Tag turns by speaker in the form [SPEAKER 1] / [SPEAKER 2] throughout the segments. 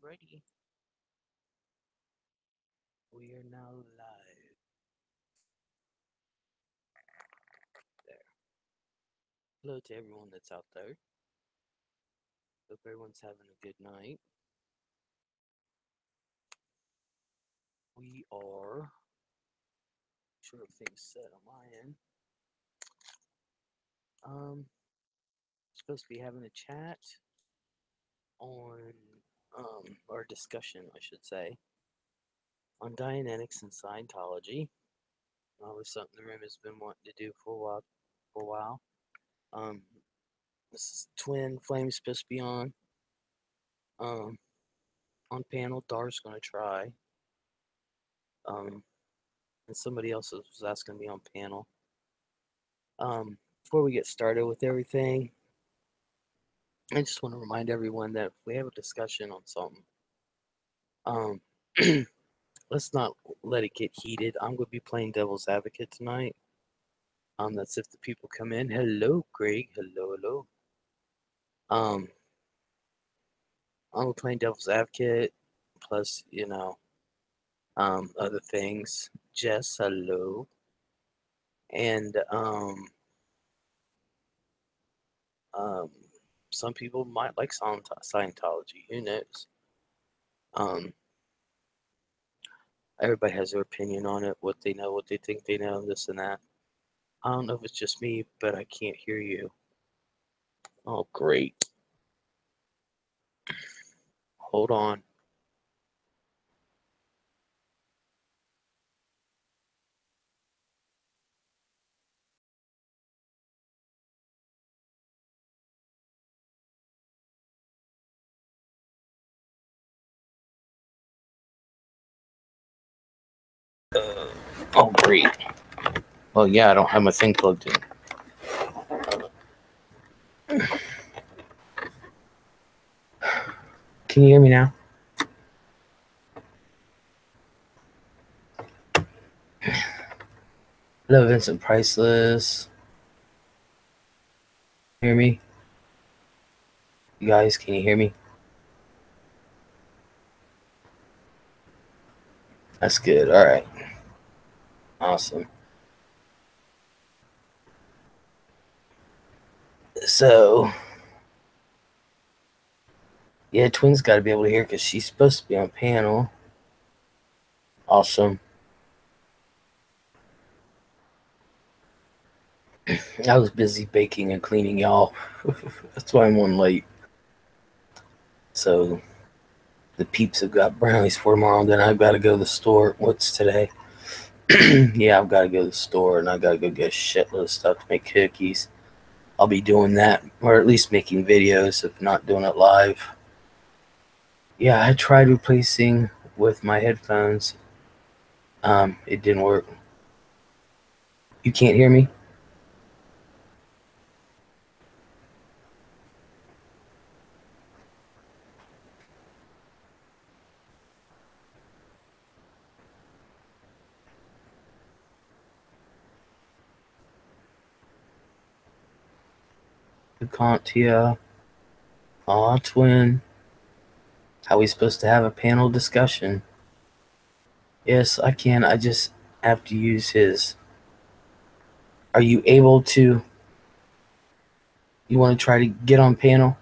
[SPEAKER 1] Alrighty, we are now live. There. Hello to everyone that's out there. Hope everyone's having a good night. We are sure everything's set on my end. Supposed to be having a chat on or discussion, I should say, on Dianetics and Scientology. Always something the room has been wanting to do for a while. This is Twin Flame's supposed to be on panel. Dar's gonna try. And somebody else was asking me on panel. Before we get started with everything, I just want to remind everyone that if we have a discussion on something, let's not let it get heated. I'm going to be playing devil's advocate tonight. That's if the people come in. Hello, Greg. Hello, hello. I'm playing devil's advocate, plus, other things. Jess, hello. And, some people might like Scientology. Who knows? Everybody has their opinion on it, what they know, what they think they know, this and that. I don't know if it's just me, but I can't hear you. Oh, great. Hold on. Oh, great. Well, yeah, I don't have my thing plugged in. Can you hear me now? Hello, Vincent Priceless. Hear me? You guys, can you hear me? That's good. All right. Awesome. So, yeah, Twin's got to be able to hear because she's supposed to be on panel. Awesome. I was busy baking and cleaning, y'all. That's why I'm on late. So, the peeps have got brownies for tomorrow. Then I've got to go to the store. What's today? Yeah, I've got to go to the store and I got to go get a shitload of stuff to make cookies. I'll be doing that, or at least making videos, if not doing it live. Yeah, I tried replacing with my headphones. It didn't work. You can't hear me? You can't hear. Aw, Twin. How are we supposed to have a panel discussion? Yes, I can. I just have to use his. Are you able to? You want to try to get on panel?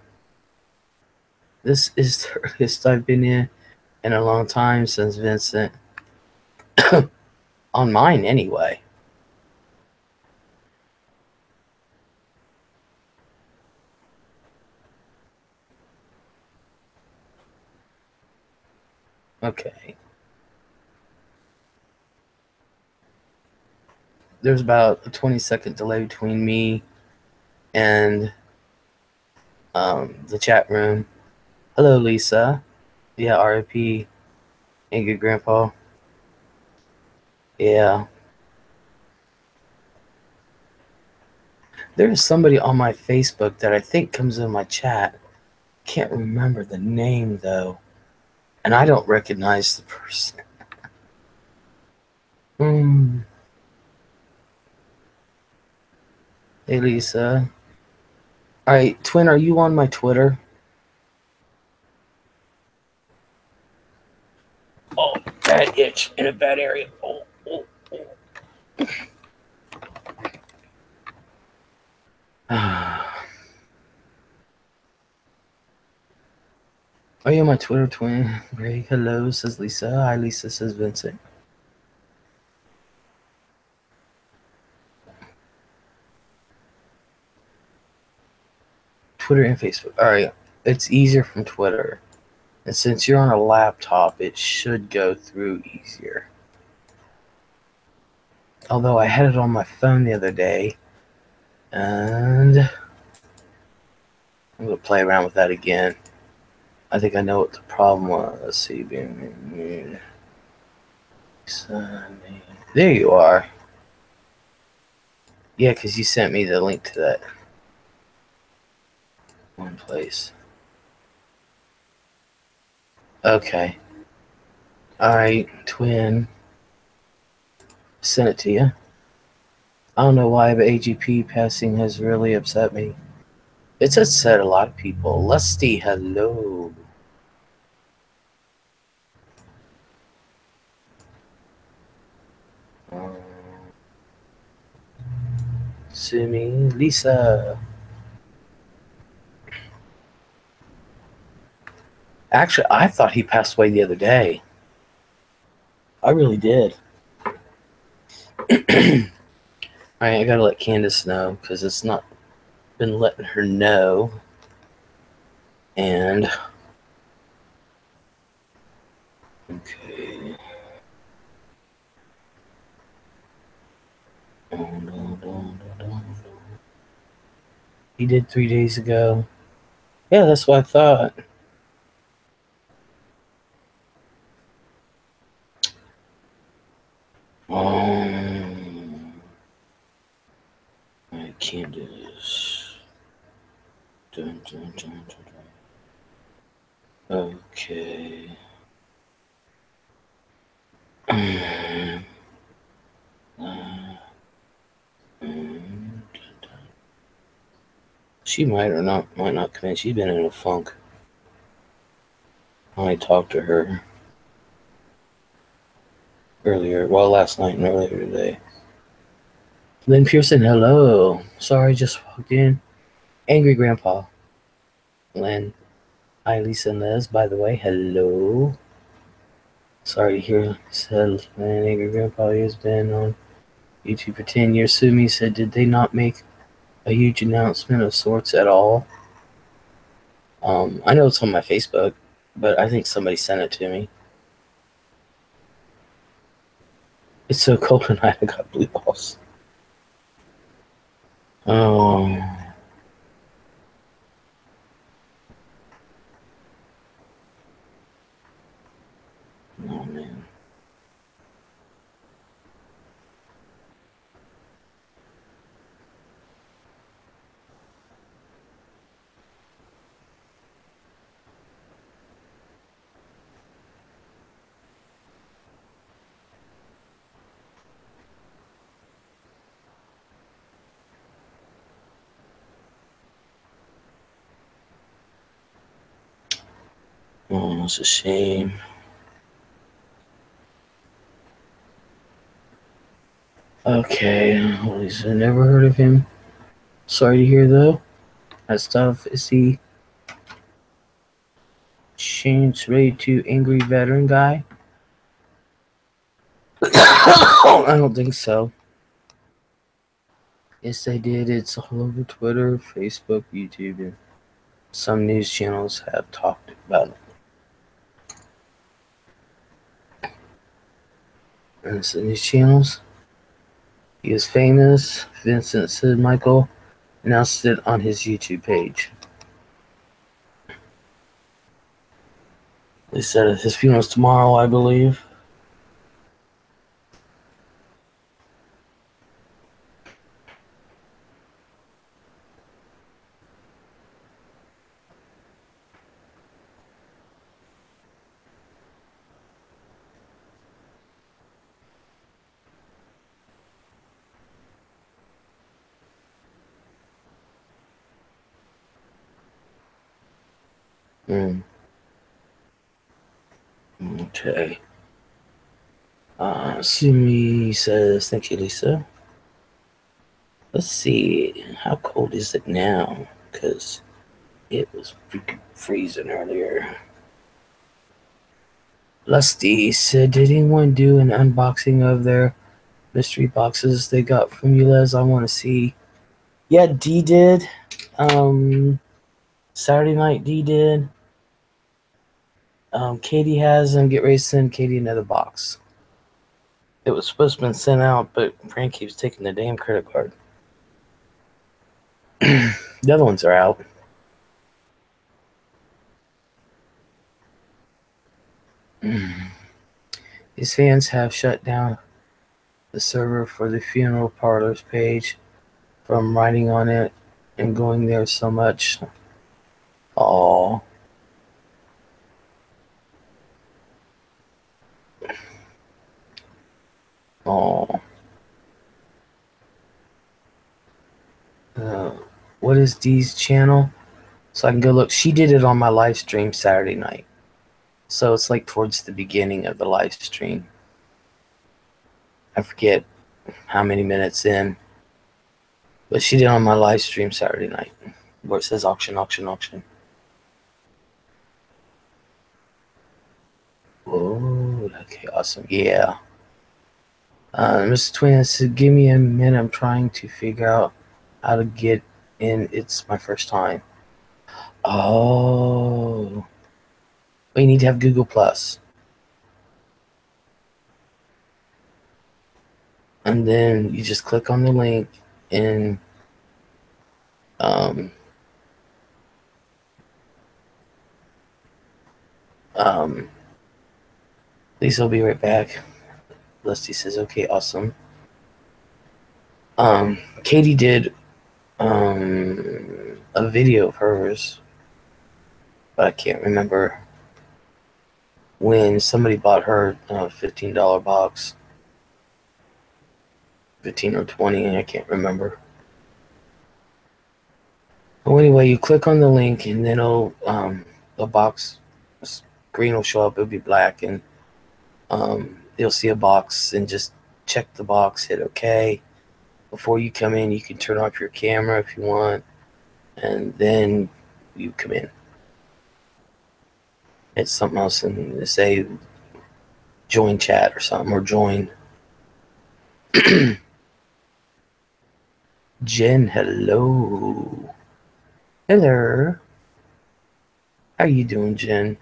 [SPEAKER 1] This is the earliest I've been in a long time since Vincent. On mine, anyway. Okay. There's about a 20-second delay between me and the chat room. Hello, Lisa. Yeah, RIP. And good grandpa. Yeah. There's somebody on my Facebook that I think comes in my chat. Can't remember the name, though. And I don't recognize the person. Hey, Lisa. All right, Twin, are you on my Twitter? in a bad area. Oh. Are you on my Twitter twin? Greg, hello, says Lisa. Hi, Lisa, says Vincent. Twitter and Facebook. Alright, it's easier from Twitter. And since you're on a laptop, it should go through easier. Although I had it on my phone the other day. And I'm going to play around with that again. I think I know what the problem was. Let's see. There you are. Yeah, because you sent me the link to that one place. Okay. Alright, twin. Sent it to you. I don't know why, but AGP passing has really upset me. It's upset a lot of people. Lusty, hello. Sumi, Lisa. Actually, I thought he passed away the other day. I really did. Alright, I gotta let Candace know because it's not been letting her know. And okay. He did 3 days ago. Yeah, that's what I thought. I can't do this. Dun, dun, dun, dun, dun. Okay. She might not come in. She's been in a funk. I talked to her earlier, well, last night and earlier today. Lynn Pearson, hello. Sorry, just walked in. Angry Grandpa. Lynn. Hi, Lisa and Les, by the way. Hello. Sorry to hear, said Lynn. Angry Grandpa has been on YouTube for 10 years. Sumi said, did they not make a huge announcement of sorts at all? I know it's on my Facebook, but I think somebody sent it to me. It's so cold tonight, I got blue balls. Oh. Oh, man. Oh, it's a shame. Okay, Lisa, never heard of him. Sorry to hear, though. That stuff, is he changed rated to angry veteran guy? I don't think so. Yes, they did. It's all over Twitter, Facebook, YouTube, and some news channels have talked about it. And it's the news channels. He is famous. Vincent said Michael announced it on his YouTube page. They said his funeral's tomorrow, I believe. Okay. Sumi says, thank you, Lisa. Let's see, how cold is it now? Because it was freaking freezing earlier. Lusty said, did anyone do an unboxing of their mystery boxes they got from you, Les? I want to see. Yeah, D did. Saturday night, D did. Katie has them. Get ready to send Katie another box. It was supposed to have been sent out, but Frank keeps taking the damn credit card. The other ones are out. These fans have shut down the server for the funeral parlors page from writing on it and going there so much. Oh. Oh. What is Dee's channel? So I can go look. She did it on my live stream Saturday night. So it's like towards the beginning of the live stream. I forget how many minutes in. But she did it on my live stream Saturday night. Where it says auction, auction, auction. Oh, okay, awesome. Yeah. Mr. Twin said, give me a minute. I'm trying to figure out how to get in. It's my first time. Oh. We need to have Google Plus. And then you just click on the link and Lisa will be right back. Lusty says, okay, awesome. Katie did a video of hers, but I can't remember when somebody bought her a $15 box. 15 or 20, I can't remember. Well, anyway, you click on the link and then it'll the box screen will show up. It'll be black and you'll see a box and just check the box, hit OK. Before you come in, you can turn off your camera if you want, and then you come in. It's something else, and say join chat or something, or join. Jen, hello. Hello. How you doing, Jen?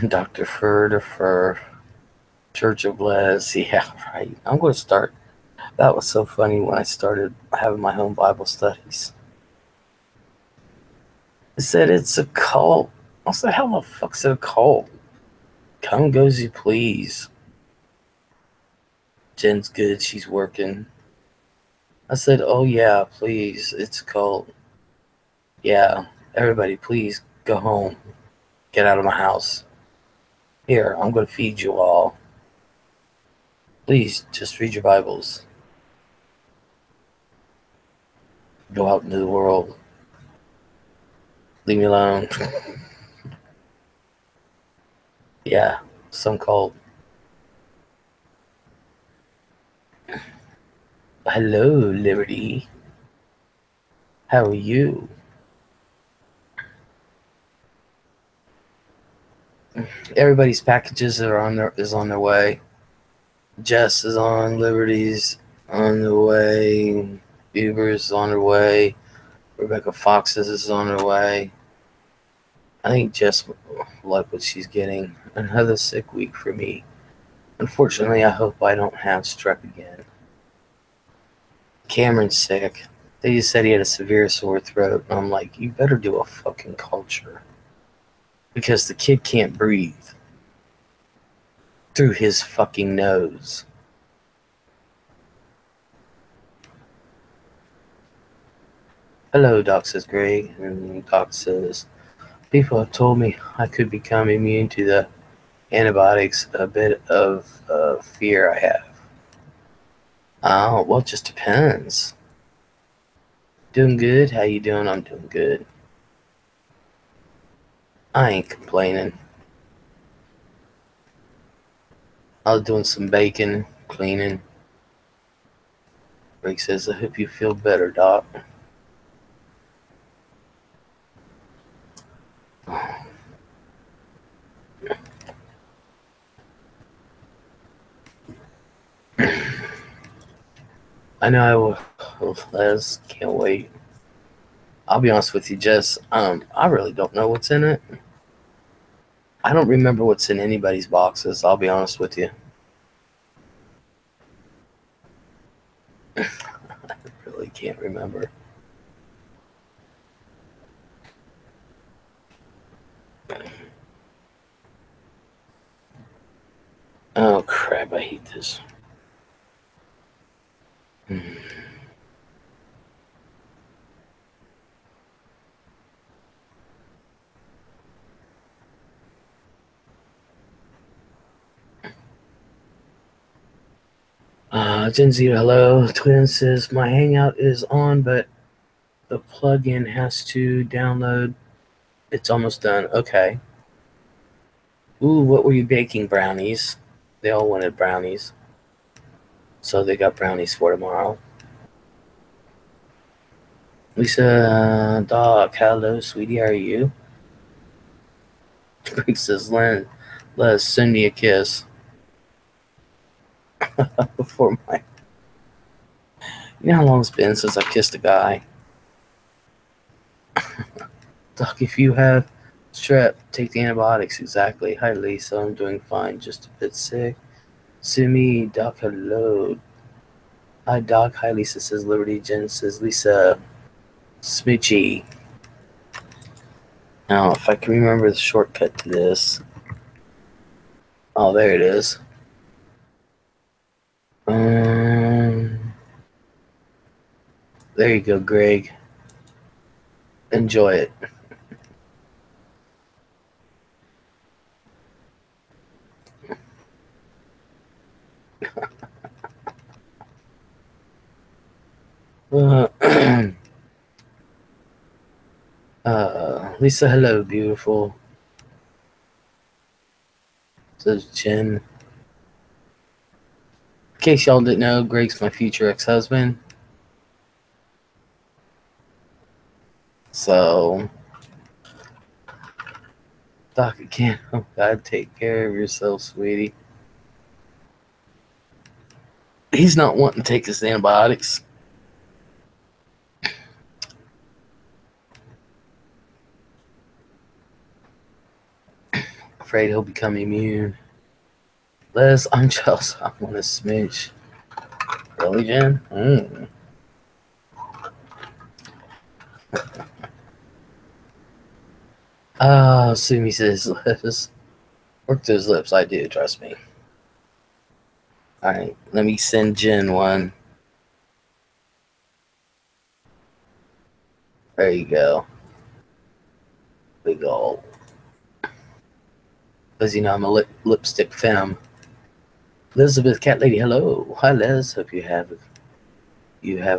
[SPEAKER 1] Dr. Fur to Fur. Church of Les. Yeah, right. I'm going to start. That was so funny when I started having my home Bible studies. It said it's a cult. I said, how the fuck's it a cult? Come goes you please. Jen's good. She's working. I said, oh yeah, please. It's a cult. Yeah, everybody, please go home. Get out of my house. Here, I'm going to feed you all. Please, just read your Bibles. Go out into the world. Leave me alone. Yeah, some cult. Hello, Liberty. How are you? Everybody's packages are on their way. Jess is on. Liberty's on the way. Uber's on her way. Rebecca Fox's is on her way. I think Jess like what she's getting. Another sick week for me. Unfortunately, I hope I don't have strep again. Cameron's sick. They just said he had a severe sore throat. And I'm like, you better do a fucking culture. Because the kid can't breathe through his fucking nose. Hello, Doc, says Greg. And Doc says, people have told me I could become immune to the antibiotics. A bit of fear I have. Oh, well, it just depends. Doing good? How you doing? I'm doing good. I ain't complaining. I was doing some baking, cleaning. Rick says, I hope you feel better, Doc. I know I will. Les, can't wait. I'll be honest with you, Jess. I really don't know what's in it. I don't remember what's in anybody's boxes. I'll be honest with you. Really can't remember. Oh crap! I hate this. Gen Z, hello. Twin says my Hangout is on, but the plugin has to download. It's almost done. Okay. Ooh, what were you baking? Brownies. They all wanted brownies, so they got brownies for tomorrow. Lisa, Doc, hello, sweetie. How are you? Greg says, let's send me a kiss before my. You know how long it's been since I kissed a guy? Doc, if you have strep, take the antibiotics. Exactly. Hi, Lisa. I'm doing fine. Just a bit sick. Sumi, Doc, hello. Hi, Doc. Hi, Lisa says Liberty. Jen says Lisa. Smitchy. Now, if I can remember the shortcut to this. Oh, there it is. There you go, Greg. Enjoy it. Lisa, hello, beautiful. Says Jen. In case y'all didn't know, Greg's my future ex-husband. So, Doc, again, oh God, take care of yourself, sweetie. He's not wanting to take his antibiotics. Afraid he'll become immune. Les, I'm jealous. I want to smooch. Really, Jen? Sumi says, Les, work those lips. I do, trust me. Alright, let me send Jen one. There you go. Big ol'. Because, you know, I'm a lipstick femme. Elizabeth Cat Lady, hello. Hi, Les. Hope you have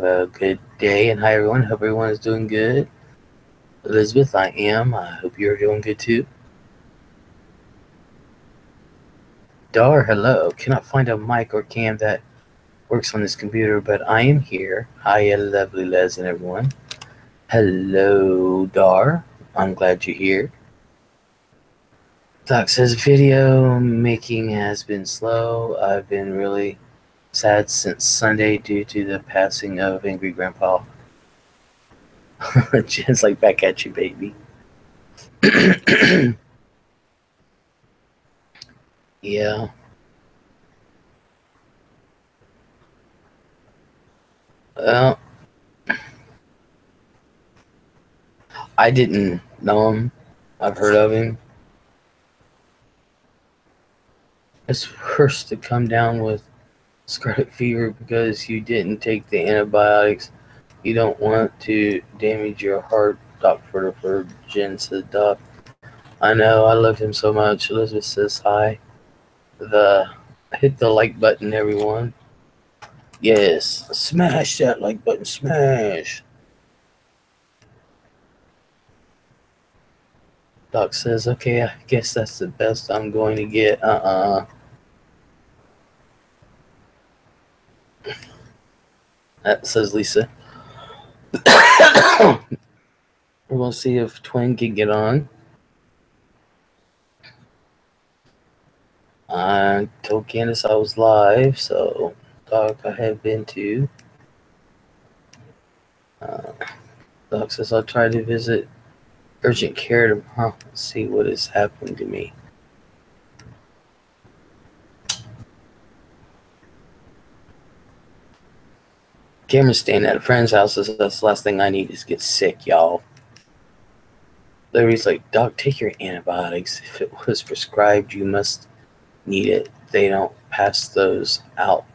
[SPEAKER 1] a good day. And hi, everyone. Hope everyone is doing good. Elizabeth, I am. I hope you're doing good, too. Dar, hello. Cannot find a mic or cam that works on this computer, but I am here. Hi, lovely Les and everyone. Hello, Dar. I'm glad you're here. Doc says video making has been slow. I've been really sad since Sunday due to the passing of Angry Grandpa. Jen's like, back at you, baby. Yeah. Well, I didn't know him. I've heard of him. It's worse to come down with scarlet fever because you didn't take the antibiotics. You don't want to damage your heart, Doc Furterford. Jen said, Doc. I know, I love him so much. Elizabeth says hi. Hit the like button, everyone. Yes, smash that like button, smash. Doc says, okay, I guess that's the best I'm going to get. That says Lisa. We'll see if Twin can get on. I told Candace I was live, so Doc, I have been too. Doc says I'll try to visit urgent care tomorrow and see what is happening to me. Cameron's staying at a friend's house. That's the last thing I need is get sick, y'all. Larry's like, Doc, take your antibiotics. If it was prescribed, you must need it. They don't pass those out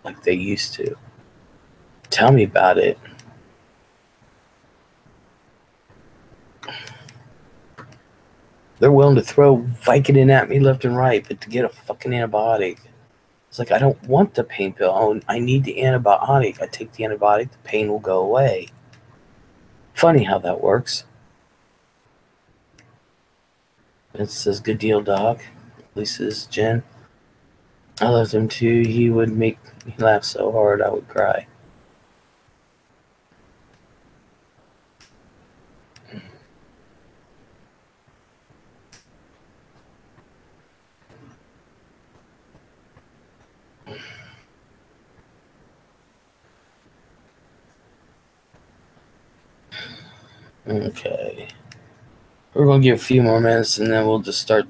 [SPEAKER 1] like they used to. Tell me about it. They're willing to throw Vicodin at me left and right, but to get a fucking antibiotic. It's like, I don't want the pain pill. I need the antibiotic. I take the antibiotic, the pain will go away. Funny how that works. It says, good deal, Doc. Lisa's Jen. I loved him too. He would make me laugh so hard I would cry. Okay. We're going to give a few more minutes and then we'll just start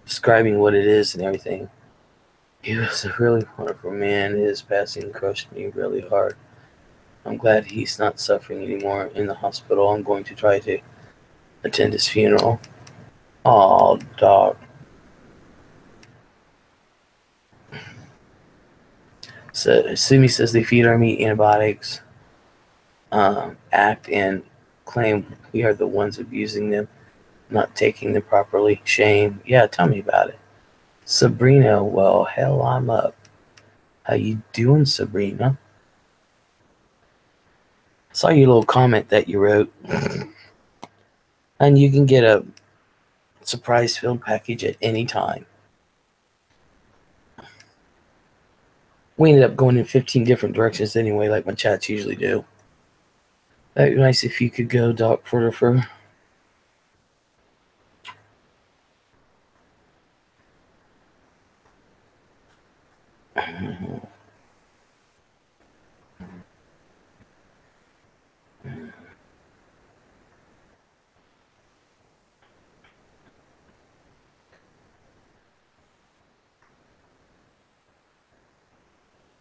[SPEAKER 1] describing what it is and everything. He was a really wonderful man. His passing crushed me really hard. I'm glad he's not suffering anymore in the hospital. I'm going to try to attend his funeral. Oh, Doc. So Sumi says they feed our meat antibiotics, act and claim we are the ones abusing them, not taking them properly. Shame. Yeah, tell me about it. Sabrina, well, hell, I'm up. How you doing, Sabrina? Saw your little comment that you wrote. And you can get a surprise film package at any time. We ended up going in 15 different directions anyway, like my chats usually do. That'd be nice if you could go, Doc Furtifer.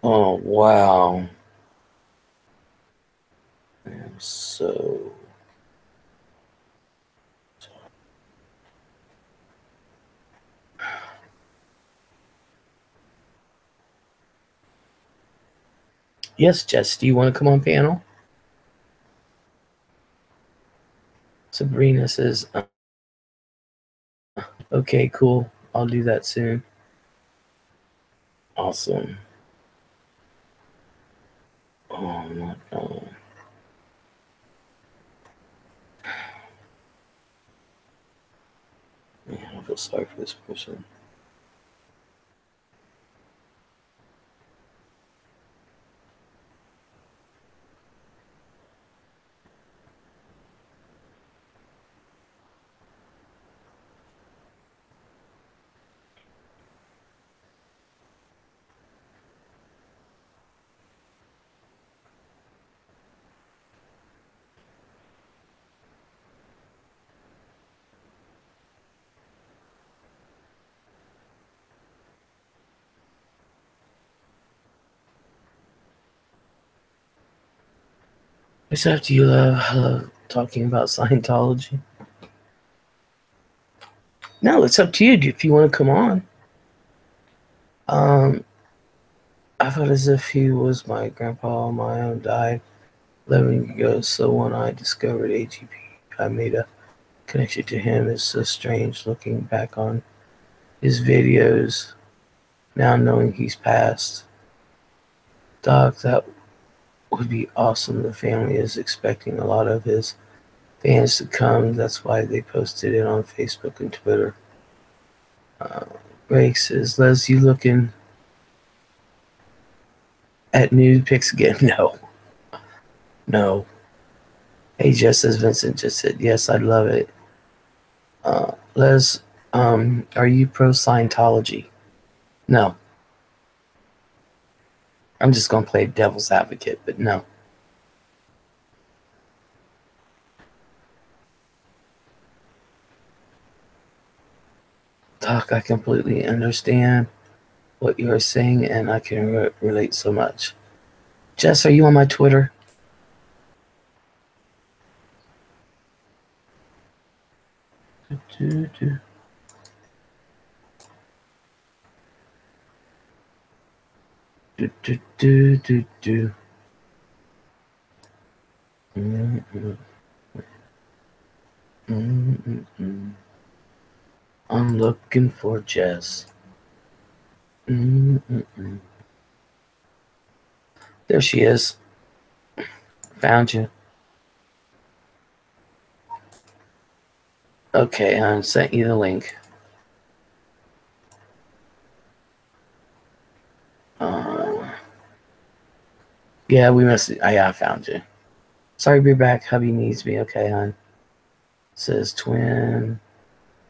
[SPEAKER 1] Oh, wow. I'm so... Yes, Jess, do you want to come on panel? Sabrina says, okay, cool. I'll do that soon. Awesome. Oh, my God. Man, I feel sorry for this person. It's up to you, love talking about Scientology. No, it's up to you if you want to come on. I felt as if he was my grandpa. My own died 11 years ago, so when I discovered AGP, I made a connection to him. It's so strange looking back on his videos now, knowing he's passed. Doc, that would be awesome. The family is expecting a lot of his fans to come. That's why they posted it on Facebook and Twitter. Greg says, Les, you looking at nude pics again? No. No. Hey, just as Vincent just said, yes, I'd love it. Les, are you pro Scientology? No. I'm just going to play devil's advocate, but no. Doc, I completely understand what you are saying, and I can relate so much. Jess, are you on my Twitter? I'm looking for Jess. There she is. Found you. Okay, I sent you the link. Yeah, we must. I found you. Sorry to be back. Hubby needs me. Okay, hon. Says twin.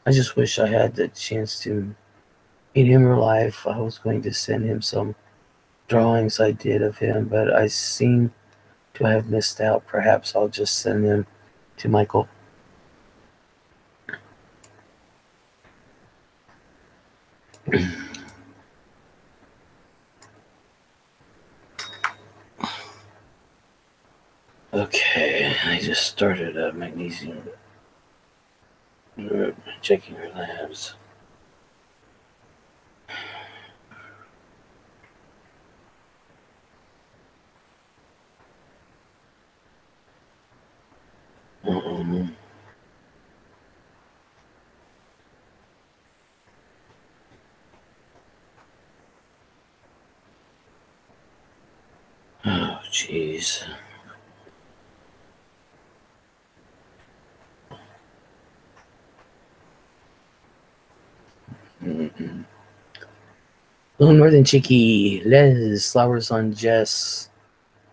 [SPEAKER 1] I just wish I had the chance to meet him in real life. I was going to send him some drawings I did of him, but I seem to have missed out. Perhaps I'll just send them to Michael. Okay, I just started a magnesium. Checking her labs. Oh, jeez. Little Northern Chickie, Les flowers on Jess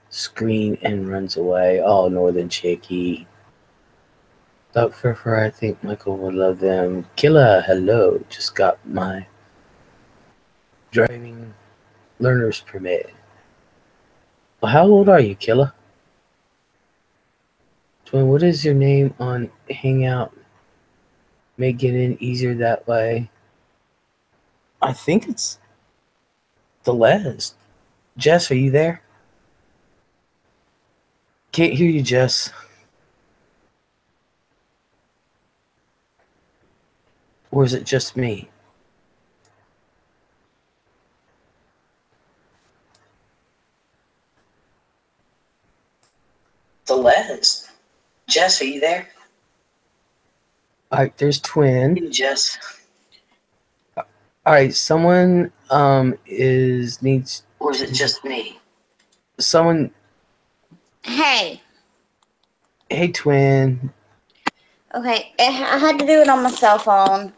[SPEAKER 1] screen and runs away. Oh, Northern Chickie. Doc Furfur, I think Michael would love them. Killa, hello. Just got my driving learner's permit. Well, how old are you, Killa? Twin, what is your name on Hangout? May get in easier that way. I think it's the Les. Jess, are you there? Can't hear you, Jess. Or is it just me? The Les. Jess, are you there? All right, there's twin. Hey, Jess. All right, someone needs. Or is it just me? Someone.
[SPEAKER 2] Hey.
[SPEAKER 1] Hey, twin.
[SPEAKER 2] Okay, I had to do it on my cell phone.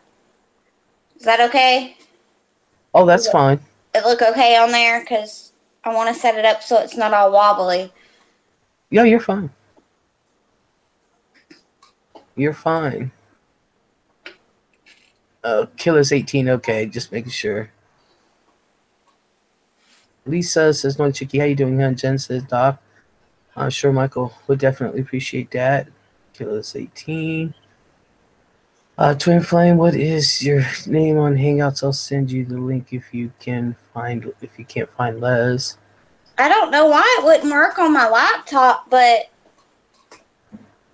[SPEAKER 2] Is that okay?
[SPEAKER 1] Oh, that's fine.
[SPEAKER 2] It look okay on there? Because I want to set it up so it's not all wobbly.
[SPEAKER 1] Yeah, you're fine. You're fine. Killer's 18, okay, just making sure. Lisa says, no, Chicky, how you doing, hon? Jen says, Doc. I'm sure Michael would definitely appreciate that. Killer's 18. Twin Flame, what is your name on Hangouts? I'll send you the link if you can't find Les.
[SPEAKER 2] I don't know why it wouldn't work on my laptop, but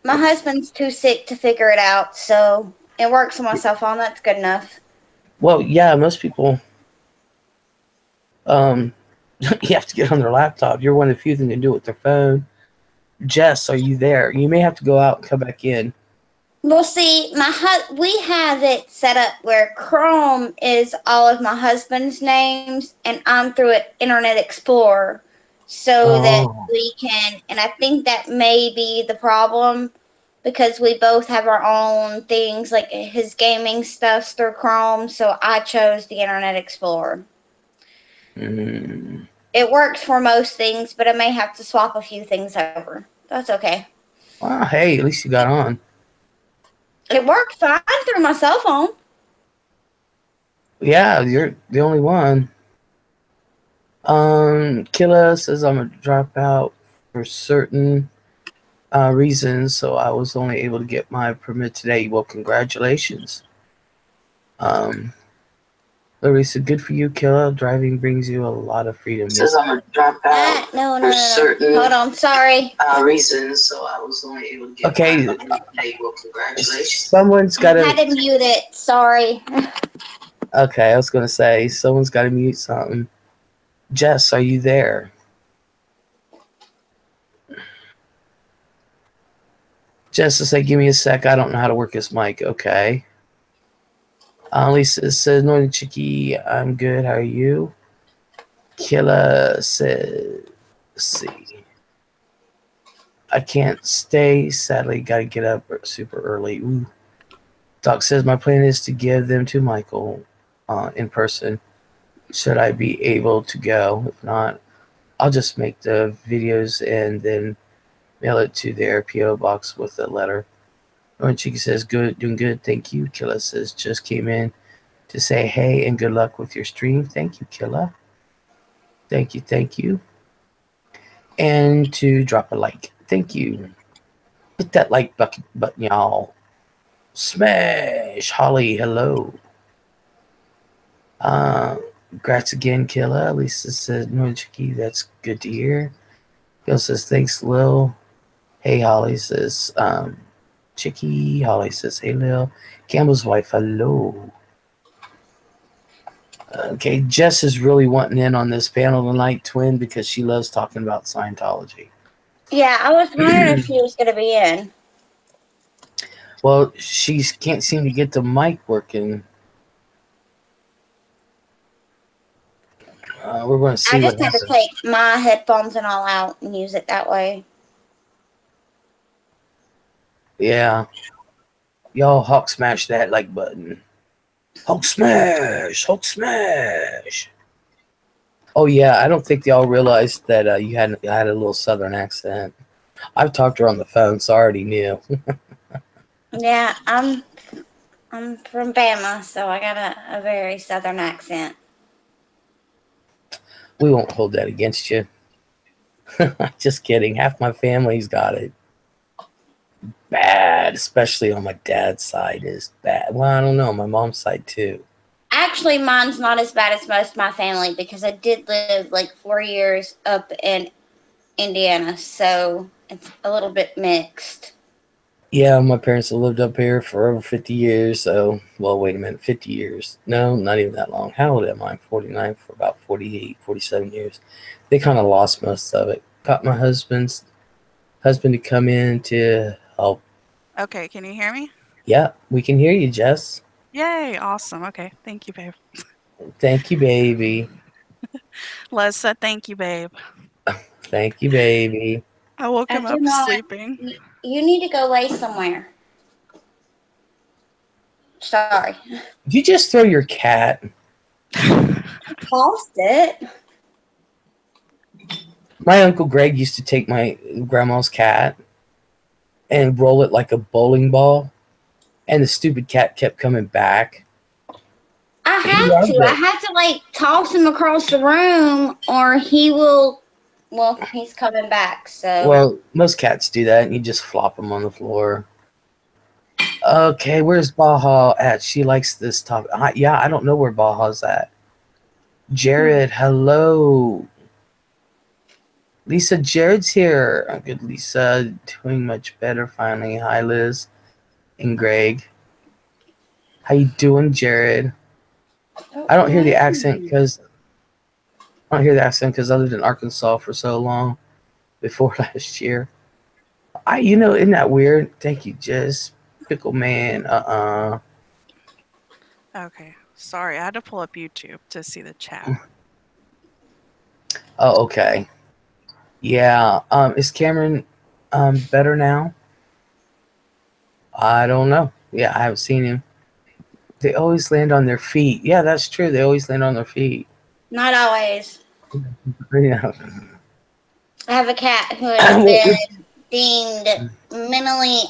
[SPEAKER 2] my husband's too sick to figure it out, so it works on my cell phone. That's good enough.
[SPEAKER 1] Well, yeah, most people you have to get on their laptop. You're one of the few that can do it with their phone. Jess, are you there? You may have to go out and come back in.
[SPEAKER 2] Well, see, we have it set up where Chrome is all of my husband's names, and I'm through it Internet Explorer. so that
[SPEAKER 1] Oh.
[SPEAKER 2] we can, and I think that may be the problem because we both have our own things, like his gaming stuff's through Chrome, so I chose the Internet Explorer.
[SPEAKER 1] Mm.
[SPEAKER 2] It works for most things, but I may have to swap a few things over. That's okay.
[SPEAKER 1] Well, hey, at least you got on.
[SPEAKER 2] It worked fine through my cell phone.
[SPEAKER 1] Yeah, you're the only one. Killa says I'm a dropout for certain reasons, so I was only able to get my permit today. Well, congratulations. Um, Larissa, good for you, Killa. Driving brings you a lot of freedom. Says I'm a dropout
[SPEAKER 2] No. Certain. Hold on, sorry.
[SPEAKER 1] Reasons, so I was only able to get okay. My permit today. Well, congratulations. Someone's got to.
[SPEAKER 2] I had to mute it. Sorry.
[SPEAKER 1] Okay, I was gonna say someone's got to mute something. Jess, are you there? Jess is like, give me a sec. I don't know how to work this mic. Okay. Lisa says, Northern Chickie, I'm good. How are you? Killa says, let's see. I can't stay. Sadly, got to get up super early. Ooh. Doc says, my plan is to give them to Michael in person. Should I be able to go? If not, I'll just make the videos and then mail it to their P.O. box with a letter. Northern Chickie says, good, doing good. Thank you. Killa says, just came in to say hey and good luck with your stream. Thank you, Killa. Thank you, thank you. And to drop a like. Thank you. Hit that like button, y'all. Smash. Holly, hello. Congrats again, Killa. Lisa says, no, Chicky, that's good to hear. Gil says, thanks, Lil. Hey, Holly says, Chicky. Holly says, hey, Lil. Campbell's wife, hello. Okay, Jess is really wanting in on this panel tonight, Twin, because she loves talking about Scientology.
[SPEAKER 2] Yeah, I was wondering if she was going to be in.
[SPEAKER 1] Well, she can't seem to get the mic working. We're going to see.
[SPEAKER 2] I just had to take my headphones and all out and use it that way.
[SPEAKER 1] Yeah. Y'all Hulk smash that like button. Hulk smash! Hulk smash! Oh, yeah, I don't think y'all realized that you had a little southern accent. I've talked to her on the phone, so I already knew.
[SPEAKER 2] Yeah, I'm from Bama, so I got a very southern accent.
[SPEAKER 1] We won't hold that against you. Just kidding. Half my family's got it. Bad, especially on my dad's side, is bad. Well, I don't know. My mom's side, too.
[SPEAKER 2] Actually, mine's not as bad as most of my family because I did live like 4 years up in Indiana, so it's a little bit mixed.
[SPEAKER 1] Yeah, my parents have lived up here for over 50 years, so, well, wait a minute, 50 years. No, not even that long. How old am I? 49 for about 48, 47 years. They kind of lost most of it. Got my husband to come in to help.
[SPEAKER 3] Okay, can you hear me?
[SPEAKER 1] Yeah, we can hear you, Jess.
[SPEAKER 3] Yay, awesome. Okay, thank you, babe.
[SPEAKER 1] Thank you, baby.
[SPEAKER 3] Les said thank you, babe.
[SPEAKER 1] Thank you, baby.
[SPEAKER 3] I woke him up sleeping.
[SPEAKER 2] You need to go lay somewhere. Sorry.
[SPEAKER 1] Did you just throw your cat?
[SPEAKER 2] Tossed it.
[SPEAKER 1] My Uncle Greg used to take my grandma's cat and roll it like a bowling ball, and the stupid cat kept coming back.
[SPEAKER 2] I had to like toss him across the room or he will, well, he's coming back, so.
[SPEAKER 1] Well, most cats do that, and you just flop them on the floor. Okay, where's Baja at? She likes this topic. Yeah, I don't know where Baja's at. Jared, hello. Lisa, Jared's here. I'm good, Lisa. Doing much better finally. Hi, Liz and Greg. How you doing, Jared? I don't hear the accent because I lived in Arkansas for so long before last year. Isn't that weird? Thank you, Jess. Pickle Man.
[SPEAKER 3] Okay, sorry, I had to pull up YouTube to see the chat.
[SPEAKER 1] Oh, okay. Yeah. Is Cameron better now? I don't know. Yeah, I haven't seen him. They always land on their feet. Yeah, that's true. They always land on their feet.
[SPEAKER 2] Not always.
[SPEAKER 1] Yeah.
[SPEAKER 2] I have a cat who has been deemed mentally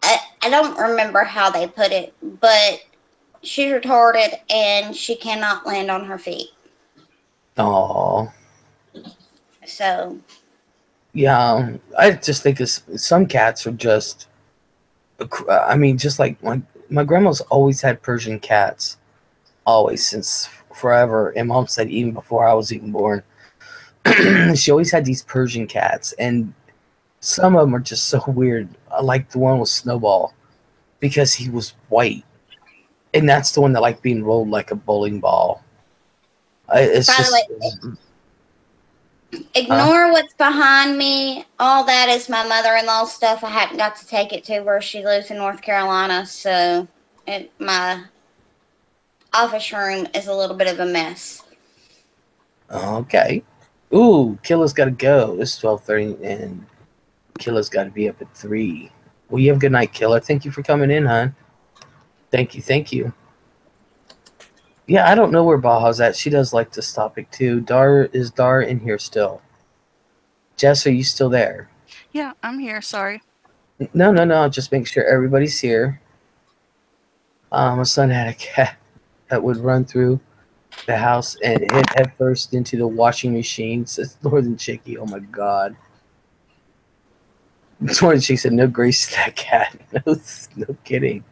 [SPEAKER 2] I don't remember how they put it, but she's retarded and she cannot land on her feet.
[SPEAKER 1] Oh.
[SPEAKER 2] So.
[SPEAKER 1] Yeah, I just think some cats are just. I mean, just like my grandma's always had Persian cats, always since forever. And Mom said even before I was even born, she always had these Persian cats, and some of them are just so weird. I like the one with Snowball because he was white, and that's the one that liked being rolled like a bowling ball. It's
[SPEAKER 2] By the
[SPEAKER 1] just.
[SPEAKER 2] way, ignore what's behind me. All that is my mother-in-law's stuff. I hadn't got to take it to where she lives in North Carolina, so my office room is a little bit of a mess.
[SPEAKER 1] Okay. Ooh, Killa's got to go. It's 12:30, and Killa's got to be up at 3. Well, you have a good night, Killa. Thank you for coming in, hon. Thank you, thank you. Yeah, I don't know where Baja's at. She does like this topic, too. Is Dar in here still? Jess, are you still there?
[SPEAKER 3] Yeah, I'm here. Sorry.
[SPEAKER 1] No. Just make sure everybody's here. My son had a cat that would run through the house and hit headfirst into the washing machine. Says Northern Chickie. Oh, my God. Northern Chickie said, no grace to that cat. No kidding.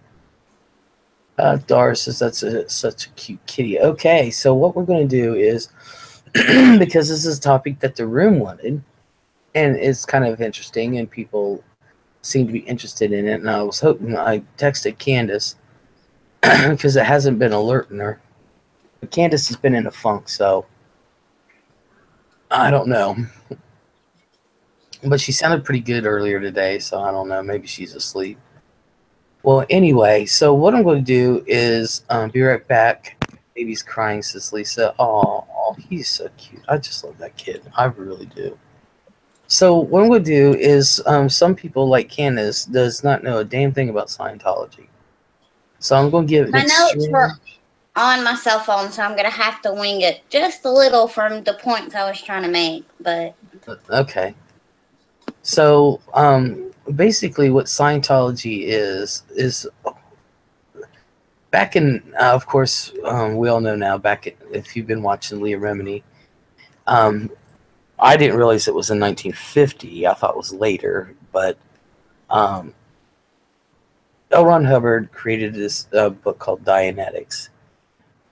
[SPEAKER 1] Doris says that's such a cute kitty. Okay, so what we're going to do is, because this is a topic that the room wanted, and it's kind of interesting, and people seem to be interested in it, and I was hoping I texted Candace, because it hasn't been alerting her. But Candace has been in a funk, so I don't know. But she sounded pretty good earlier today, so I don't know. Maybe she's asleep. Well, anyway, so what I'm going to do is be right back. Baby's crying, says Lisa. Oh, he's so cute. I just love that kid. I really do. So what I'm going to do is some people like Candace does not know a damn thing about Scientology. So I'm going to give
[SPEAKER 2] My notes were on my cell phone, so I'm going to have to wing it just a little from the points I was trying to make. But
[SPEAKER 1] okay. So basically what Scientology is back in, of course, we all know now, if you've been watching Leah Remini, I didn't realize it was in 1950. I thought it was later, but L. Ron Hubbard created this book called Dianetics,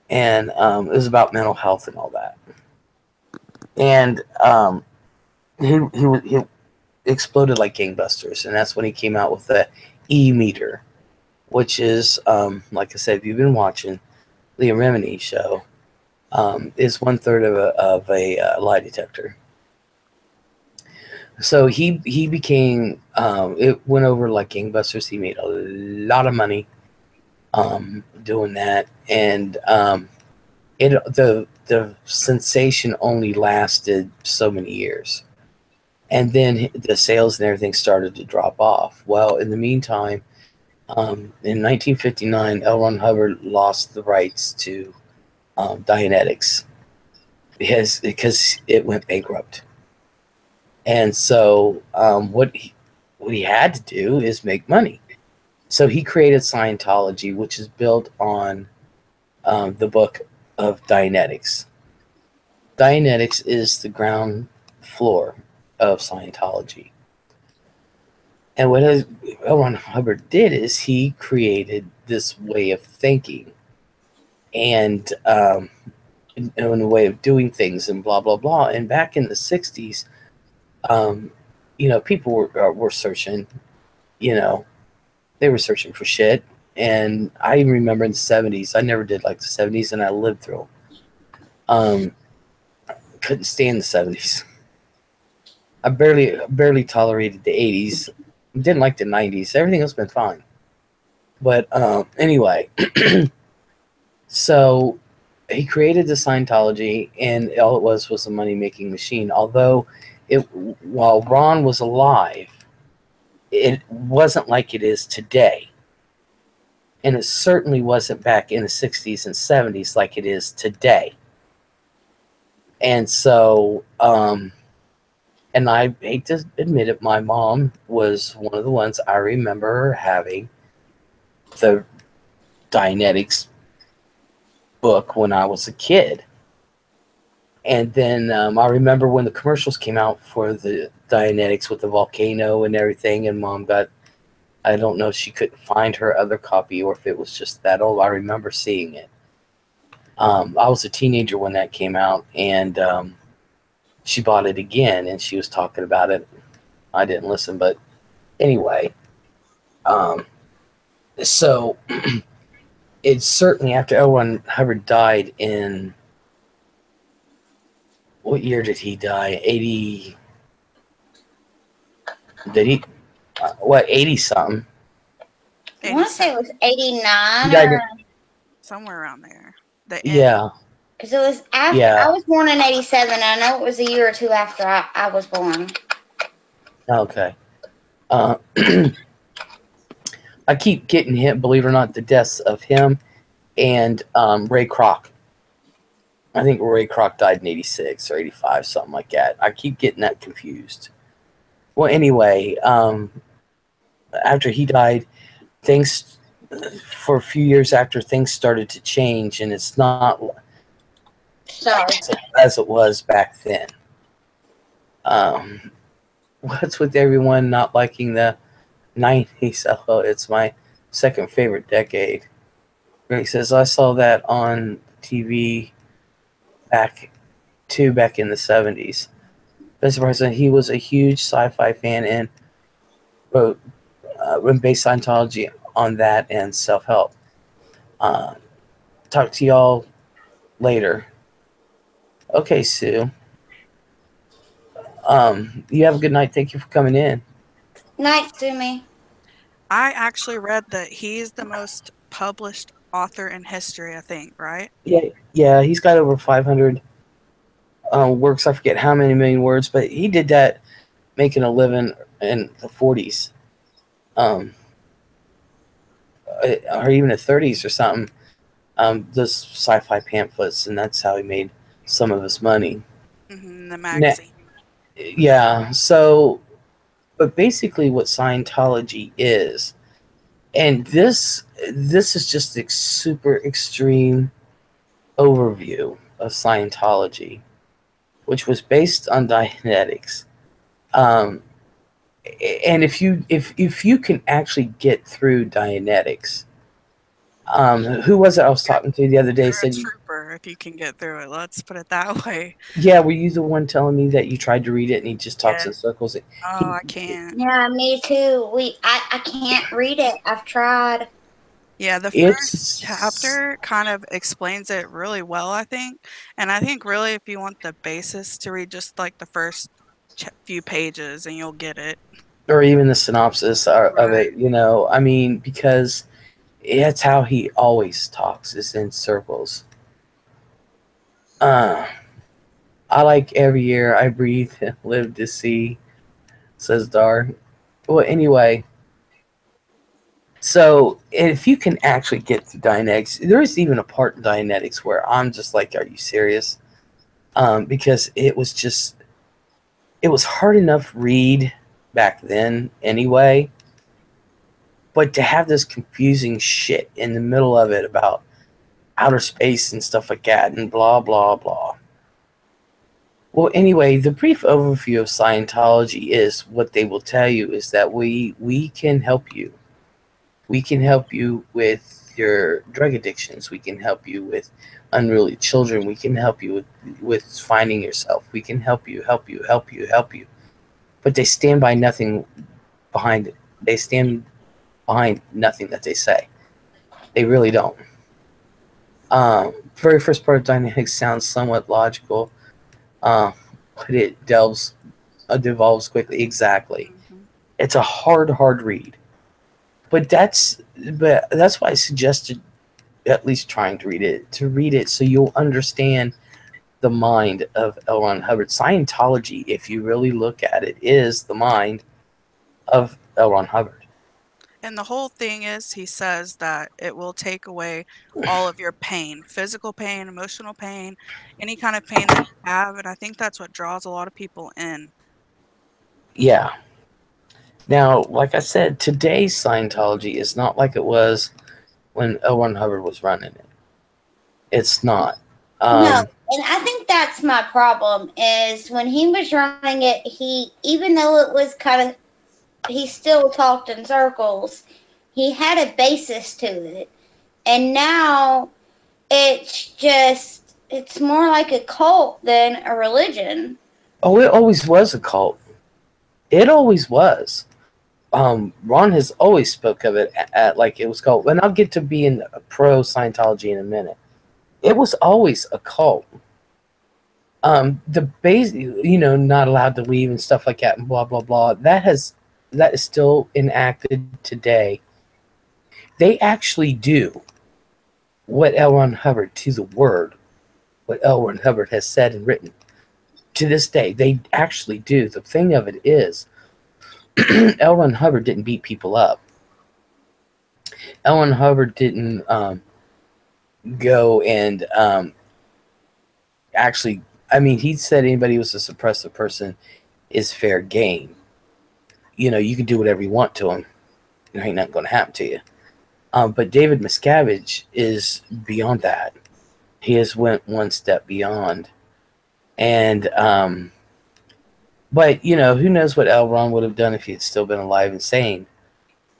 [SPEAKER 1] and it was about mental health and all that. And he exploded like gangbusters, and that's when he came out with the E-meter, which is, like I said, if you've been watching Leah Remini show, is 1/3 of a lie detector. So he became, it went over like gangbusters. He made a lot of money doing that, and the sensation only lasted so many years, and then the sales and everything started to drop off. Well, in the meantime, in 1959, L. Ron Hubbard lost the rights to Dianetics because it went bankrupt. And so what he had to do is make money. So he created Scientology, which is built on the book of Dianetics. Dianetics is the ground floor of Scientology. And what L. Ron Hubbard did is he created this way of thinking and a way of doing things and blah, blah, blah. And back in the 60s, people were searching, they were searching for shit. And I even remember in the 70s, I never did like the 70s, and I lived through them. Couldn't stand the 70s. I barely tolerated the 80s. Didn't like the 90s. Everything else been fine. But anyway, so he created the Scientology, and all it was a money making machine. Although while Ron was alive, it wasn't like it is today, and it certainly wasn't back in the 60s and 70s like it is today. And so, and I hate to admit it, my mom was one of the ones I remember her having the Dianetics book when I was a kid. And then I remember when the commercials came out for the Dianetics with the volcano and everything, and Mom got, I don't know if she couldn't find her other copy or if it was just that old. I remember seeing it. I was a teenager when that came out, and she bought it again, and she was talking about it. I didn't listen, but anyway. So it's certainly after L. Ron Hubbard died in, what year did he die? 80. Did he? What, 80 something?
[SPEAKER 2] I want to say it was 89
[SPEAKER 1] He died
[SPEAKER 2] or
[SPEAKER 3] somewhere around there.
[SPEAKER 1] yeah.
[SPEAKER 2] because it was after I was born in 87. I know it was a year or two after I was born.
[SPEAKER 1] Okay. I keep getting hit, believe it or not, the deaths of him and Ray Kroc. I think Ray Kroc died in 86 or 85, something like that. I keep getting that confused. Well, anyway, after he died, things, for a few years after, things started to change, and it's not as it was back then. What's with everyone not liking the 90s? Oh, it's my second favorite decade. Greg says, I saw that on TV back in the 70s. Vice President, he was a huge sci-fi fan and wrote based Scientology on that and self-help. Talk to y'all later. Okay, Sue. You have a good night. Thank you for coming in.
[SPEAKER 2] Night, Sumi.
[SPEAKER 3] I actually read that he's the most published author in history, I think, right?
[SPEAKER 1] Yeah, he's got over 500 works. I forget how many million words, but he did that making a living in the 40s. Or even the 30s or something. Those sci-fi pamphlets, and that's how he made some of his money.
[SPEAKER 3] The magazine.
[SPEAKER 1] Yeah, so, but basically what Scientology is, and this is just a super extreme overview of Scientology, which was based on Dianetics. And if you can actually get through Dianetics, who was it I was talking to the other day?
[SPEAKER 3] Said trooper, if you can get through it. Let's put it that way.
[SPEAKER 1] Yeah, were you the one telling me that you tried to read it and he just talks in circles?
[SPEAKER 3] I can't.
[SPEAKER 2] Yeah, me too. I can't read it. I've tried.
[SPEAKER 3] Yeah, the first chapter kind of explains it really well, I think. And I think really if you want the basis to read just like the first few pages and you'll get it.
[SPEAKER 1] Or even the synopsis of it, you know. I mean, because that's how he always talks, is in circles. I like every year I breathe and live to see, says Dar. Well, anyway, so if you can actually get to Dianetics, there is even a part in Dianetics where I'm just like, are you serious? Because it was hard enough read back then anyway. But to have this confusing shit in the middle of it about outer space and stuff like that and blah, blah, blah. Well, anyway, the brief overview of Scientology is what they will tell you is that we can help you. We can help you with your drug addictions. We can help you with unruly children. We can help you with finding yourself. We can help you. But they stand by nothing behind it. They stand behind nothing that they say. They really don't. Very first part of Dianetics sounds somewhat logical, but it devolves quickly. Exactly. It's a hard read. But that's why I suggested at least trying to read it so you'll understand the mind of L. Ron Hubbard. Scientology, if you really look at it, is the mind of L. Ron Hubbard.
[SPEAKER 3] And the whole thing is, he says that it will take away all of your pain, physical pain, emotional pain, any kind of pain that you have. And I think that's what draws a lot of people in.
[SPEAKER 1] Yeah. Now, like I said, today's Scientology is not like it was when L. Ron Hubbard was running it. It's not.
[SPEAKER 2] No, and I think that's my problem is when he was running it, he, even though it was kind of, he still talked in circles, he had a basis to it. And now it's just, it's more like a cult than a religion.
[SPEAKER 1] Oh, it always was a cult. It always was. Ron has always spoke of it at like it was called. And I'll get to being a pro Scientology in a minute. It was always a cult. The base, not allowed to leave and stuff like that, and blah blah blah. That is still enacted today. They actually do what L. Ron Hubbard, to the word, what L. Ron Hubbard has said and written. To this day, they actually do. The thing of it is, L. Ron Hubbard didn't beat people up. L. Ron Hubbard didn't go and actually, I mean, he said anybody who's a suppressive person is fair game. You can do whatever you want to them. There ain't nothing going to happen to you. But David Miscavige is beyond that. He has went one step beyond. And, but, who knows what L. Ron would have done if he had still been alive and sane.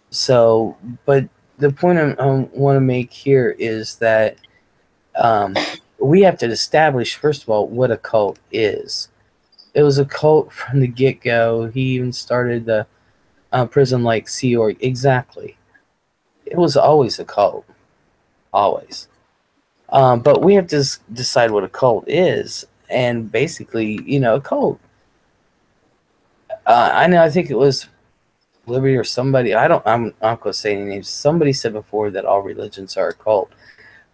[SPEAKER 1] So, but the point I want to make here is that we have to establish, first of all, what a cult is. It was a cult from the get-go. He even started the prison-like Sea Org. Exactly. It was always a cult. Always. But we have to decide what a cult is. And basically, a cult. I think it was Liberty or somebody. I'm not going to say any names. Somebody said before that all religions are a cult.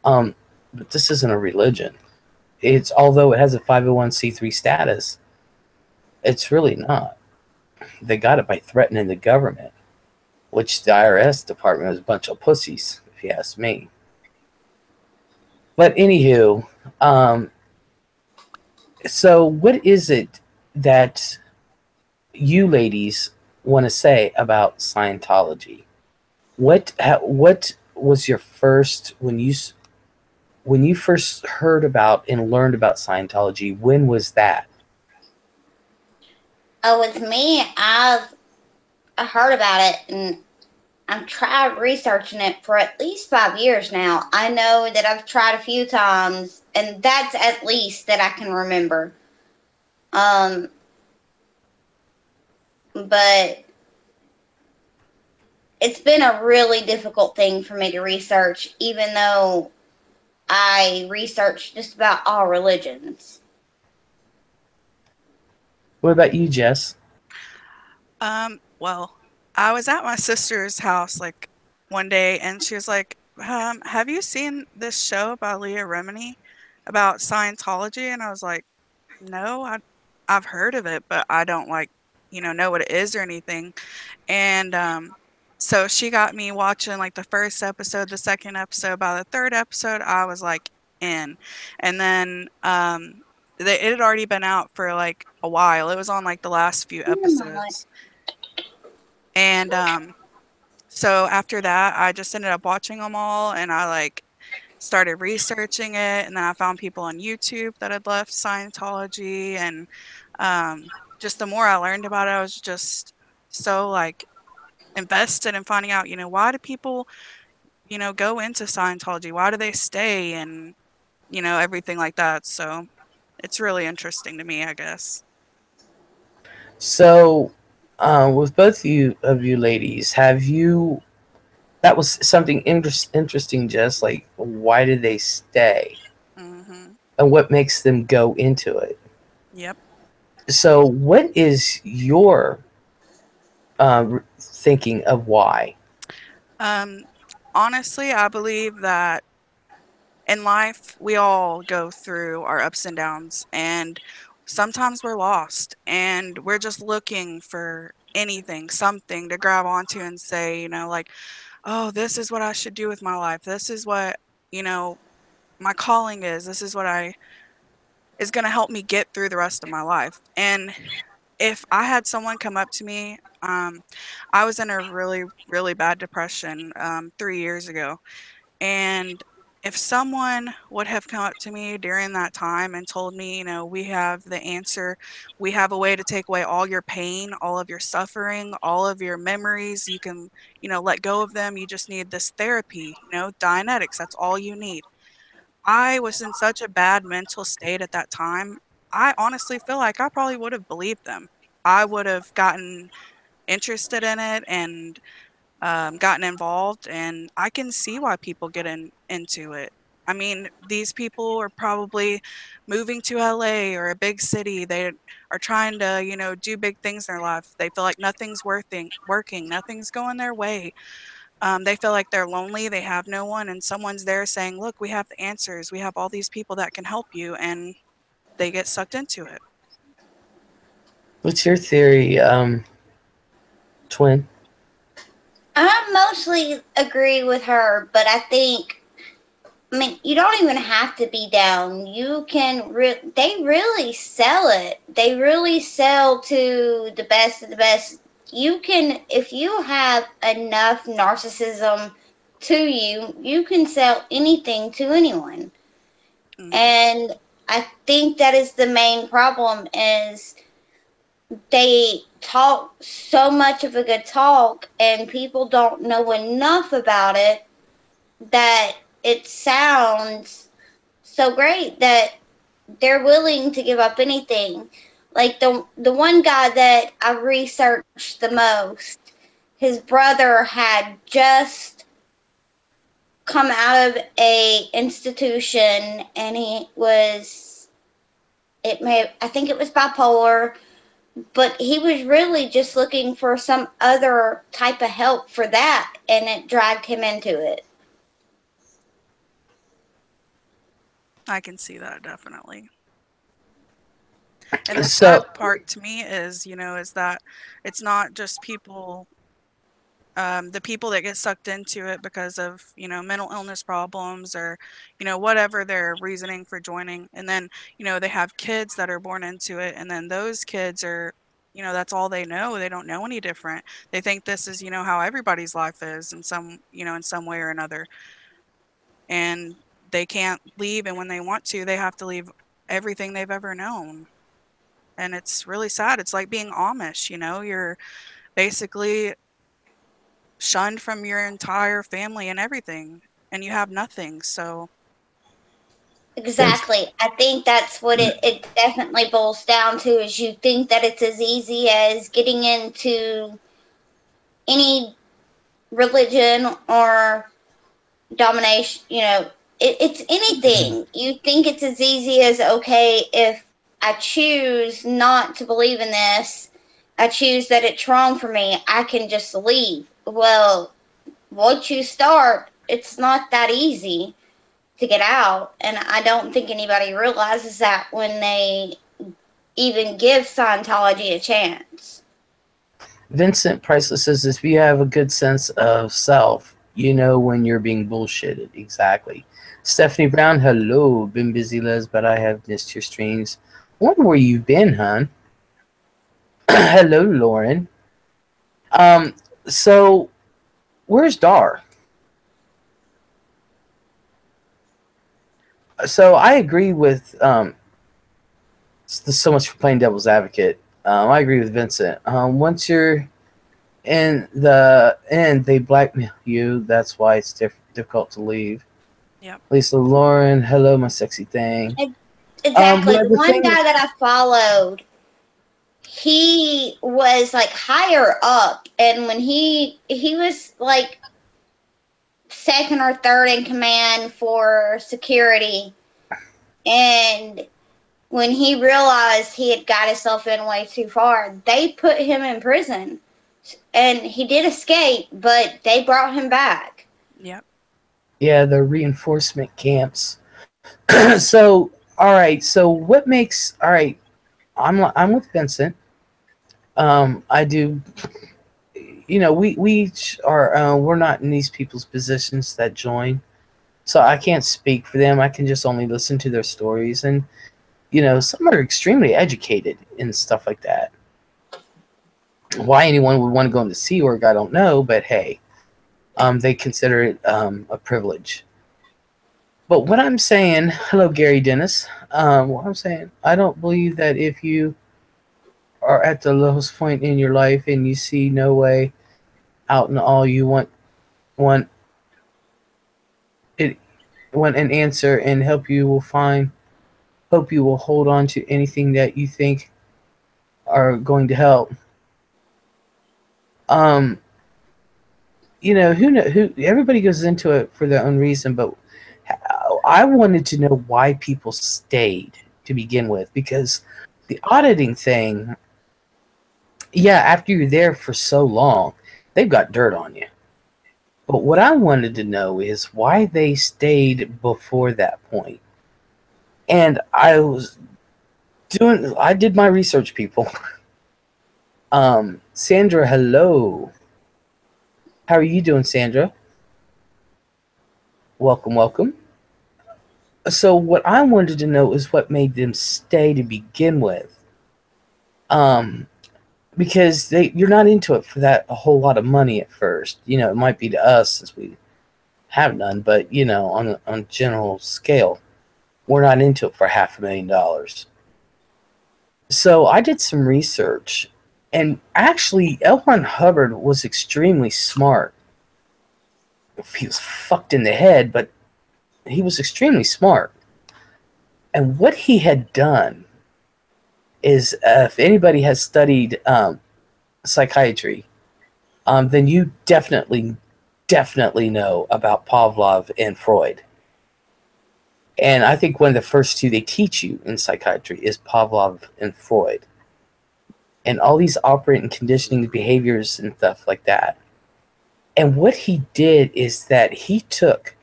[SPEAKER 1] But this isn't a religion. Although it has a 501c3 status, it's really not. They got it by threatening the government, which the IRS department was a bunch of pussies, if you ask me. But anywho, so what is it that you ladies want to say about Scientology? What was your first, when you first heard about and learned about Scientology? When was that?
[SPEAKER 2] Oh, with me, I heard about it and I've tried researching it for at least 5 years now. I know that I've tried a few times, and that's at least that I can remember. But it's been a really difficult thing for me to research, even though I research just about all religions.
[SPEAKER 1] What about you, Jess?
[SPEAKER 3] Well, I was at my sister's house like one day and she was like, have you seen this show by Leah Remini about Scientology? And I was like, no, I've heard of it, but I don't know what it is or anything. And so she got me watching like the first episode, the second episode. By the third episode, I was like in. And then it had already been out for like a while. It was on like the last few episodes. And so after that, I just ended up watching them all, and I like started researching it, and then I found people on YouTube that had left Scientology, and just the more I learned about it, I was just so like invested in finding out, why do people, go into Scientology? Why do they stay? And, everything like that. So it's really interesting to me, I guess.
[SPEAKER 1] So, with both of you ladies, that was something interesting, Jess, like, why did they stay?
[SPEAKER 3] Mm-hmm.
[SPEAKER 1] And what makes them go into it?
[SPEAKER 3] Yep.
[SPEAKER 1] So, what is your thinking of why?
[SPEAKER 3] Honestly, I believe that in life, we all go through our ups and downs, and sometimes we're lost and we're just looking for anything, something to grab onto and say, you know, like, oh, this is what I should do with my life. This is what, you know, my calling is. This is what I is going to help me get through the rest of my life. And if I had someone come up to me, I was in a really, really bad depression 3 years ago. And if someone would have come up to me during that time and told me, you know, we have the answer, we have a way to take away all your pain, all of your suffering, all of your memories, you can, you know, let go of them. You just need this therapy, you know, Dianetics, that's all you need. I was in such a bad mental state at that time. I honestly feel like I probably would have believed them. I would have gotten interested in it and gotten involved, and I can see why people get into it. I mean, these people are probably moving to LA or a big city. They are trying to, you know, do big things in their life. They feel like nothing's working, nothing's going their way. They feel like they're lonely, they have no one, and someone's there saying, "Look, we have the answers. We have all these people that can help you," and they get sucked into it.
[SPEAKER 1] What's your theory, twin?
[SPEAKER 2] I mostly agree with her, but I think, I mean, you don't even have to be down. You can, they really sell it. They really sell to the best of the best. You can, if you have enough narcissism to you, you can sell anything to anyone.
[SPEAKER 3] Mhm.
[SPEAKER 2] And I think that is the main problem is they talk so much of a good talk and people don't know enough about it that it sounds so great that they're willing to give up anything. Like the one guy that I researched the most, his brother had just come out of a institution and he was, it may, I think it was bipolar, but he was really just looking for some other type of help for that, and it dragged him into it.
[SPEAKER 3] I can see that definitely. And the sad
[SPEAKER 1] So,
[SPEAKER 3] part to me is, you know, is that it's not just people, the people that get sucked into it because of, you know, mental illness problems or, you know, whatever their reasoning for joining. And then, you know, they have kids that are born into it. And then those kids are, you know, that's all they know. They don't know any different. They think this is, you know, how everybody's life is in some, you know, in some way or another. And they can't leave. And when they want to, they have to leave everything they've ever known. And it's really sad. It's like being Amish, you know, you're basically shunned from your entire family and everything, and you have nothing. So,
[SPEAKER 2] Exactly. I think that's what it definitely boils down to is you think that it's as easy as getting into any religion or domination, it's anything. You think it's as easy as, okay, if I choose not to believe in this, I choose that it's wrong for me, I can just leave. Well, once you start, it's not that easy to get out. And I don't think anybody realizes that when they even give Scientology a chance.
[SPEAKER 1] Vincent Priceless says, if you have a good sense of self, you know when you're being bullshitted. Exactly. Stephanie Brown, hello. Been busy, Les, but I have missed your streams. Wonder where you've been, hon. Hello, Lauren. Um, so where's Dar? So I agree with so much for playing devil's advocate. I agree with Vincent. Once you're in the end, they blackmail you. That's why it's difficult to leave.
[SPEAKER 3] yep.
[SPEAKER 1] Lisa Lauren, hello, my sexy thing.
[SPEAKER 2] Exactly.
[SPEAKER 1] Well,
[SPEAKER 2] The
[SPEAKER 1] the
[SPEAKER 2] one
[SPEAKER 1] thing,
[SPEAKER 2] guy that I followed, he was like higher up, and when he was like second or third in command for security, and when he realized he had got himself in way too far, they put him in prison. And he did escape, but they brought him back.
[SPEAKER 3] Yep.
[SPEAKER 1] Yeah, the reinforcement camps. So, all right. So, what makes all right? I'm with Vincent. I do. You know, we each are. We're not in these people's positions that join, so I can't speak for them. I can just only listen to their stories, and you know, some are extremely educated and stuff like that. Why anyone would want to go into Sea Org, I don't know, but hey, they consider it a privilege. But what I'm saying, hello, Gary Dennis. What I'm saying, I don't believe that if you are at the lowest point in your life and you see no way out and all you want it want an answer and hope you will hold on to anything that you think are going to help. Um, you know who everybody goes into it for their own reason, but I wanted to know why people stayed to begin with, because the auditing thing, yeah, after you're there for so long, they've got dirt on you. But what I wanted to know is why they stayed before that point. And I did my research, people. Sandra, hello. How are you doing, Sandra? Welcome, welcome. So what I wanted to know is what made them stay to begin with. Um, because you're not into it for that a whole lot of money at first. You know, it might be to us since we have none, but you know, on a general scale, we're not into it for $500,000. So I did some research, and actually, L. Ron Hubbard was extremely smart. He was fucked in the head, but he was extremely smart. And what he had done is, if anybody has studied psychiatry, then you definitely know about Pavlov and Freud. And I think one of the first two they teach you in psychiatry is Pavlov and Freud. And all these operant and conditioning behaviors and stuff like that. And what he did is that he took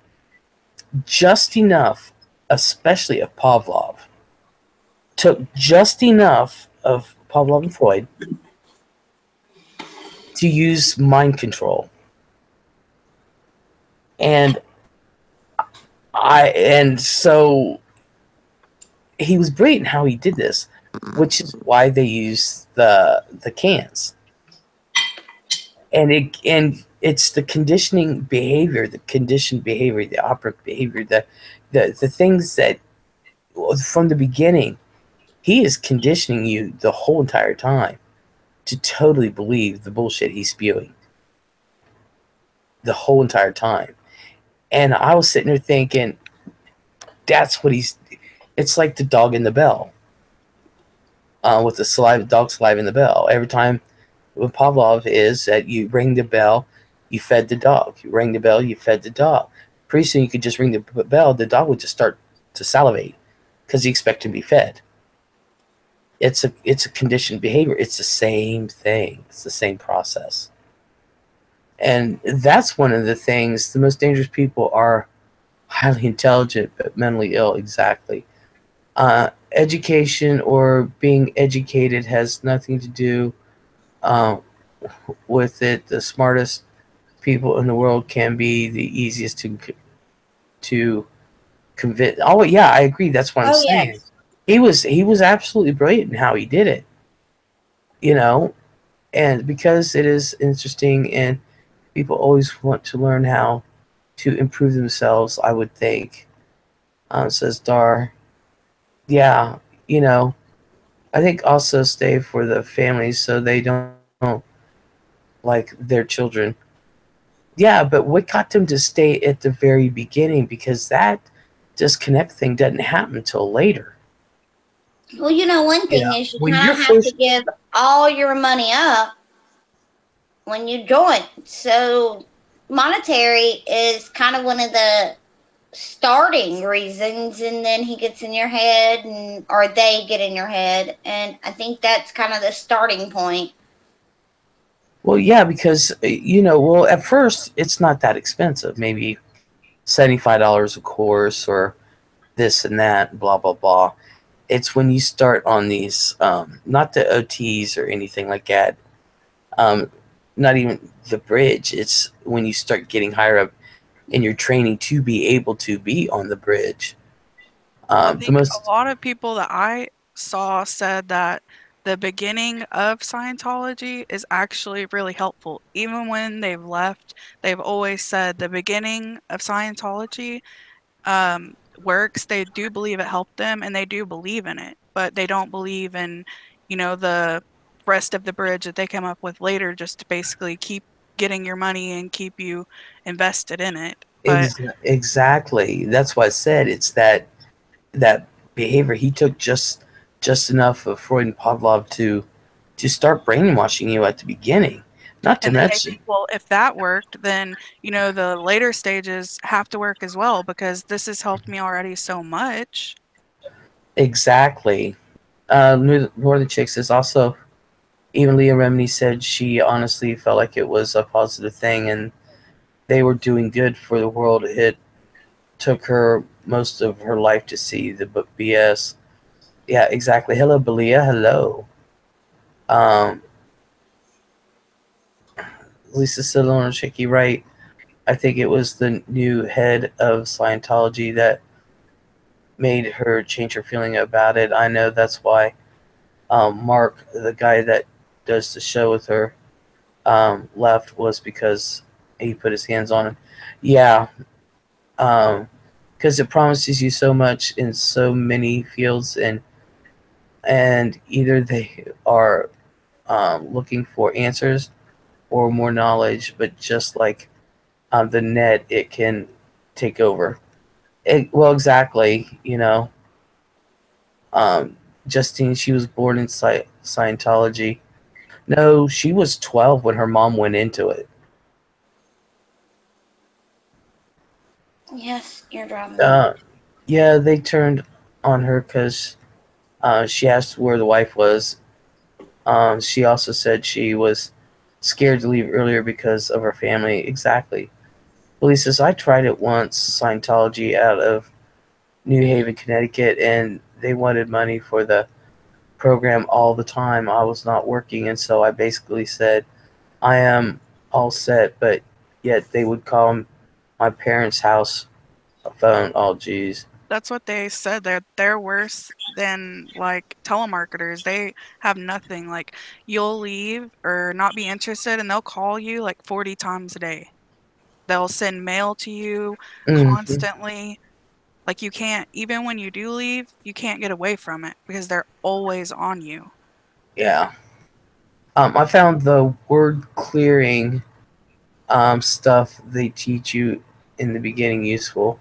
[SPEAKER 1] just enough, especially of Pavlov, took just enough of Pavlov and Freud to use mind control. And so he was brilliant in how he did this, which is why they use the cans. And it's the conditioned behavior, the operant behavior, the things that from the beginning he is conditioning you the whole entire time to totally believe the bullshit he's spewing the whole entire time. And I was sitting there thinking, that's what it's like the dog in the bell, with the dog saliva in the bell. Every time with Pavlov is that you ring the bell, you fed the dog. You ring the bell, you fed the dog. Pretty soon you could just ring the bell, the dog would just start to salivate because he expects to be fed. It's a conditioned behavior. It's the same thing. It's the same process. And that's one of the things. The most dangerous people are highly intelligent but mentally ill. Exactly. Education or being educated has nothing to do uh, with it. The smartest people in the world can be the easiest to convince. Oh yeah, I agree. That's what I'm saying.
[SPEAKER 2] Yes.
[SPEAKER 1] He was absolutely brilliant in how he did it. You know, and because it is interesting and people always want to learn how to improve themselves, I would think. Says Dar. Yeah, you know, I think also stay for the families so they don't like their children. Yeah, but what got them to stay at the very beginning? Because that disconnect thing doesn't happen until later.
[SPEAKER 2] Well, you know, one
[SPEAKER 1] You
[SPEAKER 2] thing
[SPEAKER 1] know,
[SPEAKER 2] is you
[SPEAKER 1] when
[SPEAKER 2] kind
[SPEAKER 1] you're
[SPEAKER 2] of have to
[SPEAKER 1] first,
[SPEAKER 2] give all your money up when you join. So, monetary is kind of one of the starting reasons, and then he gets in your head, or they get in your head, and I think that's kind of the starting point.
[SPEAKER 1] well, yeah, because you know, well, at first it's not that expensive. Maybe $75 a course or this and that, blah blah blah. It's when you start on these, not the OTs or anything like that, um, not even the bridge. It's when you start getting higher up in your training to be able to be on the bridge.
[SPEAKER 3] Well, I
[SPEAKER 1] The
[SPEAKER 3] think a
[SPEAKER 1] most
[SPEAKER 3] lot of people that I saw said that the beginning of Scientology is actually really helpful. Even when they've left, they've always said the beginning of Scientology works. They do believe it helped them and they do believe in it, but they don't believe in, the rest of the bridge that they come up with later just to basically keep getting your money and keep you invested in it. But
[SPEAKER 1] exactly. That's why I said it's that behavior. He took just enough of Freud and Pavlov to start brainwashing you at the beginning. Not to
[SPEAKER 3] and then they
[SPEAKER 1] mention
[SPEAKER 3] think, well, if that worked, then, the later stages have to work as well because this has helped me already so much.
[SPEAKER 1] exactly. Northern Chicks is also, even Leah Remini said she honestly felt like it was a positive thing and they were doing good for the world. It took her most of her life to see the book BS. Yeah, exactly. Hello, Belia. Hello. Um, Lisa Stallone and Chicky Wright. I think it was the new head of Scientology that made her change her feeling about it. I know that's why Mark, the guy that does the show with her, left, was because he put his hands on him. Yeah, because it promises you so much in so many fields, and either they are looking for answers or more knowledge, but just like the net, it can take over. Well, exactly. Um, Justine, she was born in Scientology. No, she was 12 when her mom went into it.
[SPEAKER 2] Yes, you're driving me.
[SPEAKER 1] Uh, yeah, they turned on her because she asked where the wife was. She also said she was scared to leave earlier because of her family. Exactly. Billy says, I tried it once, Scientology, out of New Haven, Connecticut, and they wanted money for the program all the time. I was not working, and so I basically said, I am all set, but yet they would call my parents' house a phone. Oh, geez.
[SPEAKER 3] That's what they said. They're worse than like telemarketers. They have nothing. Like you'll leave or not be interested and they'll call you like 40 times a day. They'll send mail to you
[SPEAKER 1] Mm-hmm.
[SPEAKER 3] constantly. Like you can't, even when you do leave, you can't get away from it because they're always on you.
[SPEAKER 1] Yeah. I found the word clearing stuff they teach you in the beginning useful.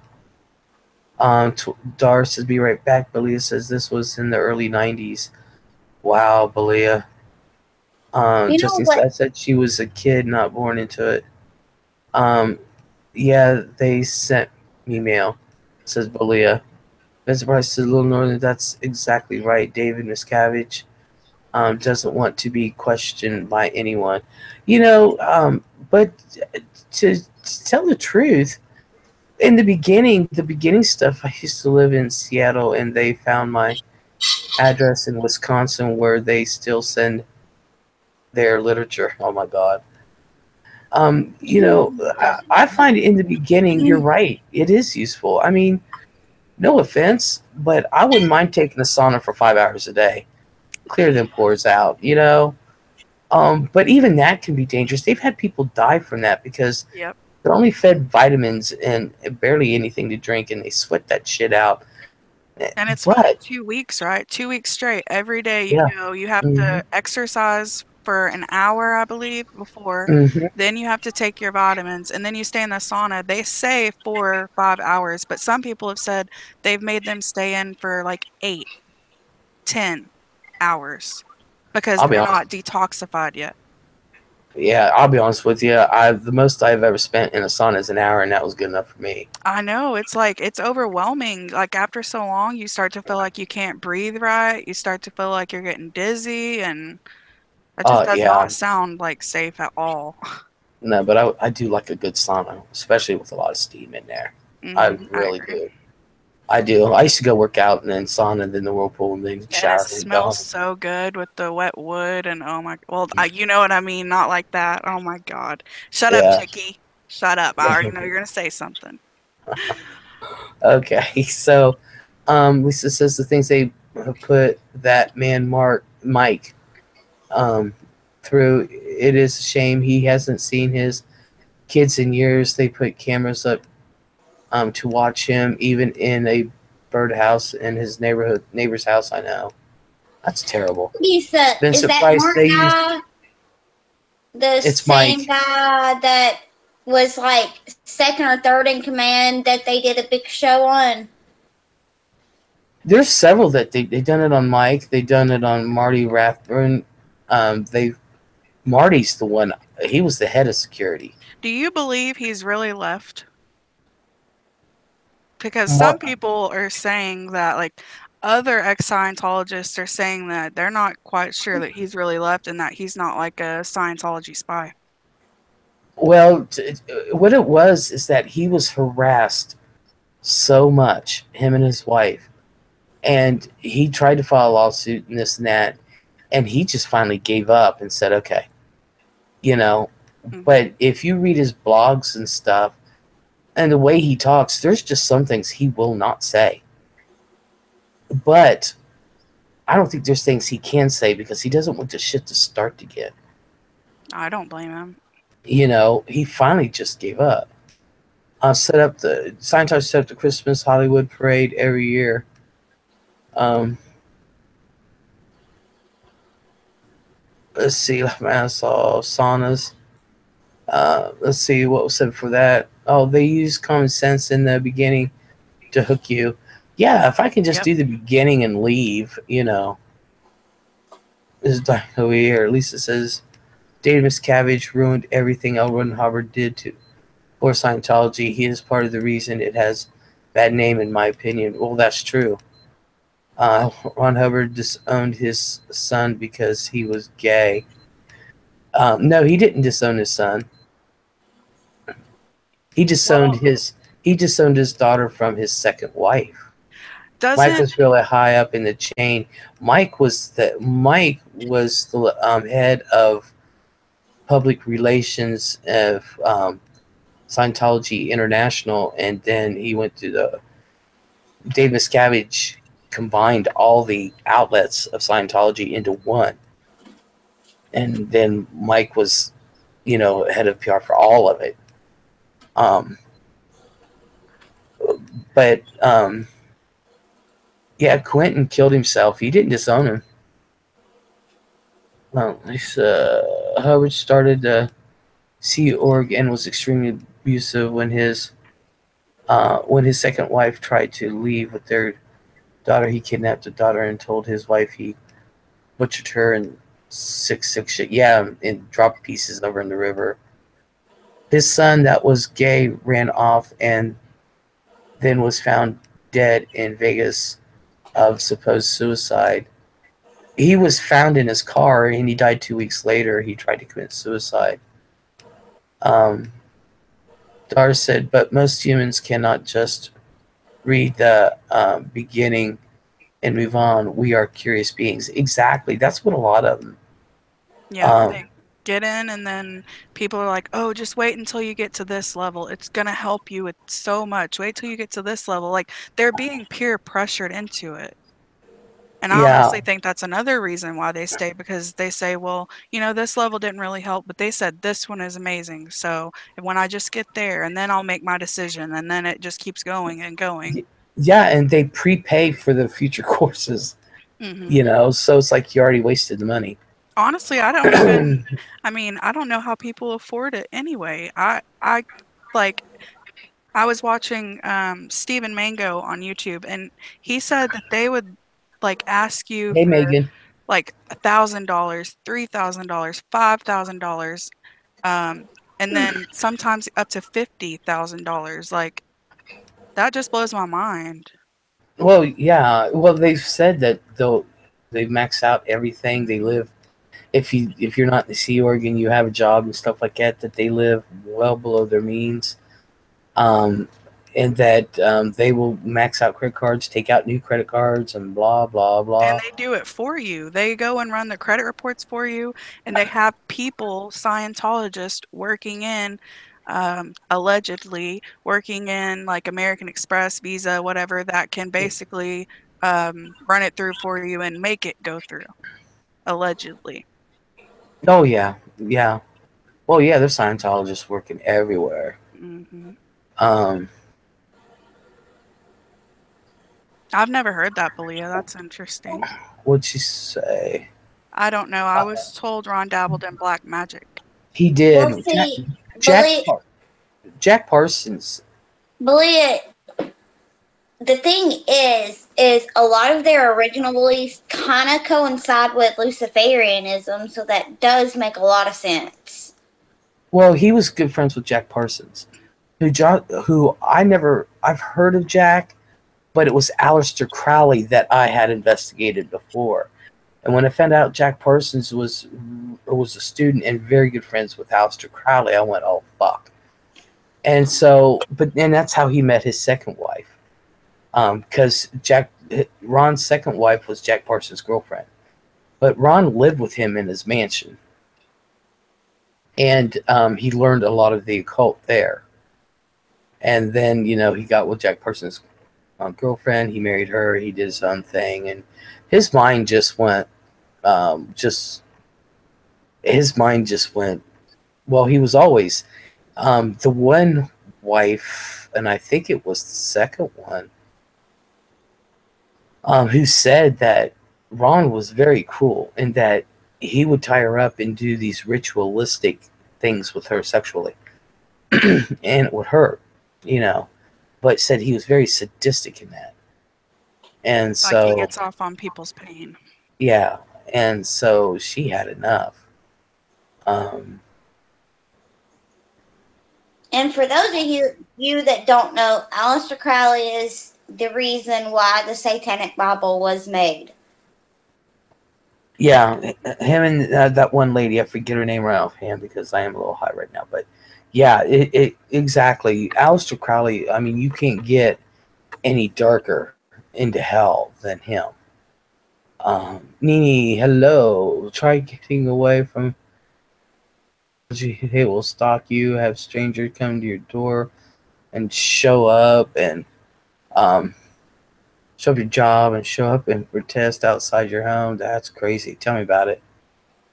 [SPEAKER 1] Dar says, be right back. Belia says this was in the early 90s. Wow, Belia.
[SPEAKER 2] You know
[SPEAKER 1] Justine
[SPEAKER 2] what?
[SPEAKER 1] Scott said she was a kid, not born into it. Um, yeah, they sent me mail, says Belia. Vincent Price says, Little Northern, that's exactly right. David Miscavige doesn't want to be questioned by anyone. But to tell the truth, in the beginning stuff, I used to live in Seattle, and they found my address in Wisconsin, where they still send their literature. Oh my God. I find in the beginning, you're right. It is useful. I mean, no offense, but I wouldn't mind taking a sauna for 5 hours a day, clear them pores out. But even that can be dangerous. They've had people die from that because
[SPEAKER 3] Yep.
[SPEAKER 1] they're only fed vitamins and barely anything to drink, and they sweat that shit out.
[SPEAKER 3] And it's for like
[SPEAKER 1] But
[SPEAKER 3] 2 weeks, right? 2 weeks straight. Every day
[SPEAKER 1] yeah,
[SPEAKER 3] you have
[SPEAKER 1] hmm
[SPEAKER 3] to exercise for an hour, I believe, before.
[SPEAKER 1] hmm
[SPEAKER 3] Then you have to take your vitamins, and then you stay in the sauna. They say 4 or 5 hours, but some people have said they've made them stay in for like 8, 10 hours because
[SPEAKER 1] I'll be
[SPEAKER 3] they're
[SPEAKER 1] honest.
[SPEAKER 3] not detoxified yet.
[SPEAKER 1] Yeah, I'll be honest with you. The most I've ever spent in a sauna is an hour, and that was good enough for me.
[SPEAKER 3] I know, it's like it's overwhelming. Like after so long, you start to feel like you can't breathe right. You start to feel like you're getting dizzy, and that just does
[SPEAKER 1] Yeah,
[SPEAKER 3] not sound like safe at all.
[SPEAKER 1] no, but I do like a good sauna, especially with a lot of steam in there. I
[SPEAKER 3] I
[SPEAKER 1] really
[SPEAKER 3] agree.
[SPEAKER 1] do. I do. I used to go work out and then sauna, then the whirlpool, and then
[SPEAKER 3] And it
[SPEAKER 1] shower and go
[SPEAKER 3] smells
[SPEAKER 1] home.
[SPEAKER 3] so good with the wet wood and oh my, well, you know what I mean, not like that. Oh my God. Shut up,
[SPEAKER 1] Yeah.
[SPEAKER 3] Chicky. Shut up. I already know you're gonna say something.
[SPEAKER 1] Okay. So, Lisa says the things they have put that man Mike um, through. It is a shame he hasn't seen his kids in years. They put cameras up to watch him, even in a birdhouse in his neighbor's house. I know that's terrible.
[SPEAKER 2] Lisa,
[SPEAKER 1] Been
[SPEAKER 2] is that
[SPEAKER 1] surprised
[SPEAKER 2] Mark
[SPEAKER 1] they used.
[SPEAKER 2] guy the
[SPEAKER 1] It's
[SPEAKER 2] same
[SPEAKER 1] Mike.
[SPEAKER 2] guy that was like second or third in command that they did a big show on?
[SPEAKER 1] There's several that they done it on Mike. They done it on Marty Rathburn. They Marty's the one. He was the head of security.
[SPEAKER 3] Do you believe he's really left? Because some
[SPEAKER 1] Mar-
[SPEAKER 3] people are saying that, like, other ex-Scientologists are saying that they're not quite sure that he's really left and that he's not like a Scientology spy.
[SPEAKER 1] well, what it was is that he was harassed so much, him and his wife, and he tried to file a lawsuit and this and that, and he just finally gave up and said, "Okay, you know."
[SPEAKER 3] Mm.
[SPEAKER 1] But if you read his blogs and stuff, and the way he talks, there's just some things he will not say. But I don't think there's things he can say because he doesn't want the shit to start to get.
[SPEAKER 3] I don't blame him.
[SPEAKER 1] He finally just gave up. Set up the Scientology set up the Christmas Hollywood parade every year. Um, let's see, I saw saunas. Let's see what was said for that. Oh, they use common sense in the beginning to hook you. Yeah, if I can just
[SPEAKER 3] Yep.
[SPEAKER 1] do the beginning and leave, this is over here. Lisa says David Miscavige ruined everything L. Ron Hubbard did to for Scientology. He is part of the reason it has bad name, in my opinion. Well, that's true. Ron Hubbard disowned his son because he was gay. No, he didn't disown his son. He disowned
[SPEAKER 3] Well,
[SPEAKER 1] his daughter from his second wife. Mike
[SPEAKER 3] doesn't
[SPEAKER 1] was really high up in the chain. Mike was the head of public relations of Scientology International, and then he went to the Dave Miscavige combined all the outlets of Scientology into one, and then Mike was, head of PR for all of it. Um, but yeah, Quentin killed himself. He didn't disown him. Hubbard started the Sea Org and was extremely abusive when his second wife tried to leave with their daughter. He kidnapped the daughter and told his wife he butchered her and six shit. Yeah, and dropped pieces over in the river. His son that was gay ran off and then was found dead in Vegas of supposed suicide. He was found in his car and he died 2 weeks later. He tried to commit suicide. Dar said, but most humans cannot just read the beginning and move on. We are curious beings. Exactly. That's what a lot of them.
[SPEAKER 3] yeah, they get in and then people are like, "Oh, just wait until you get to this level. It's gonna help you with so much. Wait till you get to this level." Like, they're being peer pressured into it. And I
[SPEAKER 1] Yeah.
[SPEAKER 3] honestly think that's another reason why they stay, because they say, "Well, this level didn't really help, but they said this one is amazing. So when I just get there and then I'll make my decision," and then it just keeps going and going.
[SPEAKER 1] Yeah, and they prepay for the future courses,
[SPEAKER 3] Hmm.
[SPEAKER 1] so it's like you already wasted the money.
[SPEAKER 3] Honestly, I don't even, I mean, I don't know how people afford it anyway. Like, I was watching Stephen Mango on YouTube, and he said that they would like ask you
[SPEAKER 1] Hey,
[SPEAKER 3] for
[SPEAKER 1] Megan.
[SPEAKER 3] like $1,000, $3,000, $5,000, um, and then sometimes up to $50,000. Like, that just blows my mind.
[SPEAKER 1] Well, yeah. Well, they've said that they max out everything. They live if you're not in the Sea Org and you have a job and stuff like that, that they live well below their means. Um, and that they will max out credit cards, take out new credit cards, and blah blah blah.
[SPEAKER 3] And they do it for you. They go and run the credit reports for you, and they have people, Scientologists, working in, allegedly working in like American Express, Visa, whatever, that can basically run it through for you and make it go through. Allegedly.
[SPEAKER 1] Oh yeah, yeah. Well, yeah, there's Scientologists working everywhere.
[SPEAKER 3] Hmm.
[SPEAKER 1] Um,
[SPEAKER 3] I've never heard that, Belia. That's interesting.
[SPEAKER 1] what'd you say?
[SPEAKER 3] I don't know. I was told Ron dabbled in black magic.
[SPEAKER 1] He
[SPEAKER 2] Well,
[SPEAKER 1] did.
[SPEAKER 2] see,
[SPEAKER 1] Jack
[SPEAKER 2] Belia,
[SPEAKER 1] Jack Parsons.
[SPEAKER 2] Belia, the thing is a lot of their original beliefs kind of coincide with Luciferianism, so that does make a lot of sense.
[SPEAKER 1] Well, he was good friends with Jack Parsons, who I've heard of Jack, but it was Aleister Crowley that I had investigated before. And when I found out Jack Parsons was a student and very good friends with Aleister Crowley, I went, oh fuck. And so, and that's how he met his second wife. Because Ron's second wife was Jack Parsons' girlfriend, but Ron lived with him in his mansion, and he learned a lot of the occult there. And then he got with Jack Parsons' girlfriend. He married her. He did his own thing, and his mind just went, his mind just went. Well, he was always the one wife, and I think it was the second one. Who said that Ron was very cruel and that he would tie her up and do these ritualistic things with her sexually. And it would hurt, but said he was very sadistic in that. And so.
[SPEAKER 3] Like he gets off on people's pain.
[SPEAKER 1] Yeah. And so she had enough.
[SPEAKER 2] And for those of you that don't know, Aleister Crowley is the reason why the Satanic Bible was made.
[SPEAKER 1] Yeah, him and that one lady, I forget her name right offhand because I am a little high right now. But yeah, it exactly. Aleister Crowley, I mean, you can't get any darker into hell than him. Nini, hello. Try getting away from. They will stalk you, have strangers come to your door and show up and show up your job and show up and protest outside your home. That's crazy. Tell me about it.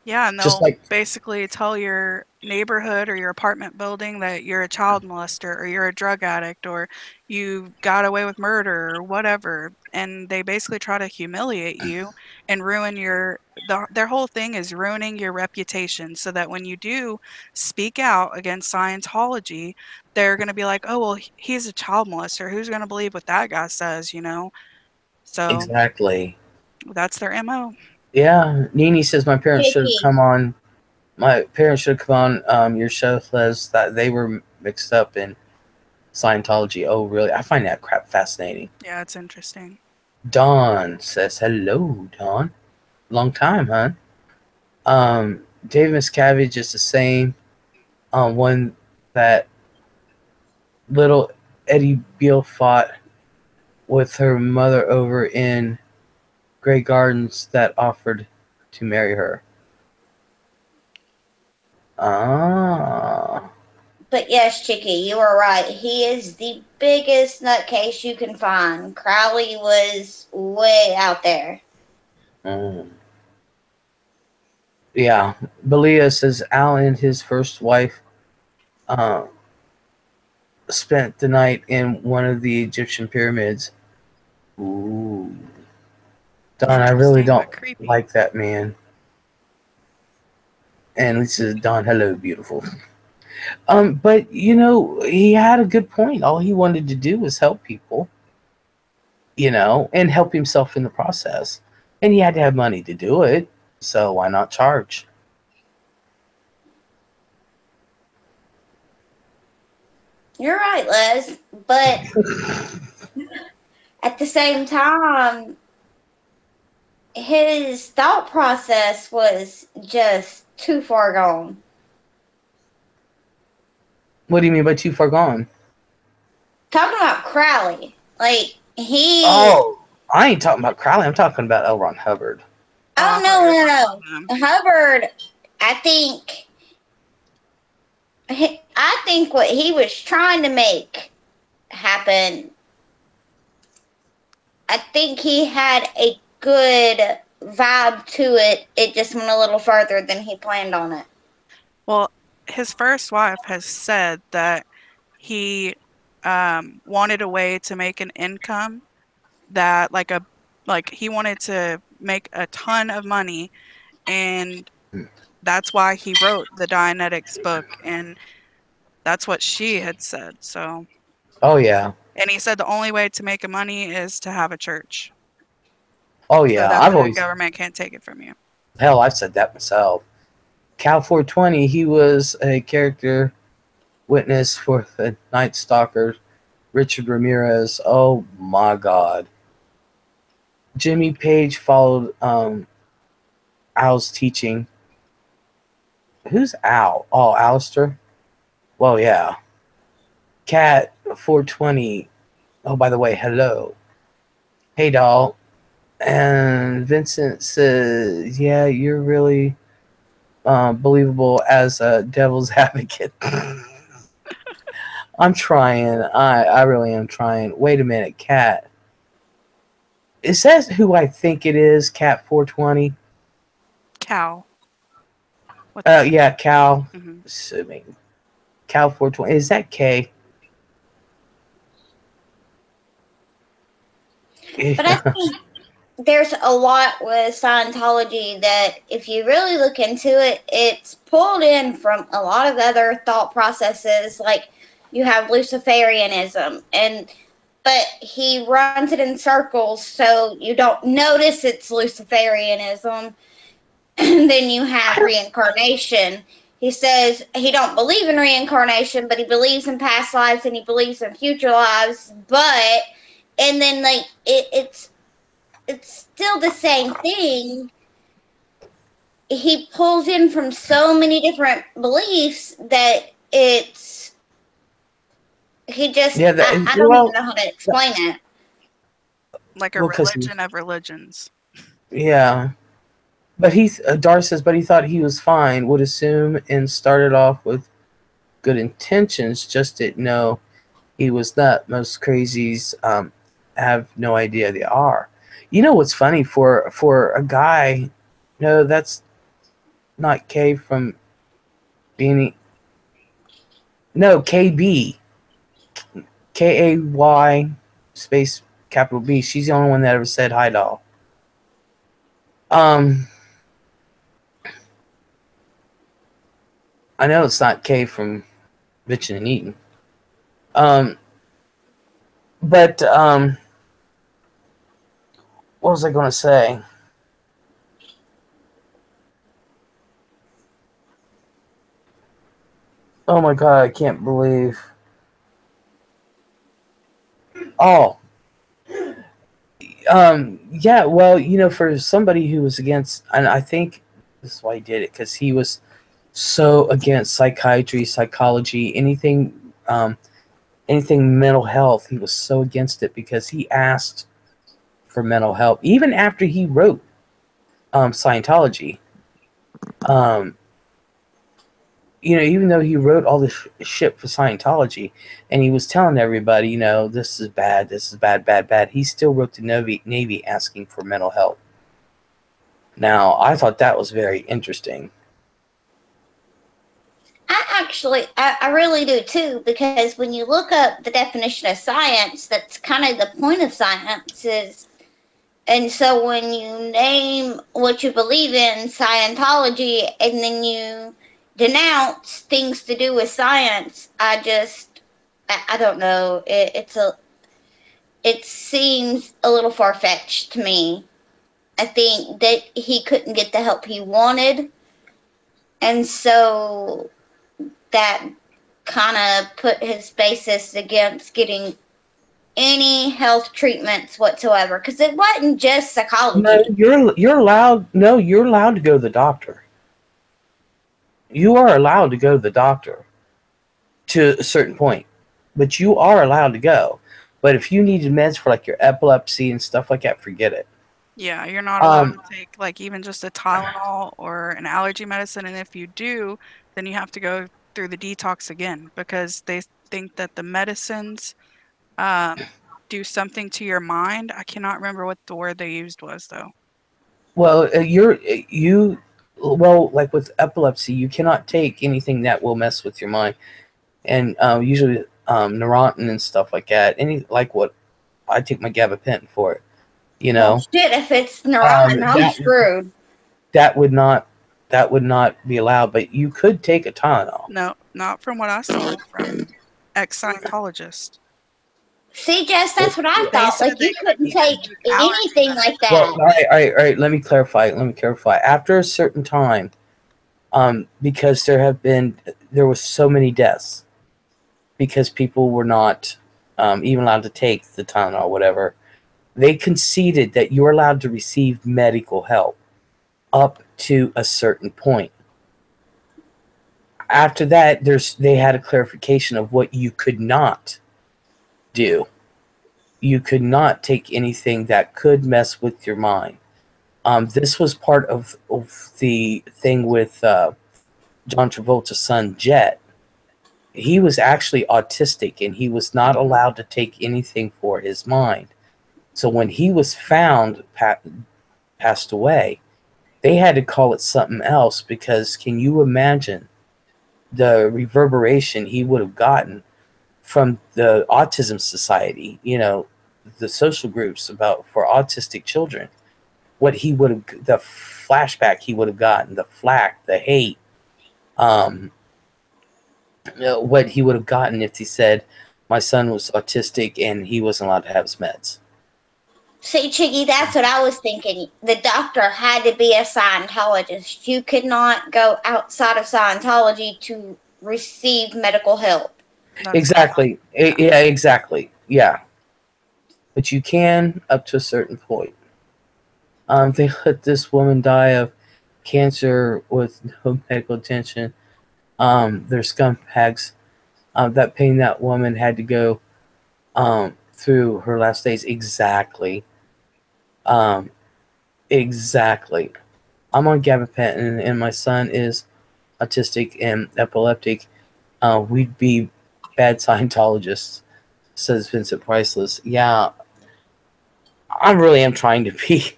[SPEAKER 3] Yeah, and
[SPEAKER 1] Just
[SPEAKER 3] they'll basically tell your neighborhood or your apartment building that you're a child molester or you're a drug addict or you got away with murder or whatever. And they basically try to humiliate you and ruin their whole thing is ruining your reputation so that when you do speak out against Scientology, they're going to be like, oh, well, he's a child molester. Who's going to believe what that guy says, So
[SPEAKER 1] exactly.
[SPEAKER 3] that's their MO.
[SPEAKER 1] Yeah, Nini says my parents should have
[SPEAKER 2] Chicky.
[SPEAKER 1] come on. My parents should have come on your show, Les. That they were mixed up in Scientology. Oh, really? I find that crap fascinating.
[SPEAKER 3] Yeah, it's interesting.
[SPEAKER 1] Dawn says hello, Dawn. Long time, huh? David Miscavige is the same. One that little Eddie Beale fought with her mother over in Grey Gardens that offered to marry her. Ah.
[SPEAKER 2] But yes, Chicky, you are right. He is the biggest nutcase you can find. Crowley was way out there.
[SPEAKER 1] Yeah. Belia says Al and his first wife spent the night in one of the Egyptian pyramids. Ooh. Don, I really don't like that man. And this is Don, hello, beautiful. But he had a good point. All he wanted to do was help people, and help himself in the process. And he had to have money to do it. So why not charge?
[SPEAKER 2] You're right, Les. But at the same time, his thought process was just too far gone.
[SPEAKER 1] What do you mean by too far gone?
[SPEAKER 2] talking about Crowley. Like,
[SPEAKER 1] Oh, I ain't talking about Crowley. I'm talking about L. Ron Hubbard.
[SPEAKER 2] Oh, no. Hubbard, I think what he was trying to make happen, I think he had a good vibe to it. It just went a little further than he planned on it.
[SPEAKER 3] Well, his first wife has said that he wanted a way to make an income that like he wanted to make a ton of money, and that's why he wrote the Dianetics book, and that's what she had said. So
[SPEAKER 1] Oh yeah.
[SPEAKER 3] And he said the only way to make money is to have a church.
[SPEAKER 1] Oh
[SPEAKER 3] So
[SPEAKER 1] yeah.
[SPEAKER 3] that
[SPEAKER 1] I've
[SPEAKER 3] the
[SPEAKER 1] always
[SPEAKER 3] government can't take it from you.
[SPEAKER 1] hell. I've said that myself. Cal 420. He was a character witness for the Night Stalker, Richard Ramirez. Oh my God. Jimmy Page followed Al's teaching. Who's Al? Oh, Alistair? Well, yeah. Cat 420. Oh, by the way, hello. Hey, doll. And Vincent says, yeah, you're really believable as a devil's advocate. I'm trying. I really am trying. Wait a minute, Cat. Is that who I think it is, Cat 420?
[SPEAKER 3] Cow.
[SPEAKER 1] Yeah, Cal.
[SPEAKER 3] Mm-hmm.
[SPEAKER 1] Assuming. Cal 420. Is that K?
[SPEAKER 2] But I think there's a lot with Scientology that if you really look into it, it's pulled in from a lot of other thought processes. Like you have Luciferianism, but he runs it in circles so you don't notice it's Luciferianism. And then you have reincarnation. He says he don't believe in reincarnation, but he believes in past lives and he believes in future lives. And then like it's still the same thing. He pulls in from so many different beliefs that he just
[SPEAKER 1] yeah,
[SPEAKER 2] I don't even know how to explain it.
[SPEAKER 3] Like a religion of religions.
[SPEAKER 1] Yeah. But Dar says, but he thought he was fine, would assume, and started off with good intentions, just didn't know he was not. Most crazies have no idea they are. You know what's funny for a guy? No, that's not K from Beanie. No, KB. KAY space capital B. She's the only one that ever said hi, doll. I know it's not K from Bitchin' and Eatin'. But what was I going to say? Oh my God, I can't believe. Oh. Yeah, well, for somebody who was against, and I think this is why he did it, because he was so against psychiatry, psychology, anything mental health. He was so against it because he asked for mental health even after he wrote Scientology. Even though he wrote all this shit for Scientology, and he was telling everybody, this is bad, bad. He still wrote to Navy asking for mental health. Now, I thought that was very interesting.
[SPEAKER 2] I really do too, because when you look up the definition of science, that's kind of the point of science is, and so when you name what you believe in, Scientology, and then you denounce things to do with science, I don't know. It seems a little far-fetched to me. I think that he couldn't get the help he wanted, and so that kind of put his basis against getting any health treatments whatsoever, because it wasn't just psychology.
[SPEAKER 1] No, you're allowed. No, you're allowed to go to the doctor. You are allowed to go to the doctor to a certain point. but you are allowed to go. But if you needed meds for like your epilepsy and stuff like that, forget it.
[SPEAKER 3] Yeah, you're not allowed to take like even just a Tylenol or an allergy medicine, and if you do, then you have to go through the detox again because they think that the medicines do something to your mind. I cannot remember what the word they used was though.
[SPEAKER 1] Well, well, like with epilepsy, you cannot take anything that will mess with your mind, and usually Neurontin and stuff like that. Any like what I take my gabapentin for it. You
[SPEAKER 2] Well,
[SPEAKER 1] know,
[SPEAKER 2] shit, if it's Neurontin, I'm screwed.
[SPEAKER 1] that would not be allowed. But you could take a Tylenol.
[SPEAKER 3] No, not from what I saw from ex-Scientologist.
[SPEAKER 2] See, Jess, that's what I
[SPEAKER 3] They
[SPEAKER 2] thought.
[SPEAKER 3] said
[SPEAKER 2] Like,
[SPEAKER 3] they
[SPEAKER 2] you couldn't
[SPEAKER 3] couldn't even
[SPEAKER 2] take
[SPEAKER 3] take allergy
[SPEAKER 2] anything like
[SPEAKER 3] medicine.
[SPEAKER 1] Well,
[SPEAKER 2] that.
[SPEAKER 1] all right. Let me clarify. After a certain time, because there was so many deaths because people were not even allowed to take the Tylenol or whatever. They conceded that you're allowed to receive medical help up to a certain point. After that, they had a clarification of what you could not do. You could not take anything that could mess with your mind. This was part of the thing with John Travolta's son Jet. He was actually autistic and he was not allowed to take anything for his mind. So when he was found passed away, they had to call it something else because can you imagine the reverberation he would have gotten from the Autism Society, the social groups about for autistic children, what he would have, the flashback he would have gotten, the flack, the hate, what he would have gotten if he said my son was autistic and he wasn't allowed to have his meds.
[SPEAKER 2] See, Chiggy, that's what I was thinking. The doctor had to be a Scientologist. You could not go outside of Scientology to receive medical help.
[SPEAKER 1] Exactly. Yeah, exactly. Yeah. But you can up to a certain point. They let this woman die of cancer with no medical attention. They're scumbags. That pain that woman had to go through her last days. Exactly. Exactly. I'm on gabapentin, and my son is autistic and epileptic. We'd be bad Scientologists, says Vincent Priceless. Yeah, I really am trying to be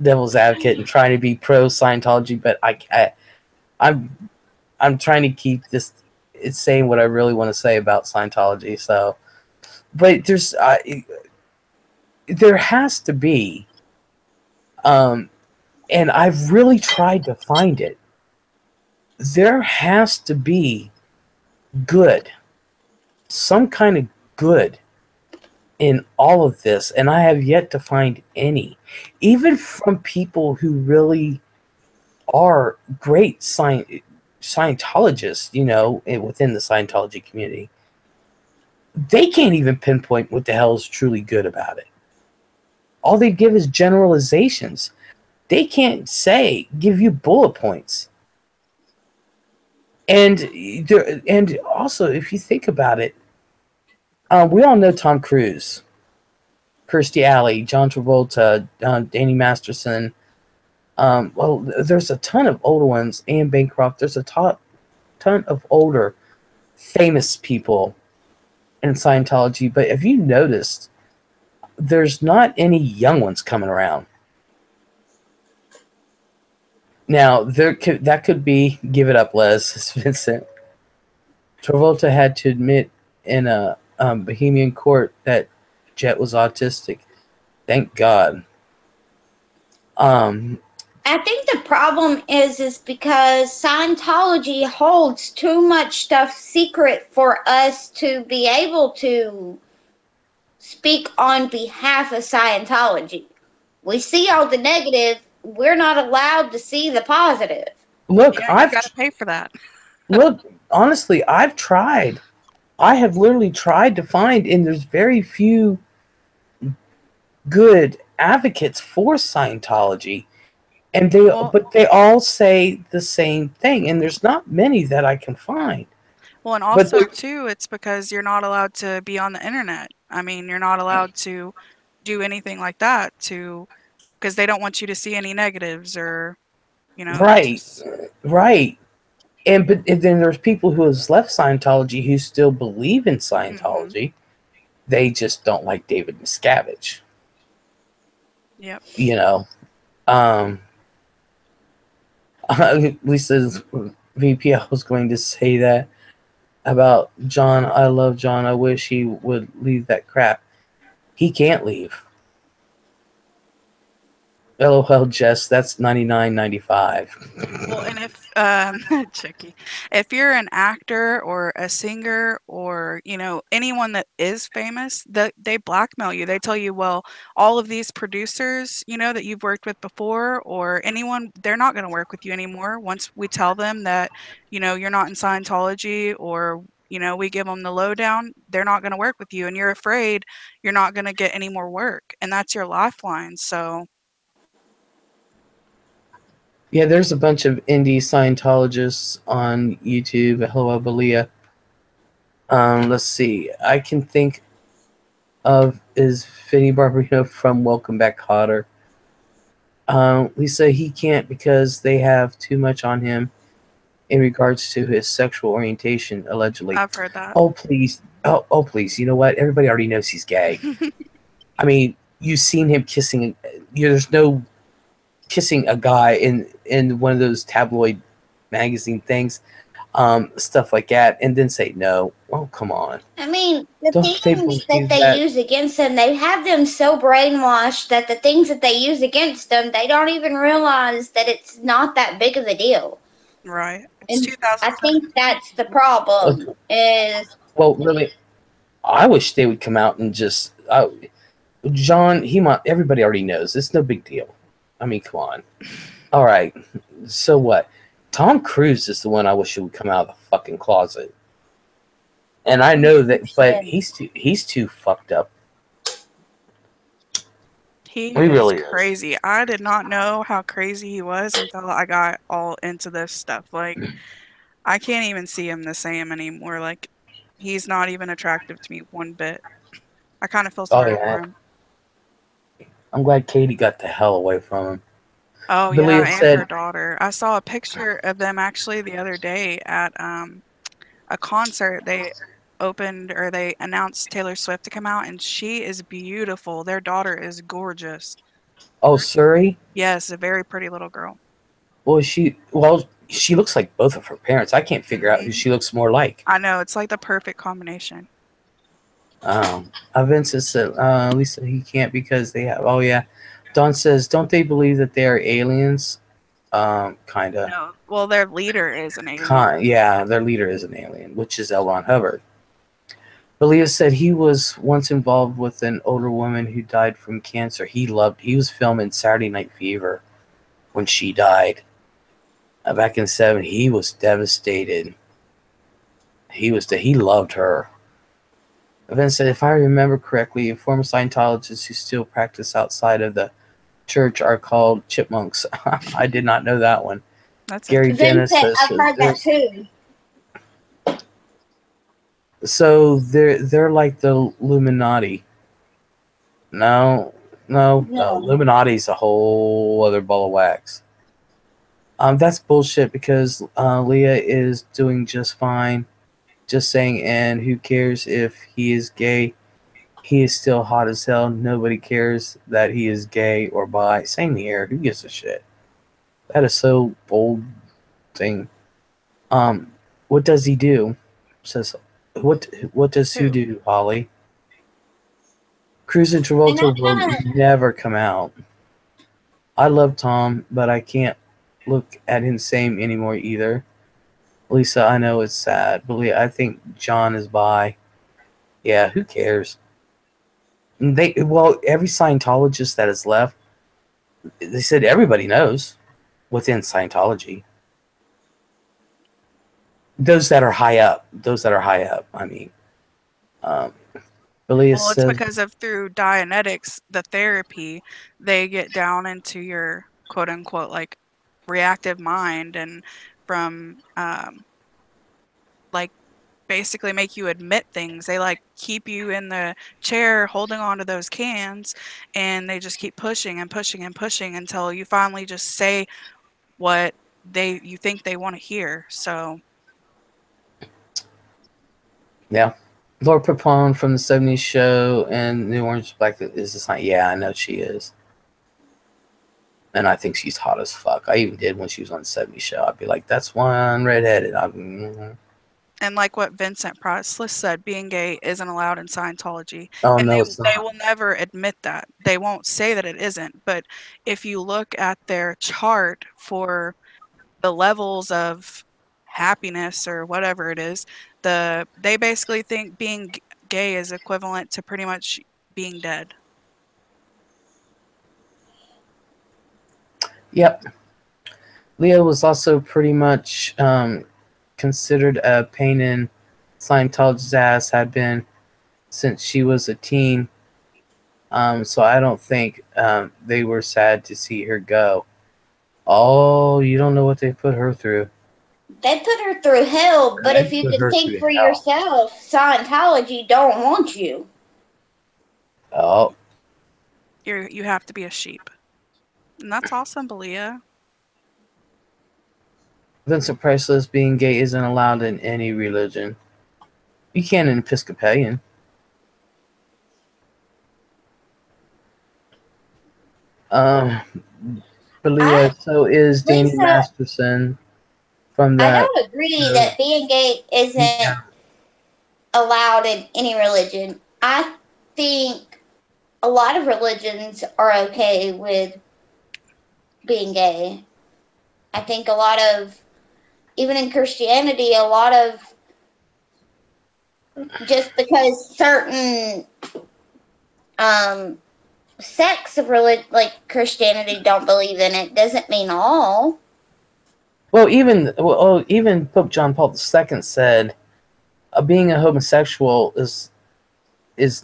[SPEAKER 1] devil's advocate and trying to be pro Scientology, but I'm trying to keep this. It's saying what I really want to say about Scientology. So, but there has to be, and I've really tried to find it. There has to be good, some kind of good in all of this, and I have yet to find any, even from people who really are great Scientologists, within the Scientology community. They can't even pinpoint what the hell is truly good about it. All they give is generalizations. They can't give you bullet points. And also, if you think about it, we all know Tom Cruise, Kirstie Alley, John Travolta, Danny Masterson. Well, there's a ton of older ones. Anne Bancroft. There's a ton of older, famous people in Scientology. But have you noticed there's not any young ones coming around? Now, that could be Give It Up, Les, Vincent. Travolta had to admit in a Bohemian court that Jet was autistic. Thank God.
[SPEAKER 2] I think the problem is because Scientology holds too much stuff secret for us to be able to speak on behalf of Scientology. We see all the negative. We're not allowed to see the positive.
[SPEAKER 1] Look,
[SPEAKER 3] I've got to pay for that.
[SPEAKER 1] Look, honestly, I've tried. I have literally tried to find, and there's very few good advocates for Scientology, and but they all say the same thing, and there's not many that I can find.
[SPEAKER 3] Well, and also too, it's because you're not allowed to be on the internet. I mean, you're not allowed to do anything like that because they don't want you to see any negatives or,
[SPEAKER 1] right,
[SPEAKER 3] just.
[SPEAKER 1] right. And then there's people who has left Scientology who still believe in Scientology. They just don't like David Miscavige.
[SPEAKER 3] Yep.
[SPEAKER 1] Lisa's VP, I was going to say that about John. I love John. I wish he would leave that crap. He can't leave. LOL, Jess. That's 99.95.
[SPEAKER 3] Well, and if Chicky, if you're an actor or a singer or anyone that is famous, that they blackmail you. They tell you, well, all of these producers, that you've worked with before, or anyone, they're not going to work with you anymore. Once we tell them that, you're not in Scientology, or we give them the lowdown, they're not going to work with you, and you're afraid you're not going to get any more work, and that's your lifeline. So.
[SPEAKER 1] Yeah, there's a bunch of indie Scientologists on YouTube. Hello, Abelia. Let's see. I can think of is Vinny Barbarino from Welcome Back, Cotter. Lisa, he can't because they have too much on him in regards to his sexual orientation, allegedly.
[SPEAKER 3] I've heard that.
[SPEAKER 1] Oh, please. Oh, please. You know what? Everybody already knows he's gay. I mean, you've seen him kissing. There's no kissing a guy in one of those tabloid magazine things, stuff like that, and then say no. Oh, come on.
[SPEAKER 2] I mean, the
[SPEAKER 1] Don't
[SPEAKER 2] things that they use against them, they have them so brainwashed that the things that they use against them, they don't even realize that it's not that big of a deal.
[SPEAKER 3] Right. It's
[SPEAKER 2] And I
[SPEAKER 3] 2007.
[SPEAKER 2] think that's the problem. Is
[SPEAKER 1] well, really, I wish they would come out and just John. Everybody already knows it's no big deal. I mean, come on. All right. So what? Tom Cruise is the one I wish would come out of the fucking closet. And I know that, but he's too fucked up.
[SPEAKER 3] He really crazy. I did not know how crazy he was until I got all into this stuff. Like, I can't even see him the same anymore. Like, he's not even attractive to me one bit. I kind of feel sorry for him.
[SPEAKER 1] I'm glad Katie got the hell away from him.
[SPEAKER 3] Oh, yeah, and her daughter. I saw a picture of them actually the other day at a concert. They announced Taylor Swift to come out, and she is beautiful. Their daughter is gorgeous.
[SPEAKER 1] Oh, Surrey?
[SPEAKER 3] Yes, a very pretty little girl.
[SPEAKER 1] Well, she looks like both of her parents. I can't figure out who she looks more like.
[SPEAKER 3] I know, it's like the perfect combination.
[SPEAKER 1] Vincent said, Lisa, he can't because they have. Oh yeah, Don says, don't they believe that they are aliens? Kinda.
[SPEAKER 3] No. Well, their leader is an alien.
[SPEAKER 1] Yeah, their leader is an alien, which is L. Ron Hubbard. Belia said he was once involved with an older woman who died from cancer. He was filming Saturday Night Fever when she died. Back in the 70s, he was devastated. He loved her. Vince said, if I remember correctly, former Scientologists who still practice outside of the church are called chipmunks. I did not know that one.
[SPEAKER 3] That's
[SPEAKER 1] Gary Dennis says,
[SPEAKER 2] I've heard that too.
[SPEAKER 1] So they're like the Illuminati. No. Illuminati's a whole other ball of wax. That's bullshit because Leah is doing just fine. Just saying, and who cares if he is gay? He is still hot as hell. Nobody cares that he is gay or bi. Same here. Who gives a shit? That is so bold thing. What does he do? Says what does who do, Holly? Cruz and Travolta will never come out. I love Tom, but I can't look at him same anymore either. Lisa, I know it's sad, but I think John is bi. Yeah, who cares? Every Scientologist that is left, they said everybody knows within Scientology. Those that are high up. I mean,
[SPEAKER 3] it's because of through Dianetics, the therapy, they get down into your quote unquote like reactive mind, and from like basically make you admit things. They like keep you in the chair holding on to those cans, and they just keep pushing and pushing and pushing until you finally just say what you think they want to hear. So
[SPEAKER 1] yeah. Laura Prepon from the 70s show and New Orange Black is just like, yeah, I know she is. And I think she's hot as fuck. I even did when she was on the 70s show. I'd be like, that's one redheaded.
[SPEAKER 3] And like what Vincent Price said, being gay isn't allowed in Scientology.
[SPEAKER 1] Oh,
[SPEAKER 3] And
[SPEAKER 1] no, it's
[SPEAKER 3] they
[SPEAKER 1] not.
[SPEAKER 3] will never admit that. They won't say that it isn't. But if you look at their chart for the levels of happiness or whatever it is, they basically think being gay is equivalent to pretty much being dead.
[SPEAKER 1] Yep. Leah was also pretty much considered a pain in Scientology's ass, had been since she was a teen. So I don't think they were sad to see her go. Oh, you don't know what they put her through.
[SPEAKER 2] They put her through hell, but if you can think for yourself, Scientology don't want you.
[SPEAKER 1] Oh.
[SPEAKER 3] You have to be a sheep. And that's awesome, Belia.
[SPEAKER 1] Vincent Priceless, being gay isn't allowed in any religion. You can in Episcopalian. Belia, so is Danny Masterson from that.
[SPEAKER 2] I don't agree that being gay isn't allowed in any religion. I think a lot of religions are okay with being gay. I think a lot of, even in Christianity, a lot of, just because certain sects of religion, like Christianity, don't believe in it, doesn't mean all.
[SPEAKER 1] Well, even Pope John Paul II said, being a homosexual is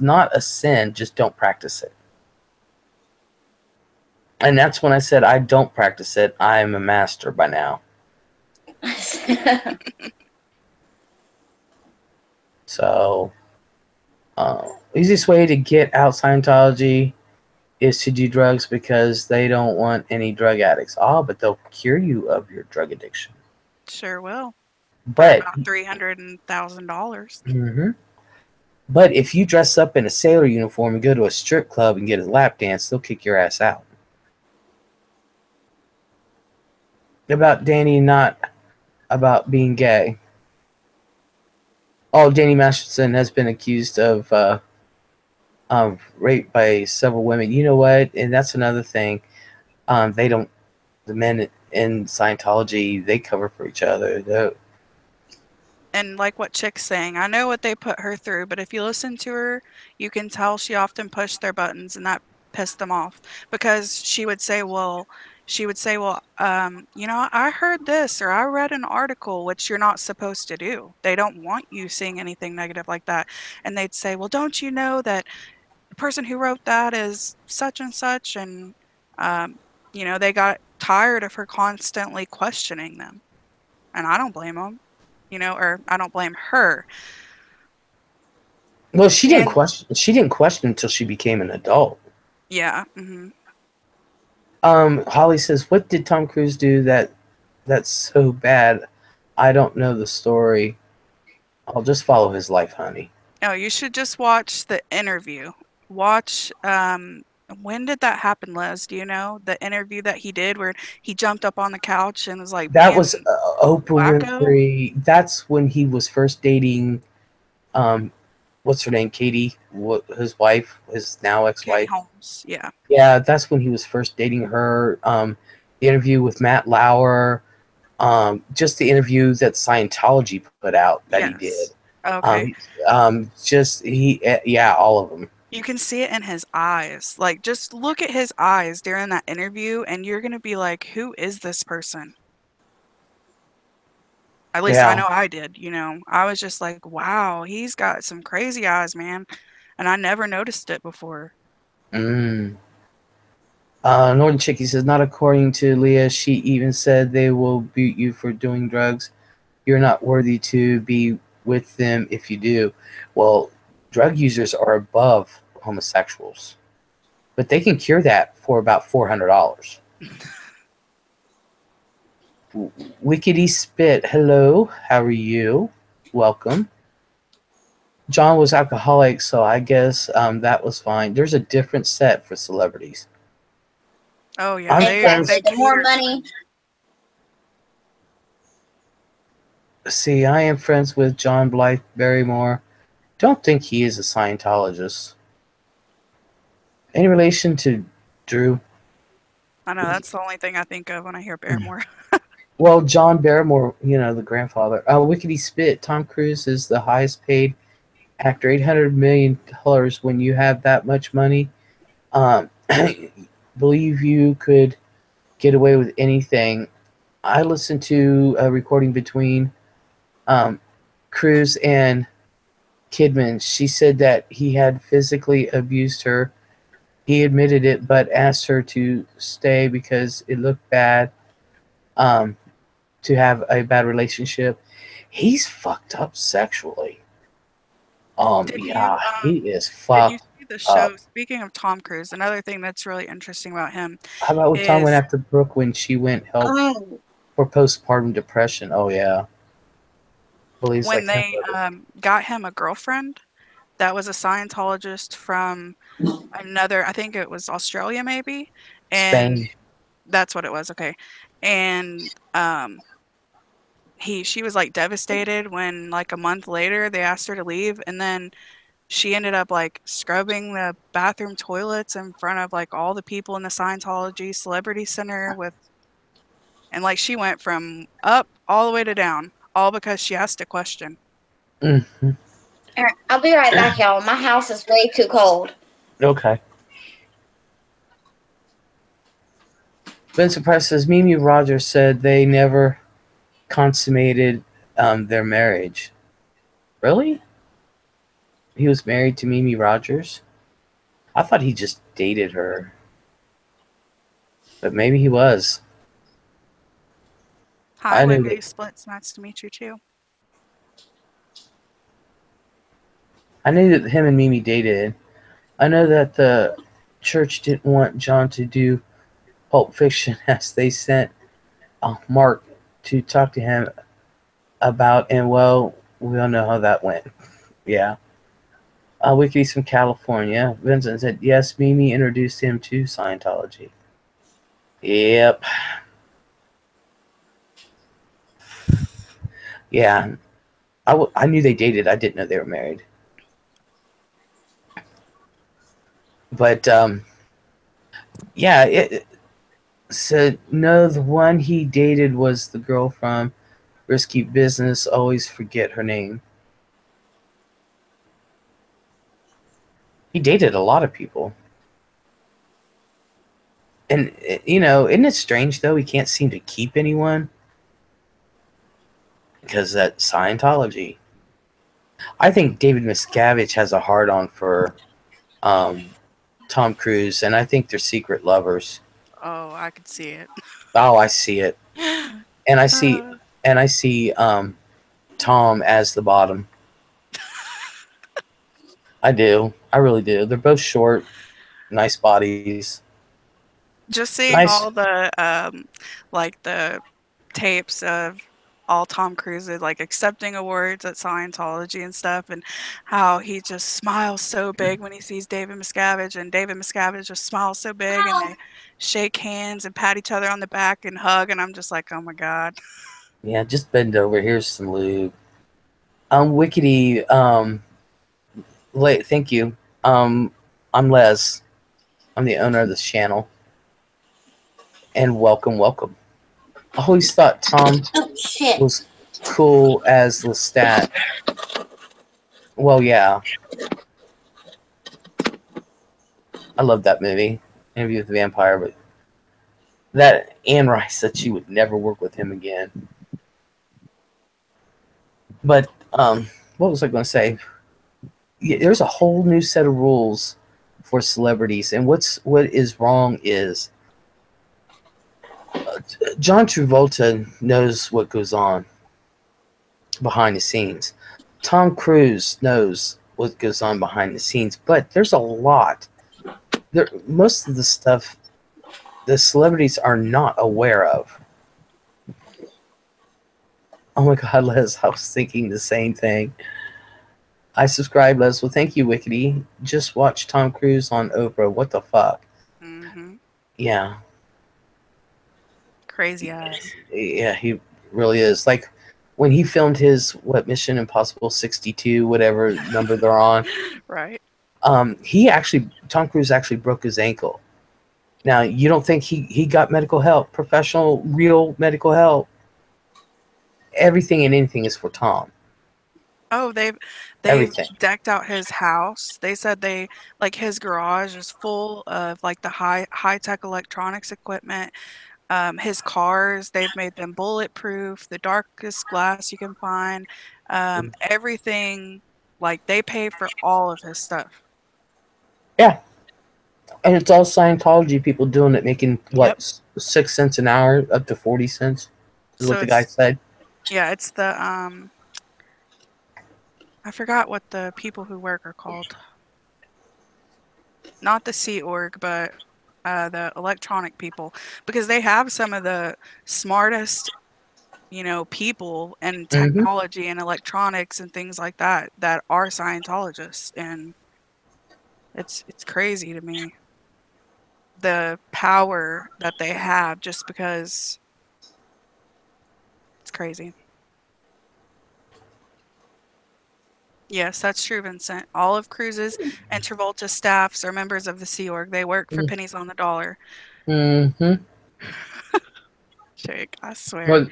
[SPEAKER 1] not a sin. Just don't practice it. And that's when I said, I don't practice it. I am a master by now. So, easiest way to get out Scientology is to do drugs because they don't want any drug addicts. Oh, but they'll cure you of your drug addiction.
[SPEAKER 3] Sure will.
[SPEAKER 1] But
[SPEAKER 3] about $300,000.
[SPEAKER 1] Mm-hmm. But if you dress up in a sailor uniform and go to a strip club and get a lap dance, they'll kick your ass out. About Danny, not about being gay. Oh, Danny Masterson has been accused of rape by several women. You know what? And that's another thing. The men in Scientology, they cover for each other.
[SPEAKER 3] And like what Chick's saying, I know what they put her through, but if you listen to her, you can tell she often pushed their buttons, and that pissed them off because she would say, well, I heard this, or I read an article, which you're not supposed to do. They don't want you seeing anything negative like that. And they'd say, well, don't you know that the person who wrote that is such and such? And, they got tired of her constantly questioning them. And I don't blame them, or I don't blame her.
[SPEAKER 1] Well, she didn't question. She didn't question until she became an adult.
[SPEAKER 3] Yeah. Mm-hmm.
[SPEAKER 1] Holly says, "What did Tom Cruise do that's so bad? I don't know the story. I'll just follow his life, honey."
[SPEAKER 3] Oh, you should just watch the interview. Watch. When did that happen, Les? Do you know the interview that he did where he jumped up on the couch and was like,
[SPEAKER 1] "That was Oprah Winfrey." That's when he was first dating. What's her name? Katie, his wife, his now ex-wife.
[SPEAKER 3] Katie Holmes, yeah.
[SPEAKER 1] Yeah, that's when he was first dating her. The interview with Matt Lauer, just the interview that Scientology put out that he did.
[SPEAKER 3] Okay.
[SPEAKER 1] All of them.
[SPEAKER 3] You can see it in his eyes. Like, just look at his eyes during that interview, and you're gonna be like, "Who is this person?" At least I know I did, I was just like, wow, he's got some crazy eyes, man. And I never noticed it before.
[SPEAKER 1] Northern Chickie says, not according to Leah. She even said they will boot you for doing drugs. You're not worthy to be with them if you do. Well, drug users are above homosexuals, but they can cure that for about $400. Wickety Spit, hello, how are you? Welcome. John was alcoholic, so I guess that was fine. There's a different set for celebrities.
[SPEAKER 3] Oh yeah, they
[SPEAKER 2] the more money.
[SPEAKER 1] See, I am friends with John Blythe Barrymore. Don't think he is a Scientologist. Any relation to Drew?
[SPEAKER 3] I know, that's the only thing I think of when I hear Barrymore.
[SPEAKER 1] Well, John Barrymore, you know, the grandfather. Wickety Spit, Tom Cruise is the highest paid actor, $800 million. When you have that much money, believe you could get away with anything. I listened to a recording between Cruise and Kidman. She said that he had physically abused her. He admitted it, but asked her to stay because it looked bad to have a bad relationship. He's fucked up sexually. He is fucked.
[SPEAKER 3] Did you see the show? Speaking of Tom Cruise, another thing that's really interesting about him.
[SPEAKER 1] How about when Tom went after Brooke when she went help for postpartum depression? Oh yeah.
[SPEAKER 3] When they got him a girlfriend that was a Scientologist from another, I think it was Australia maybe, and
[SPEAKER 1] Spain.
[SPEAKER 3] That's what it was. Okay, and she was like devastated when like a month later they asked her to leave, and then she ended up like scrubbing the bathroom toilets in front of like all the people in the Scientology Celebrity Center and like she went from up all the way to down, all because she asked a question.
[SPEAKER 1] Mm-hmm.
[SPEAKER 2] All right, I'll be right back, y'all. My house is way too cold.
[SPEAKER 1] Okay. Vincent Price says Mimi Rogers said they never consummated their marriage. Really? He was married to Mimi Rogers? I thought he just dated her. But maybe he was.
[SPEAKER 3] Hi, Wiggity Splits. Nice to meet you too.
[SPEAKER 1] I knew that him and Mimi dated. I know that the church didn't want John to do Pulp Fiction as they sent Mark to talk to him about, and well, we all know how that went. Yeah. Wiki's from California. Vincent said, yes, Mimi introduced him to Scientology. Yep. Yeah. I knew they dated. I didn't know they were married. But, yeah, so, no, the one he dated was the girl from Risky Business. Always forget her name. He dated a lot of people. And, you know, isn't it strange, though? He can't seem to keep anyone. Because that's Scientology. I think David Miscavige has a hard-on for Tom Cruise, and I think they're secret lovers.
[SPEAKER 3] Oh, I could see it.
[SPEAKER 1] Oh, I see it. And I see Tom as the bottom. I do. I really do. They're both short, nice bodies.
[SPEAKER 3] Just seeing all the like the tapes of all Tom Cruise like accepting awards at Scientology and stuff, and how he just smiles so big when he sees David Miscavige, and David Miscavige just smiles so big, and they shake hands and pat each other on the back and hug, and I'm just like, oh my god.
[SPEAKER 1] Yeah, just bend over. Here's some lube. Wickety, thank you. I'm Les. I'm the owner of this channel. And welcome. I always thought Tom was cool as Lestat. Well, yeah. I love that movie, Interview with the Vampire, but that Anne Rice said she would never work with him again. But what was I going to say? Yeah, there's a whole new set of rules for celebrities, and what is wrong is John Travolta knows what goes on behind the scenes. Tom Cruise knows what goes on behind the scenes, but there's a lot. Most of the stuff the celebrities are not aware of. Oh my God, Les, I was thinking the same thing. I subscribe, Les. Well, thank you, Wickedy. Just watch Tom Cruise on Oprah. What the fuck?
[SPEAKER 3] Mm-hmm.
[SPEAKER 1] Yeah.
[SPEAKER 3] Crazy ass.
[SPEAKER 1] Yeah, he really is. Like when he filmed his Mission Impossible 62, whatever number they're on.
[SPEAKER 3] Right.
[SPEAKER 1] Tom Cruise actually broke his ankle. Now, you don't think he got medical help, professional, real medical help? Everything and anything is for Tom.
[SPEAKER 3] Oh, they've
[SPEAKER 1] Everything.
[SPEAKER 3] decked out his house. They said his garage is full of like the high tech electronics equipment. His cars, they've made them bulletproof, the darkest glass you can find. Everything, like they pay for all of his stuff.
[SPEAKER 1] Yeah. And it's all Scientology people doing it, making
[SPEAKER 3] Yep.
[SPEAKER 1] 6 cents an hour up to 40 cents is what the guy said.
[SPEAKER 3] Yeah, it's the I forgot what the people who work are called. Not the Sea Org, but the electronic people, because they have some of the smartest, people in technology and electronics and things like that are Scientologists, and it's crazy to me the power that they have just because it's crazy. Yes, that's true, Vincent. All of Cruise's and Travolta's staffs are members of the Sea Org. They work for pennies on the dollar.
[SPEAKER 1] Mm-hmm.
[SPEAKER 3] Jake, I swear.
[SPEAKER 1] Well,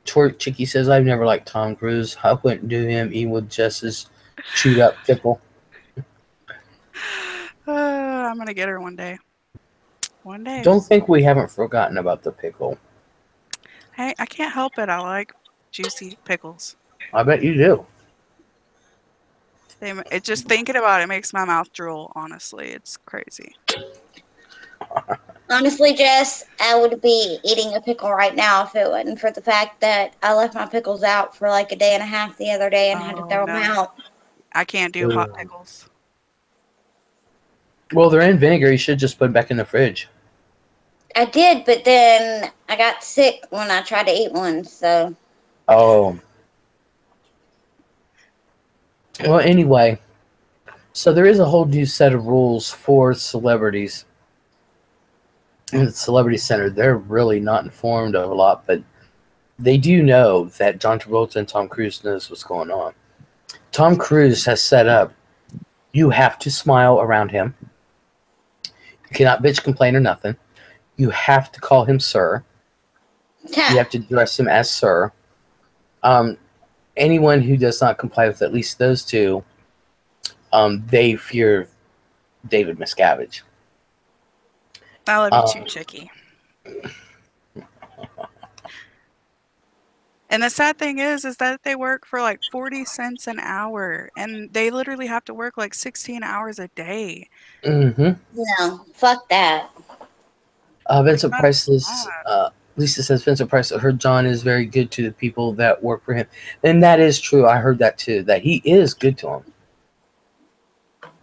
[SPEAKER 1] Twerk Chicky says, I've never liked Tom Cruise. I wouldn't do him even with Jess's chewed up pickle.
[SPEAKER 3] I'm going to get her one day. One day.
[SPEAKER 1] Don't think we haven't forgotten about the pickle.
[SPEAKER 3] Hey, I can't help it. I like juicy pickles.
[SPEAKER 1] I bet you do.
[SPEAKER 3] It just thinking about it makes my mouth drool, honestly. It's crazy.
[SPEAKER 2] Honestly, Jess, I would be eating a pickle right now if it wasn't for the fact that I left my pickles out for like a day and a half the other day and had to throw them out.
[SPEAKER 3] I can't do hot pickles.
[SPEAKER 1] Well, they're in vinegar. You should just put them back in the fridge.
[SPEAKER 2] I did, but then I got sick when I tried to eat one, so.
[SPEAKER 1] Oh. Well, anyway, so there is a whole new set of rules for celebrities. In the Celebrity Center, they're really not informed of a lot, but they do know that John Travolta and Tom Cruise knows what's going on. Tom Cruise has set up, you have to smile around him. You cannot bitch, complain, or nothing. You have to call him sir. You have to dress him as sir. Anyone who does not comply with at least those two, they fear David Miscavige.
[SPEAKER 3] I love you too, Chicky. And the sad thing is that they work for like 40 cents an hour, and they literally have to work like 16 hours a day.
[SPEAKER 1] Mm-hmm.
[SPEAKER 2] No, fuck that.
[SPEAKER 1] Vincent Price says, Lisa says, Vincent Price heard John is very good to the people that work for him. And that is true. I heard that too, that he is good to them.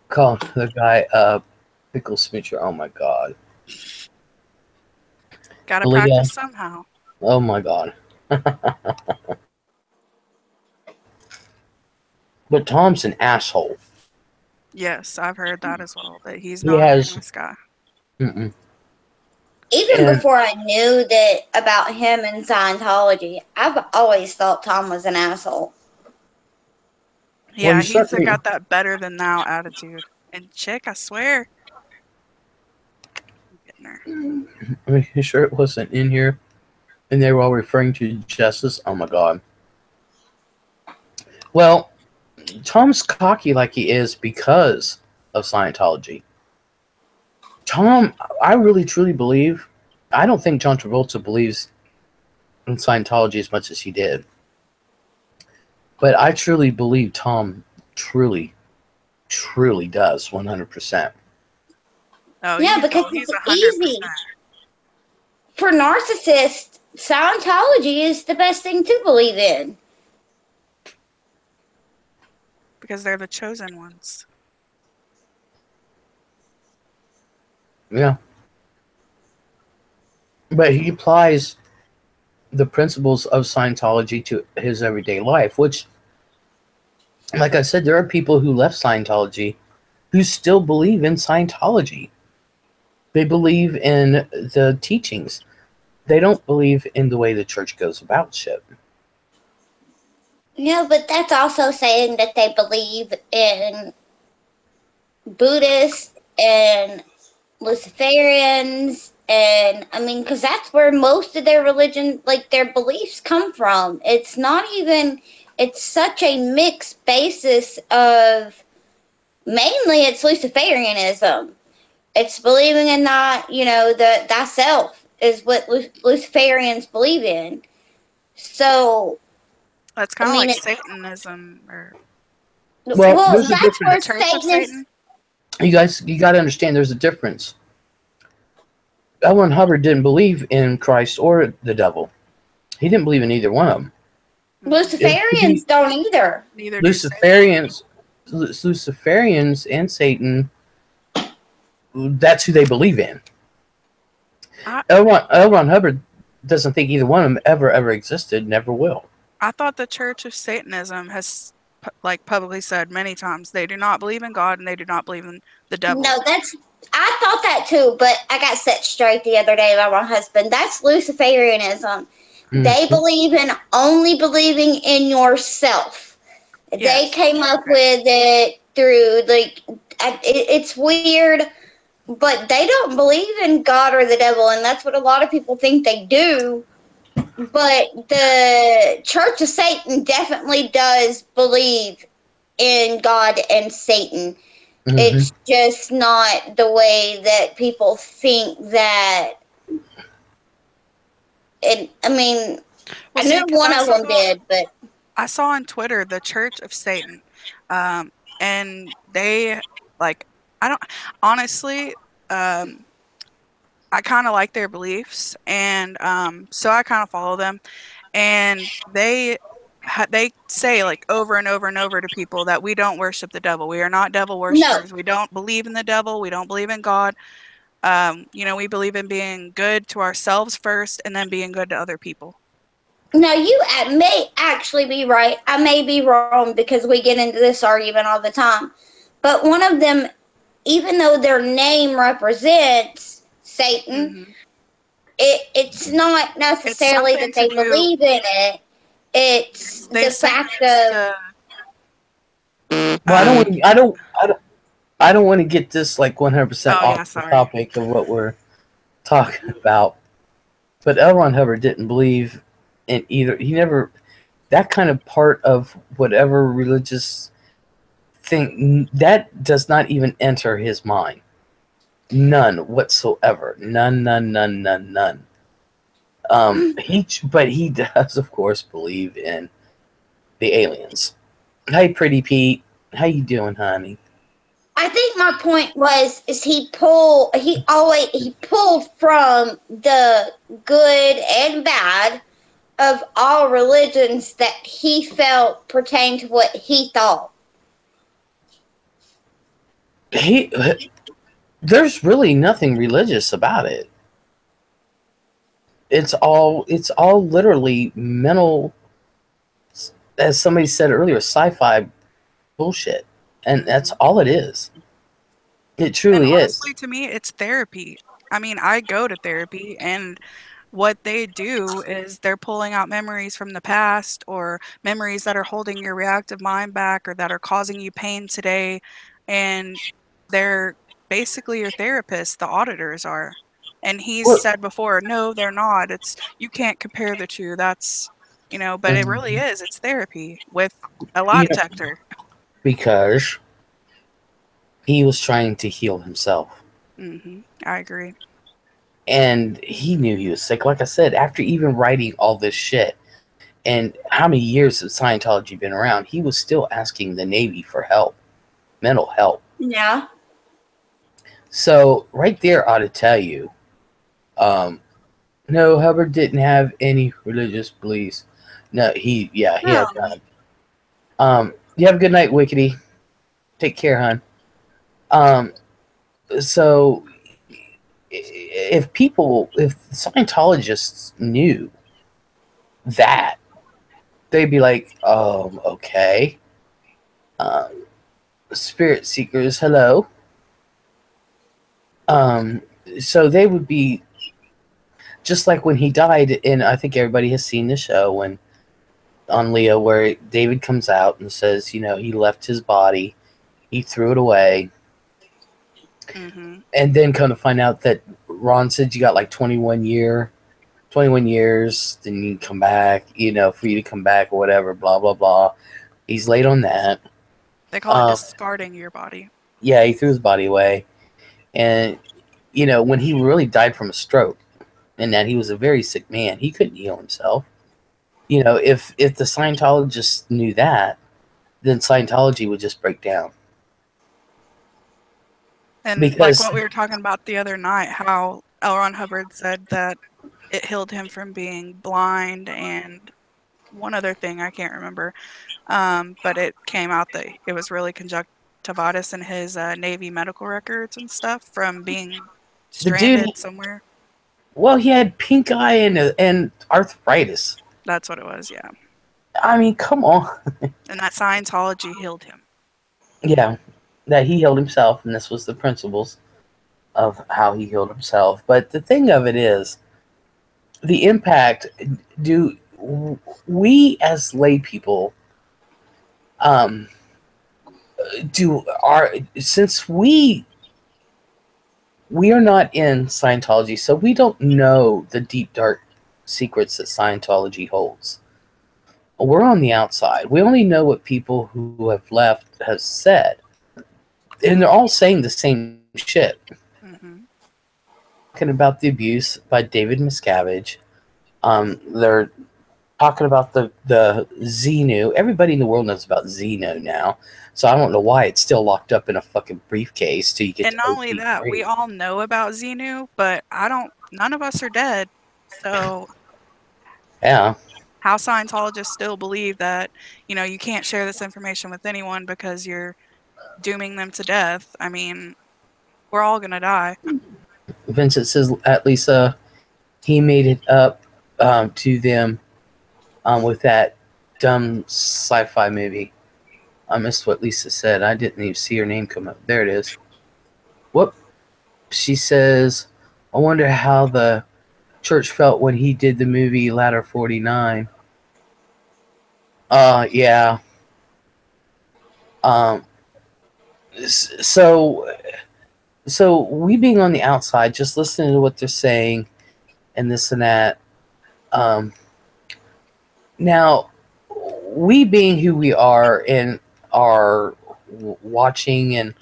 [SPEAKER 1] Call the guy Pickle Smoocher. Oh my God.
[SPEAKER 3] Gotta practice somehow.
[SPEAKER 1] Oh my God. But Tom's an asshole.
[SPEAKER 3] Yes, I've heard that as well. That he's not a nice guy.
[SPEAKER 1] Mm-mm.
[SPEAKER 2] Even before I knew that about him and Scientology, I've always thought Tom was an asshole.
[SPEAKER 3] Yeah, well, he's got that better than thou attitude. And chick, I swear. I'm getting her.
[SPEAKER 1] Are you sure it wasn't in here? And they were all referring to justice? Oh my God. Well, Tom's cocky like he is because of Scientology. Tom, I really truly believe, I don't think John Travolta believes in Scientology as much as he did. But I truly believe Tom truly does 100%.
[SPEAKER 2] Oh, yeah, because it's 100%. Easy. For narcissists, Scientology is the best thing to believe in.
[SPEAKER 3] because they're the chosen ones.
[SPEAKER 1] Yeah. But he applies the principles of Scientology to his everyday life, which, like I said, there are people who left Scientology who still believe in Scientology. They believe in the teachings. They don't believe in the way the church goes about shit.
[SPEAKER 2] No, but that's also saying that they believe in Buddhists and Luciferians, and I mean, because that's where most of their religion, like their beliefs, come from. It's not even, it's such a mixed basis of, mainly it's Luciferianism. It's believing in that, the thyself is what Luciferians believe in. So,
[SPEAKER 3] That's
[SPEAKER 2] I
[SPEAKER 3] kind of
[SPEAKER 2] mean,
[SPEAKER 3] like Satanism, or
[SPEAKER 1] Well, there's a
[SPEAKER 2] that's where
[SPEAKER 3] the
[SPEAKER 1] difference.
[SPEAKER 3] Church of
[SPEAKER 2] Satanists.
[SPEAKER 3] Satan.
[SPEAKER 1] You guys, you got to understand there's a difference. L. Ron Hubbard didn't believe in Christ or the devil. He didn't believe in either one of them.
[SPEAKER 2] Luciferians don't either.
[SPEAKER 3] Neither do
[SPEAKER 1] Luciferians and Satan, that's who they believe in. L. Ron Hubbard doesn't think either one of them ever existed, never will.
[SPEAKER 3] I thought the Church of Satanism has publicly said many times they do not believe in God and they do not believe in the devil.
[SPEAKER 2] No, I thought that too, but I got set straight the other day by my husband. That's Luciferianism. They believe in only believing in yourself. Yes. They came up with it through, it's weird, but they don't believe in God or the devil, and that's what a lot of people think they do. But the Church of Satan definitely does believe in God and Satan. Mm-hmm. It's just not the way that people think that. I mean, I knew one of them did, but
[SPEAKER 3] I saw on Twitter the Church of Satan, and they honestly, I kind of like their beliefs, and so I kind of follow them, and they say over and over and over to people that we don't worship the devil. We are not devil worshippers. No. We don't believe in the devil. We don't believe in God. We believe in being good to ourselves first and then being good to other people.
[SPEAKER 2] Now, you may actually be right. I may be wrong because we get into this argument all the time. But one of them, even though their name represents Satan, it's not necessarily that they believe in it. It's the fact of.
[SPEAKER 1] Well, I don't want to get this 100% off the topic of what we're talking about. But L. Ron Hubbard didn't believe in either. He never, that kind of part of whatever religious thing, that does not even enter his mind. None whatsoever. None. But he does, of course, believe in the aliens. Hey, Pretty Pete. How you doing, honey?
[SPEAKER 2] I think my point is he pulled from the good and bad of all religions that he felt pertained to what he thought.
[SPEAKER 1] There's really nothing religious about it. It's all literally mental, as somebody said earlier, sci-fi bullshit. And that's all it is. It truly is.
[SPEAKER 3] Honestly, to me, it's therapy. I mean, I go to therapy, and what they do is they're pulling out memories from the past, or memories that are holding your reactive mind back, or that are causing you pain today. And they're basically your therapist, the auditors are. And he's said before, no, they're not. You can't compare the two. That's, but it really is. It's therapy with a lie detector.
[SPEAKER 1] Because he was trying to heal himself.
[SPEAKER 3] I agree.
[SPEAKER 1] And he knew he was sick. Like I said, after even writing all this shit, and how many years has Scientology been around, he was still asking the Navy for help, mental help.
[SPEAKER 2] Yeah.
[SPEAKER 1] So right there ought to tell you, no, Hubbard didn't have any religious beliefs. No, he had none. You have a good night, Wickety. Take care, hon. So if Scientologists knew that, they'd be like, okay. Spirit seekers, hello. So they would be just like when he died, and I think everybody has seen the show when on Leo, where David comes out and says, he left his body, he threw it away, and then kind of find out that Ron said you got like 21 years, then you can come back, for you to come back or whatever, blah, blah, blah. He's late on that.
[SPEAKER 3] They call it discarding your body.
[SPEAKER 1] Yeah, he threw his body away. And, when he really died from a stroke, and that he was a very sick man, he couldn't heal himself. If the Scientologists knew that, then Scientology would just break down.
[SPEAKER 3] And like what we were talking about the other night, how L. Ron Hubbard said that it healed him from being blind and one other thing I can't remember. But it came out that it was really conjunctivitis in his Navy medical records and stuff from being stranded somewhere.
[SPEAKER 1] Well, he had pink eye and arthritis.
[SPEAKER 3] That's what it was, yeah.
[SPEAKER 1] I mean, come on.
[SPEAKER 3] And that Scientology healed him.
[SPEAKER 1] Yeah, that he healed himself, and this was the principles of how he healed himself. But the thing of it is, the impact, do we as lay people, since we are not in Scientology, so we don't know the deep, dark secrets that Scientology holds. We're on the outside. We only know what people who have left have said. And they're all saying the same shit. Talking about the abuse by David Miscavige. They're talking about the Xenu. Everybody in the world knows about Xenu now. So I don't know why it's still locked up in a fucking briefcase till you get.
[SPEAKER 3] And not only that, we all know about Xenu, but none of us are dead. So
[SPEAKER 1] yeah.
[SPEAKER 3] How Scientologists still believe that, you can't share this information with anyone because you're dooming them to death. I mean, we're all gonna die.
[SPEAKER 1] Vincent says at least he made it up to them with that dumb sci-fi movie. I missed what Lisa said. I didn't even see her name come up. There it is. Whoop. She says, I wonder how the church felt when he did the movie Ladder 49. Yeah. So we being on the outside, just listening to what they're saying and this and that. Now, we being who we are and are watching and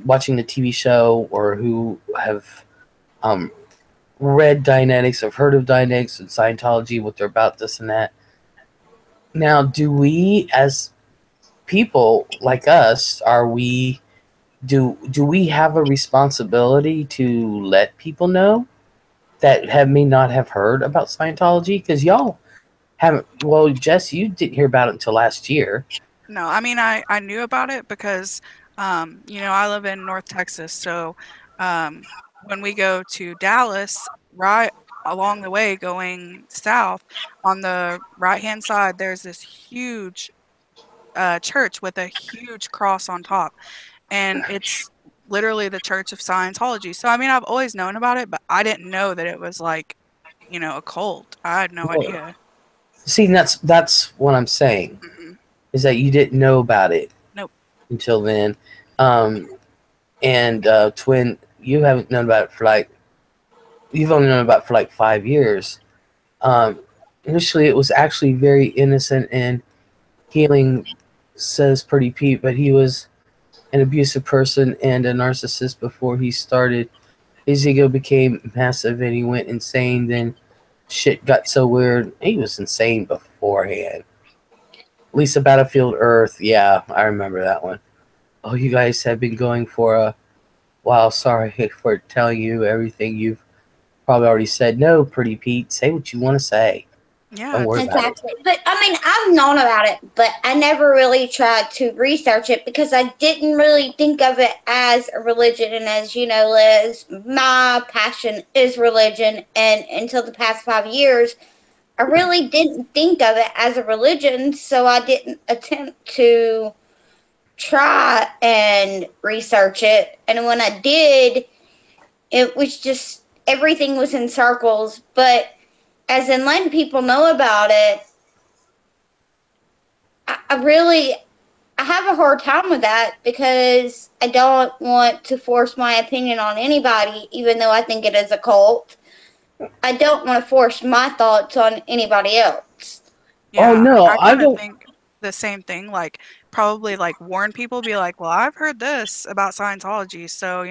[SPEAKER 1] watching the TV show, or who have read Dianetics, have heard of Dianetics and Scientology, what they're about, this and that. Now, do we, as people like us, do we have a responsibility to let people know that may not have heard about Scientology? Because y'all haven't. Well, Jess, you didn't hear about it until last year.
[SPEAKER 3] No, I mean, I knew about it because, I live in North Texas. So when we go to Dallas, right along the way going south, on the right-hand side, there's this huge church with a huge cross on top. And it's literally the Church of Scientology. So, I mean, I've always known about it, but I didn't know that it was like, a cult. I had no idea.
[SPEAKER 1] See, that's what I'm saying, is that you didn't know about it.
[SPEAKER 3] Nope.
[SPEAKER 1] Until then. And Twin, you haven't known about it for you've only known about it for 5 years. Initially, it was actually very innocent and healing, says Pretty Pete, but he was an abusive person and a narcissist before he started. His ego became massive and he went insane. Then shit got so weird. He was insane beforehand. Lisa Battlefield Earth. Yeah, I remember that one. Oh, you guys have been going for a while. Sorry for telling you everything you've probably already said. No, Pretty Pete, say what you want to say.
[SPEAKER 3] Yeah,
[SPEAKER 1] Don't worry
[SPEAKER 3] it's
[SPEAKER 1] about it.
[SPEAKER 2] Exactly. But I mean, I've known about it, but I never really tried to research it because I didn't really think of it as a religion. And as you know, Liz, my passion is religion. And until the past 5 years, I really didn't think of it as a religion. So I didn't attempt to try and research it. And when I did, it was just everything was in circles. But as in letting people know about it, I have a hard time with that because I don't want to force my opinion on anybody, even though I think it is a cult. I don't want to force my thoughts on anybody else.
[SPEAKER 1] Oh
[SPEAKER 3] yeah,
[SPEAKER 1] no,
[SPEAKER 3] I
[SPEAKER 1] I
[SPEAKER 3] kinda
[SPEAKER 1] don't.
[SPEAKER 3] think the same thing, like, probably, like, warn people, be like, "Well, I've heard this about Scientology, so,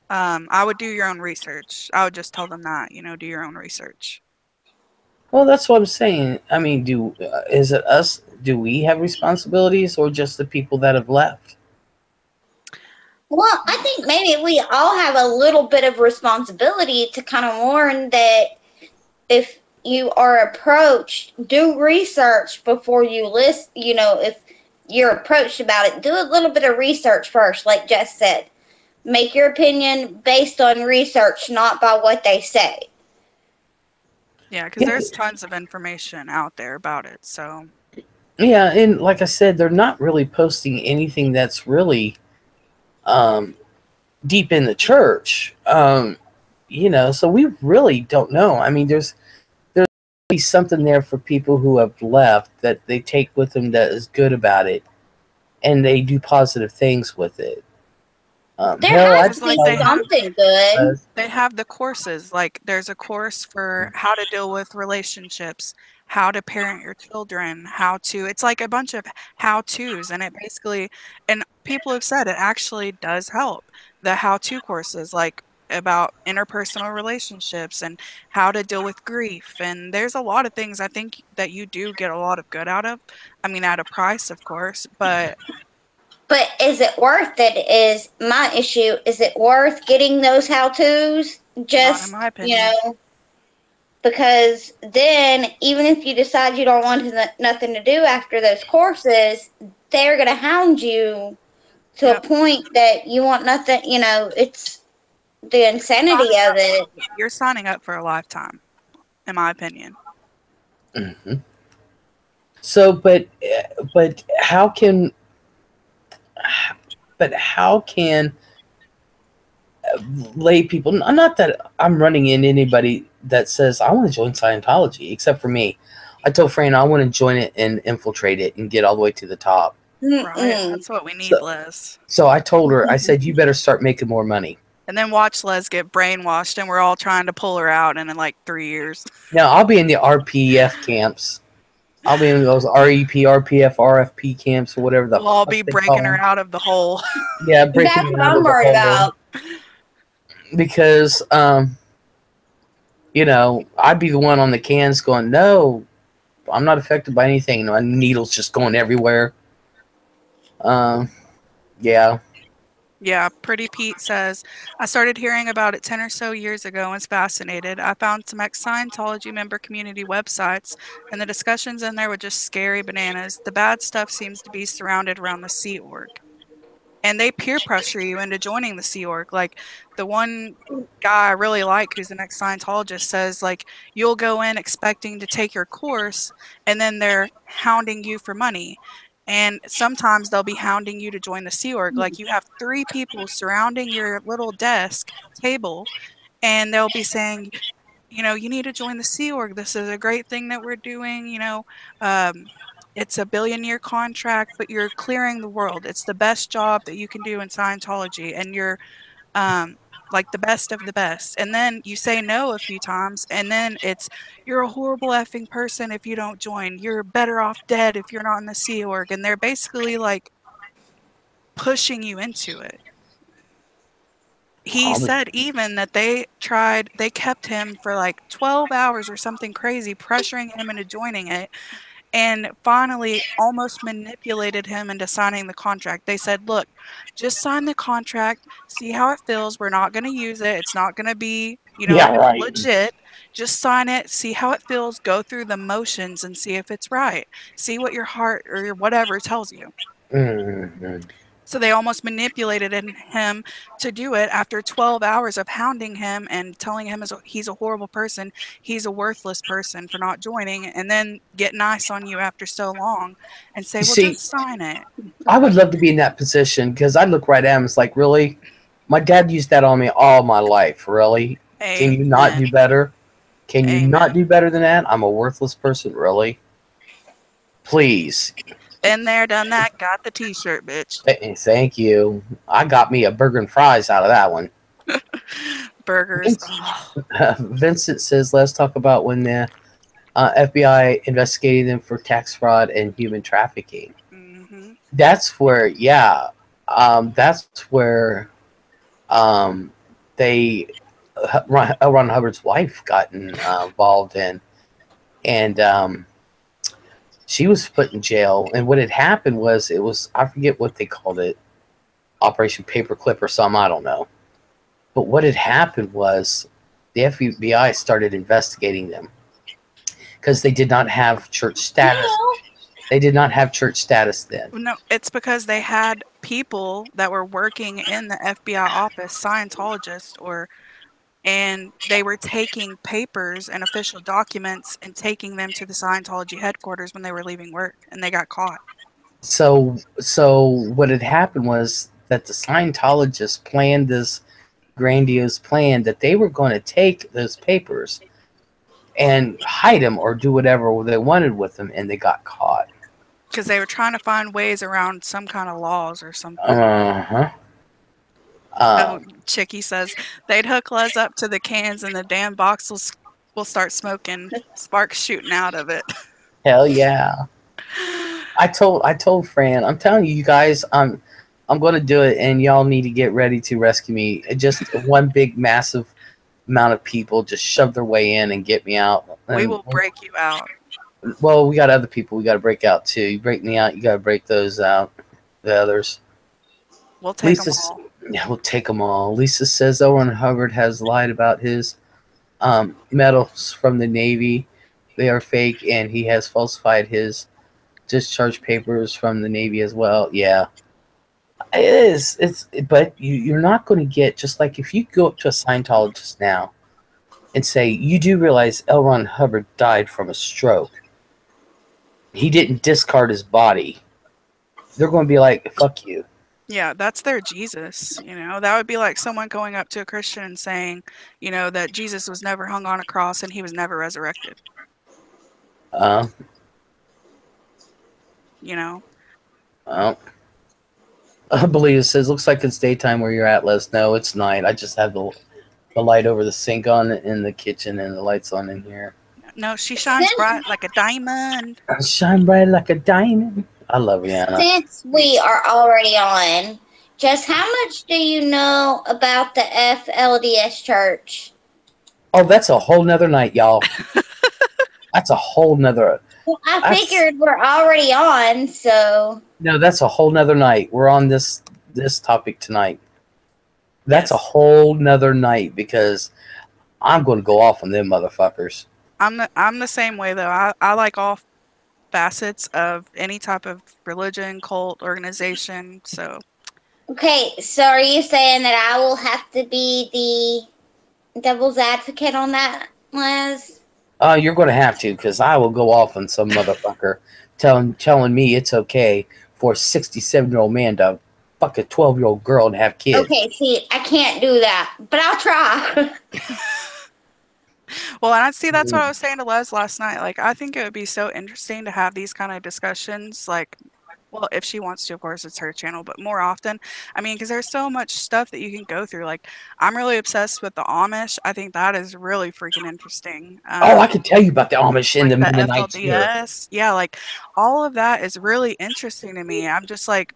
[SPEAKER 3] I would do your own research." I would just tell them that, "Do your own research."
[SPEAKER 1] Well, that's what I'm saying. I mean, do is it us? Do we have responsibilities, or just the people that have left?
[SPEAKER 2] Well, I think maybe we all have a little bit of responsibility to kind of warn that if you are approached, do research before you list. If you're approached about it, do a little bit of research first, like Jess said. Make your opinion based on research, not by what they say.
[SPEAKER 3] Yeah, because
[SPEAKER 1] Yeah,
[SPEAKER 3] there's tons of information out there about it, so
[SPEAKER 1] yeah, and like I said, they're not really posting anything that's really um, deep in the church. So we really don't know. I mean, there's really something there for people who have left that they take with them that is good about it, and they do positive things with it.
[SPEAKER 2] There
[SPEAKER 1] Hell, I
[SPEAKER 2] has
[SPEAKER 3] there's,
[SPEAKER 2] to
[SPEAKER 1] can
[SPEAKER 3] like,
[SPEAKER 2] be
[SPEAKER 1] tell
[SPEAKER 3] they
[SPEAKER 1] you,
[SPEAKER 3] have
[SPEAKER 2] something good.
[SPEAKER 3] They have the courses, like, there's a course for how to deal with relationships, how to parent your children, it's like a bunch of how-tos, and it basically and people have said it actually does help. The how-to courses, like, about interpersonal relationships and how to deal with grief, and there's a lot of things I think that you do get a lot of good out of. I mean, at a price, of course, but
[SPEAKER 2] But is it worth it? Is my issue. Is it worth getting those how to's?
[SPEAKER 3] not in
[SPEAKER 2] Just,
[SPEAKER 3] my opinion.
[SPEAKER 2] because then even if you decide you don't want nothing to do after those courses, they're going to hound you to a
[SPEAKER 3] Yep.
[SPEAKER 2] point that you want nothing. It's the insanity
[SPEAKER 3] Signing
[SPEAKER 2] of
[SPEAKER 3] up
[SPEAKER 2] it.
[SPEAKER 3] You're signing up for a lifetime, in my opinion.
[SPEAKER 1] mhm. So, but how can lay people? Not that I'm running in anybody that says I want to join Scientology, except for me. I told Fran I want to join it and infiltrate it and get all the way to the top.
[SPEAKER 3] Right,
[SPEAKER 2] Mm-mm.
[SPEAKER 3] that's what we need,
[SPEAKER 1] So,
[SPEAKER 3] Liz.
[SPEAKER 1] so I told her, I said, you better start making more money.
[SPEAKER 3] And then watch Les get brainwashed, and we're all trying to pull her out in like 3 years.
[SPEAKER 1] Now I'll be in the RPF camps. I'll be in those REP, RPF, RFP camps, or whatever the
[SPEAKER 3] We'll all
[SPEAKER 1] fuck
[SPEAKER 3] be
[SPEAKER 1] they call
[SPEAKER 3] breaking her
[SPEAKER 1] them.
[SPEAKER 3] out of the hole.
[SPEAKER 1] Yeah, breaking
[SPEAKER 2] That's
[SPEAKER 1] me
[SPEAKER 2] what
[SPEAKER 1] out
[SPEAKER 2] I'm
[SPEAKER 1] of the
[SPEAKER 2] worried
[SPEAKER 1] hole
[SPEAKER 2] about.
[SPEAKER 1] because I'd be the one on the cans going, no, I'm not affected by anything. My needle's just going everywhere. Um, yeah.
[SPEAKER 3] Yeah, Pretty Pete says, I started hearing about it 10 or so years ago and was fascinated. I found some ex Scientology member community websites, and the discussions in there were just scary bananas. The bad stuff seems to be surrounded around the Sea Org. And they peer pressure you into joining the Sea Org. Like, the one guy I really like, who's an ex-Scientologist, says, like, you'll go in expecting to take your course, and then they're hounding you for money. And sometimes they'll be hounding you to join the Sea Org. Like, you have 3 people surrounding your little desk table, and they'll be saying, you need to join the Sea Org. This is a great thing that we're doing. Um, it's a billion-year contract, but you're clearing the world. It's the best job that you can do in Scientology, and you're um, like the best of the best. And then you say no a few times, and then it's you're a horrible effing person if you don't join. You're better off dead if you're not in the Sea Org. And they're basically like pushing you into it. He
[SPEAKER 1] I'll be,
[SPEAKER 3] said even that they kept him for like 12 hours or something crazy, pressuring him into joining it. and finally almost manipulated him into signing the contract. They said, "Look, just sign the contract, see how it feels. We're not going to use it. It's not going to be,
[SPEAKER 1] Yeah, right.
[SPEAKER 3] legit. Just sign it, see how it feels, go through the motions and see if it's right. See what your heart or your whatever tells you."
[SPEAKER 1] Mm-hmm.
[SPEAKER 3] So they almost manipulated him to do it after 12 hours of hounding him and telling him he's a horrible person, he's a worthless person for not joining, and then get nice on you after so long and say,
[SPEAKER 1] You
[SPEAKER 3] "Well,
[SPEAKER 1] see,
[SPEAKER 3] just sign it."
[SPEAKER 1] I would love to be in that position because I look right at him. It's like, really? My dad used that on me all my life. Really? Can you not
[SPEAKER 3] Amen.
[SPEAKER 1] do better? Can you not
[SPEAKER 3] Amen.
[SPEAKER 1] do better than that? I'm a worthless person. Really? Please.
[SPEAKER 3] Been there, done that, got the t-shirt, bitch.
[SPEAKER 1] Thank you. I got me a burger and fries out of that one.
[SPEAKER 3] Burgers.
[SPEAKER 1] Vince,
[SPEAKER 3] Oh.
[SPEAKER 1] Vincent says, let's talk about when the FBI investigated them for tax fraud and human trafficking.
[SPEAKER 3] Mm-hmm.
[SPEAKER 1] That's where, yeah, that's where they L. Ron Hubbard's wife got involved in, and she was put in jail. And what had happened was it was, I forget what they called it, Operation Paperclip or something, I don't know. But what had happened was the FBI started investigating them because they did not have church status. They did not have church status then.
[SPEAKER 3] No, it's because they had people that were working in the FBI office, Scientologists, and they were taking papers and official documents and taking them to the Scientology headquarters when they were leaving work, and they got caught.
[SPEAKER 1] So what had happened was that the Scientologists planned this grandiose plan that they were going to take those papers and hide them or do whatever they wanted with them, and they got caught.
[SPEAKER 3] Because they were trying to find ways around some kind of laws or something.
[SPEAKER 1] Uh-huh.
[SPEAKER 3] Oh, Chicky says they'd hook Les up to the cans and the damn box will start smoking, sparks shooting out of it.
[SPEAKER 1] Hell yeah. I told Fran, I'm telling you, you guys, I'm going to do it, and y'all need to get ready to rescue me. Just one big massive amount of people just shove their way in and get me out. And,
[SPEAKER 3] We will break you out.
[SPEAKER 1] well, we got other people we got to break out too. You break me out, you got to break those out. The others.
[SPEAKER 3] We'll take them
[SPEAKER 1] Lisa,
[SPEAKER 3] all.
[SPEAKER 1] yeah, we'll take them all. Lisa says L. Ron Hubbard has lied about his medals from the Navy. They are fake, and he has falsified his discharge papers from the Navy as well. Yeah, it is. But you're not going to get, just like if you go up to a Scientologist now and say, you do realize L. Ron Hubbard died from a stroke. He didn't discard his body. They're going to be like, fuck you.
[SPEAKER 3] Yeah, that's their Jesus, That would be like someone going up to a Christian and saying, that Jesus was never hung on a cross and he was never resurrected.
[SPEAKER 1] Uh, I believe it says, looks like it's daytime where you're at, Les. No, it's night. I just have the light over the sink on in the kitchen and the lights on in here.
[SPEAKER 3] No, she shines bright like a diamond.
[SPEAKER 1] Shine bright like a diamond. I love Rihanna.
[SPEAKER 2] Since we are already on, just how much do you know about the FLDS church?
[SPEAKER 1] Oh, that's a whole nother night, y'all. That's a whole nother.
[SPEAKER 2] Well, I figured we're already on, so.
[SPEAKER 1] No, that's a whole nother night. We're on this topic tonight. That's a whole nother night because I'm going to go off on them motherfuckers.
[SPEAKER 3] I'm the same way though. I like all facets of any type of religion, cult, organization. So.
[SPEAKER 2] Okay, so are you saying that I will have to be the devil's advocate on that, Les?
[SPEAKER 1] You're going to have to, because I will go off on some motherfucker telling me it's okay for a 67-year-old man to fuck a 12-year-old girl and have kids.
[SPEAKER 2] Okay, see, I can't do that, but I'll try.
[SPEAKER 3] Well, and that's what I was saying to Les last night. Like, I think it would be so interesting to have these kind of discussions, like, well, if she wants to, of course, it's her channel, but more often. I mean, because there's so much stuff that you can go through. Like, I'm really obsessed with the Amish. I think that is really freaking interesting.
[SPEAKER 1] I can tell you about the Amish in the Mennonites here.
[SPEAKER 3] Yeah, like, all of that is really interesting to me. I'm just like,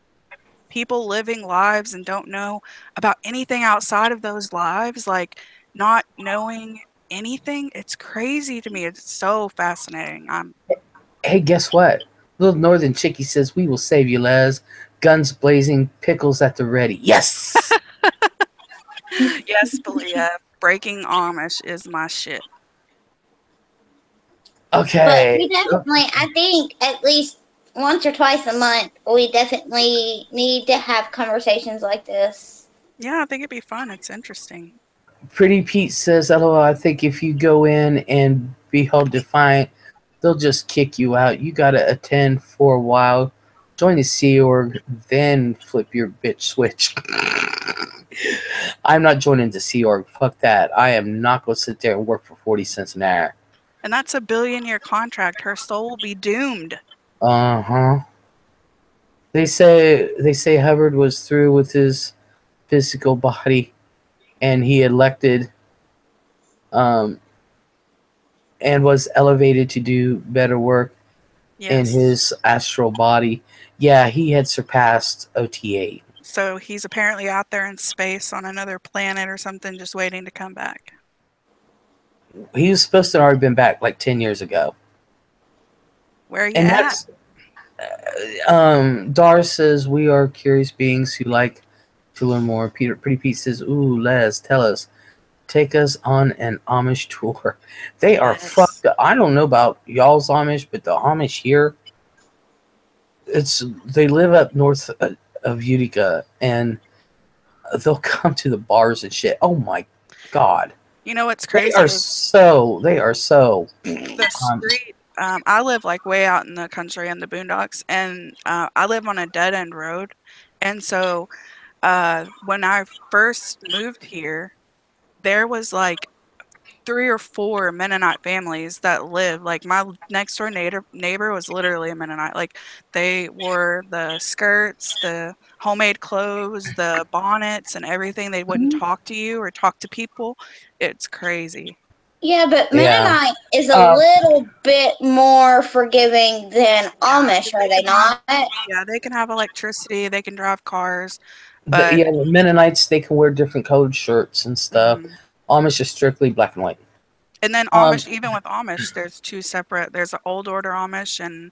[SPEAKER 3] people living lives and don't know about anything outside of those lives, like, not knowing anything. It's crazy to me. It's so fascinating.
[SPEAKER 1] Hey, guess what? Little Northern Chickie says, "We will save you, Les. Guns blazing, pickles at the ready." Yes!
[SPEAKER 3] Yes, Belia. Breaking Amish is my shit.
[SPEAKER 2] But we
[SPEAKER 1] Okay.
[SPEAKER 2] definitely, I think at least once or twice a month, we definitely need to have conversations like this.
[SPEAKER 3] Yeah, I think it'd be fun. It's interesting.
[SPEAKER 1] Pretty Pete says, "LOL, I think if you go in and be held defiant, they'll just kick you out. You gotta attend for a while, join the Sea Org, then flip your bitch switch." I'm not joining the Sea Org. Fuck that. I am not gonna sit there and work for 40 cents an hour.
[SPEAKER 3] And that's a billion-year contract. Her soul will be doomed.
[SPEAKER 1] Uh-huh. They say Hubbard was through with his physical body and he elected um and was elevated to do better work in
[SPEAKER 3] Yes.
[SPEAKER 1] his astral body. Yeah, he had surpassed OT8.
[SPEAKER 3] So he's apparently out there in space on another planet or something, just waiting to come back.
[SPEAKER 1] He was supposed to have already been back like 10 years ago.
[SPEAKER 3] Where are you
[SPEAKER 1] And
[SPEAKER 3] at?
[SPEAKER 1] that's Dar says we are curious beings who like to learn more. Pretty Pete says, "Ooh, Les, tell us. Take us on an Amish tour." They are
[SPEAKER 3] Yes.
[SPEAKER 1] fucked up. I don't know about y'all's Amish, but the Amish here, they live up north of Utica, and they'll come to the bars and shit. Oh my god,
[SPEAKER 3] You know what's
[SPEAKER 1] they
[SPEAKER 3] crazy
[SPEAKER 1] are
[SPEAKER 3] is
[SPEAKER 1] so
[SPEAKER 3] the street. I live like way out in the country in the boondocks, and I live on a dead end road. And so when I first moved here, there was like 3 or 4 Mennonite families that lived. Like my next door neighbor was literally a Mennonite. Like they wore the skirts, the homemade clothes, the bonnets, and everything. They wouldn't talk to you or talk to people. It's crazy.
[SPEAKER 2] Yeah, but
[SPEAKER 1] yeah.
[SPEAKER 2] Mennonite is a little bit more forgiving than Amish, are they not?
[SPEAKER 3] Yeah, they can have electricity. They can drive cars, but
[SPEAKER 1] The Mennonites, they can wear different colored shirts and stuff.
[SPEAKER 3] mhm.
[SPEAKER 1] Amish is strictly black and white.
[SPEAKER 3] And then
[SPEAKER 1] Um,
[SPEAKER 3] Amish, even with Amish, there's 2 separate. There's an old order Amish and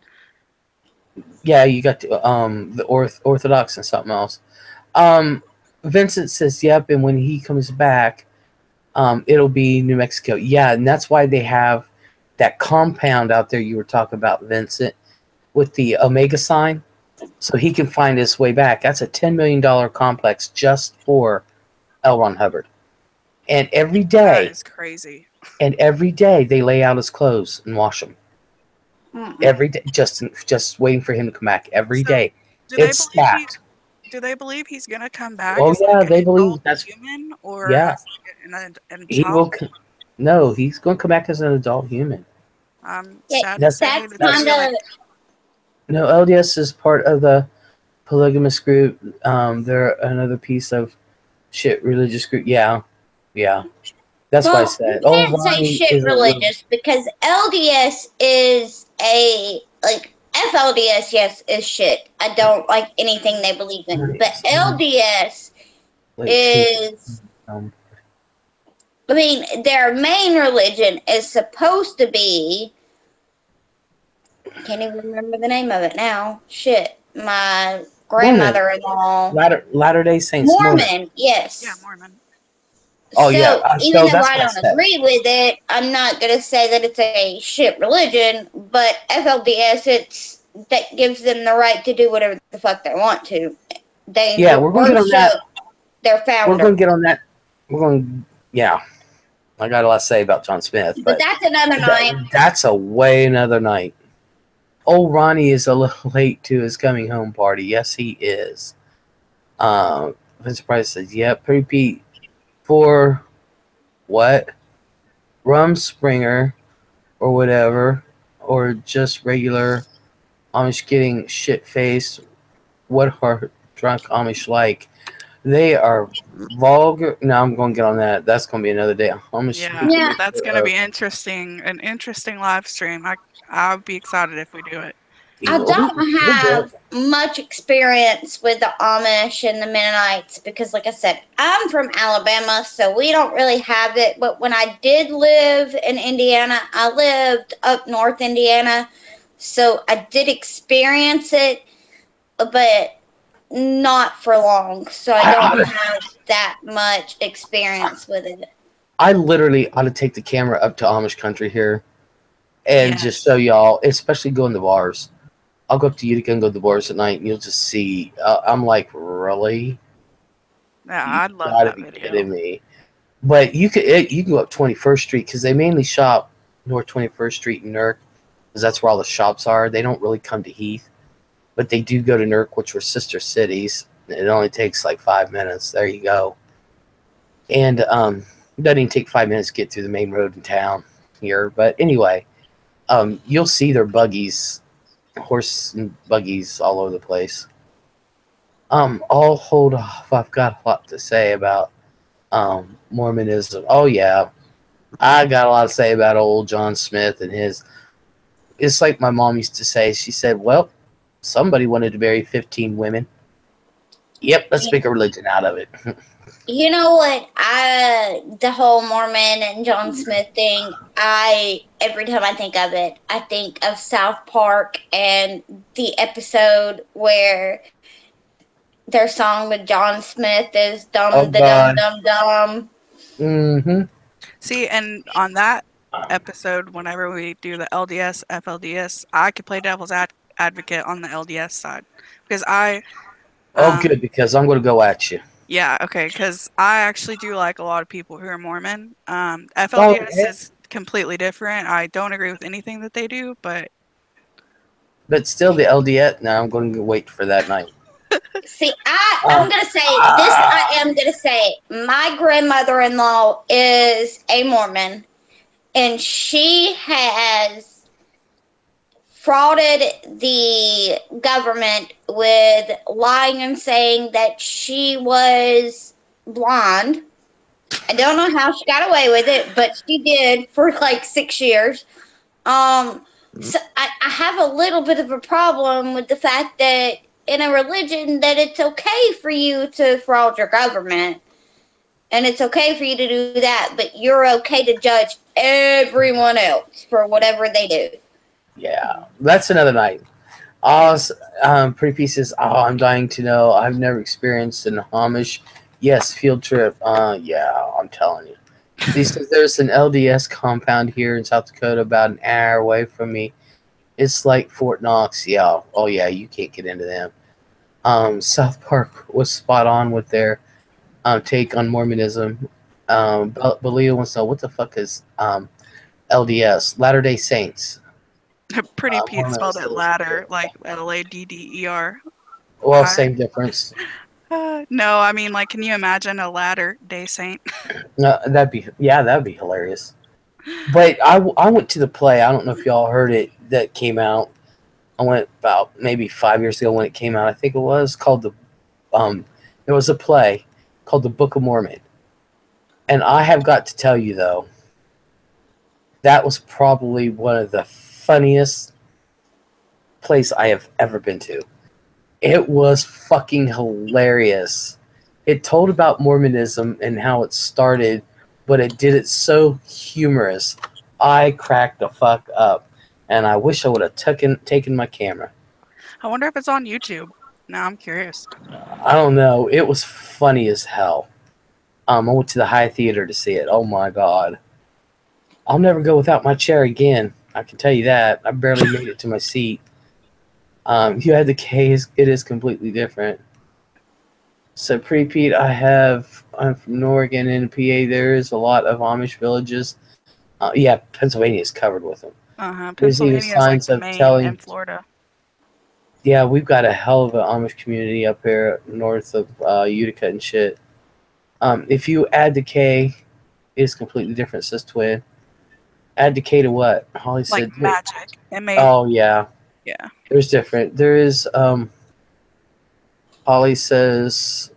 [SPEAKER 1] yeah, you got the Orthodox and something else. Vincent says, "Yep," and when he comes back, it'll be New Mexico. Yeah, and that's why they have that compound out there you were talking about, Vincent, with the Omega sign, so he can find his way back. That's a $10 million complex just for L. Ron Hubbard. And every
[SPEAKER 3] that
[SPEAKER 1] day,
[SPEAKER 3] is crazy.
[SPEAKER 1] they lay out his clothes and wash them. Every day, just waiting for him to come back. Every
[SPEAKER 3] So,
[SPEAKER 1] day,
[SPEAKER 3] do they
[SPEAKER 1] it's
[SPEAKER 3] believe he
[SPEAKER 1] stacked.
[SPEAKER 3] do they believe he's gonna come back
[SPEAKER 1] Oh
[SPEAKER 3] as,
[SPEAKER 1] yeah,
[SPEAKER 3] like, an
[SPEAKER 1] they believe
[SPEAKER 3] adult
[SPEAKER 1] that's
[SPEAKER 3] human or
[SPEAKER 1] yeah.
[SPEAKER 3] as, like, a
[SPEAKER 1] He will.
[SPEAKER 3] child?
[SPEAKER 1] No, he's going to come back as an adult human.
[SPEAKER 3] I'm
[SPEAKER 2] Yeah,
[SPEAKER 3] sad to
[SPEAKER 1] That's
[SPEAKER 3] say
[SPEAKER 2] that's
[SPEAKER 3] that they
[SPEAKER 2] kind
[SPEAKER 1] that's
[SPEAKER 3] really
[SPEAKER 2] of
[SPEAKER 1] no. LDS is part of the polygamous group. They're another piece of shit religious group. Yeah, yeah. That's why I
[SPEAKER 2] well, you
[SPEAKER 1] said. Oh,
[SPEAKER 2] can't say
[SPEAKER 1] Ronnie
[SPEAKER 2] shit
[SPEAKER 1] is a little.
[SPEAKER 2] religious because LDS is a like FLDS. Yes, is shit. I don't like anything they believe in, but LDS
[SPEAKER 1] Late teen.
[SPEAKER 2] is. I mean, their main religion is supposed to be. I can't even remember the name of it now. Shit, my grandmother-in-law.
[SPEAKER 1] Latter-day Saints.
[SPEAKER 2] Mormon,
[SPEAKER 3] yeah,
[SPEAKER 2] yes.
[SPEAKER 3] Mormon.
[SPEAKER 1] Oh yeah.
[SPEAKER 2] So even
[SPEAKER 1] So
[SPEAKER 2] though
[SPEAKER 1] that's
[SPEAKER 2] I
[SPEAKER 1] what I
[SPEAKER 2] don't
[SPEAKER 1] said.
[SPEAKER 2] agree with it, I'm not gonna say that it's a shit religion. But FLDS, it's that gives them the right to do whatever the fuck they want to. They
[SPEAKER 1] Yeah, we're going to get on that.
[SPEAKER 2] worship their
[SPEAKER 1] We're going
[SPEAKER 2] founder.
[SPEAKER 1] to get on that. We're going. Yeah, I got a lot to say about John Smith,
[SPEAKER 2] But
[SPEAKER 1] but
[SPEAKER 2] that's another night.
[SPEAKER 1] that's a way another night. Old Ronnie is a little late to his coming home party. Yes, he is. Vince Price says, "Yeah, pretty Pete for what? Rumspringer or whatever, or just regular Amish getting shit faced. What are drunk Amish like? They are vulgar." No, I'm going to get on that. That's going to be another day. Amish.
[SPEAKER 3] Yeah,
[SPEAKER 2] Yeah,
[SPEAKER 3] that's gonna be interesting. An interesting live stream. I'll be excited if we do it.
[SPEAKER 2] I don't
[SPEAKER 1] We'll do
[SPEAKER 2] have
[SPEAKER 1] it.
[SPEAKER 2] much experience with the Amish and the Mennonites because, like I said, I'm from Alabama, so we don't really have it. But when I did live in Indiana, I lived up north Indiana So I did experience it, but not for long. So I don't have that much experience with it.
[SPEAKER 1] I literally ought to take the camera up to Amish country here and just show
[SPEAKER 3] Yes.
[SPEAKER 1] y'all, especially going to bars. I'll go up to Utica and go to the bars at night, and you'll just see. I'm like, really?
[SPEAKER 3] Yeah,
[SPEAKER 1] You
[SPEAKER 3] I'd love
[SPEAKER 1] gotta
[SPEAKER 3] that
[SPEAKER 1] be
[SPEAKER 3] video.
[SPEAKER 1] kidding me! But you can go up 21st Street because they mainly shop North 21st Street in Newark because that's where all the shops are. They don't really come to Heath, but they do go to Newark, which were sister cities. It only takes like 5 minutes. There you go. And it doesn't even take 5 minutes to get through the main road in town here. But anyway, you'll see their buggies, horse and buggies all over the place. I'll hold off. I've got a lot to say about Mormonism. Oh yeah, I got a lot to say about old John Smith and his. It's like my mom used to say. She said, "Well, somebody wanted to marry 15 women. Yep, let's make a religion out of it."
[SPEAKER 2] You know what? The whole Mormon and John Smith thing. Every time I think of it, I think of South Park and the episode where their song with John Smith is
[SPEAKER 1] Oh
[SPEAKER 2] "Dum the Dum
[SPEAKER 1] God.
[SPEAKER 2] Dum Dum."
[SPEAKER 1] Mm-hmm.
[SPEAKER 3] See, and on that episode, whenever we do the LDS, FLDS, I could play devil's advocate on the LDS side because
[SPEAKER 1] Oh,
[SPEAKER 3] um,
[SPEAKER 1] good, because I'm going to go at you.
[SPEAKER 3] yeah, okay, because I actually do like a lot of people who are Mormon.
[SPEAKER 1] Oh,
[SPEAKER 3] FLDS is completely different. I don't agree with anything that they do, but
[SPEAKER 1] but still, the LDS. Now I'm going to wait for that night.
[SPEAKER 2] See, I'm gonna say this. I am gonna say my grandmother-in-law is a Mormon, and she has frauded the government with lying and saying that she was blonde. I don't know how she got away with it, but she did for like 6 years. So I have a little bit of a problem with the fact that in a religion that it's okay for you to fraud your government and it's okay for you to do that, but you're okay to judge everyone else for whatever they do.
[SPEAKER 1] Yeah, that's another night. Pretty pieces. Oh, I'm dying to know. I've never experienced an Amish. Yes, field trip. Yeah, I'm telling you. He says there's an LDS compound here in South Dakota, about an hour away from me. It's like Fort Knox. Yeah. Oh yeah, you can't get into them. South Park was spot on with their take on Mormonism. Belia wants to know what the fuck is LDS, Latter Day Saints.
[SPEAKER 3] Pretty Pete spelled
[SPEAKER 1] Mormons.
[SPEAKER 3] it ladder, like LADDER.
[SPEAKER 1] Well, same difference.
[SPEAKER 3] No, I mean, like, can you imagine a Latter Day Saint?
[SPEAKER 1] No, that'd be hilarious. But I went to the play. I don't know if y'all heard it. That came out. I went about maybe 5 years ago when it came out. I think it was called the. There was a play called the Book of Mormon, and I have got to tell you though, that was probably one of the funniest plays I have ever been to. It was fucking hilarious. It told about Mormonism and how it started, but it did it so humorous. I cracked the fuck up, and I wish I would have taken my camera.
[SPEAKER 3] I wonder if it's on YouTube. Now I'm curious.
[SPEAKER 1] I don't know. It was funny as hell. I went to the High Theater to see it. Oh my god. I'll never go without my chair again. I can tell you that. I barely made it to my seat. You had the case. It is completely different. So pre-Pete, I'm from Oregon and PA. There is a lot of Amish villages. Yeah, Pennsylvania is covered with them. There's even
[SPEAKER 3] Pennsylvania is like
[SPEAKER 1] signs
[SPEAKER 3] the
[SPEAKER 1] of
[SPEAKER 3] Maine
[SPEAKER 1] telling.
[SPEAKER 3] and Florida.
[SPEAKER 1] Yeah, we've got a hell of an Amish community up here north of Utica and shit. If you add the K, it is completely different, says Twin. Add the K to what? Holly
[SPEAKER 3] Like
[SPEAKER 1] said.
[SPEAKER 3] magic. It made,
[SPEAKER 1] Oh yeah,
[SPEAKER 3] yeah.
[SPEAKER 1] there's different. There is. Holly says.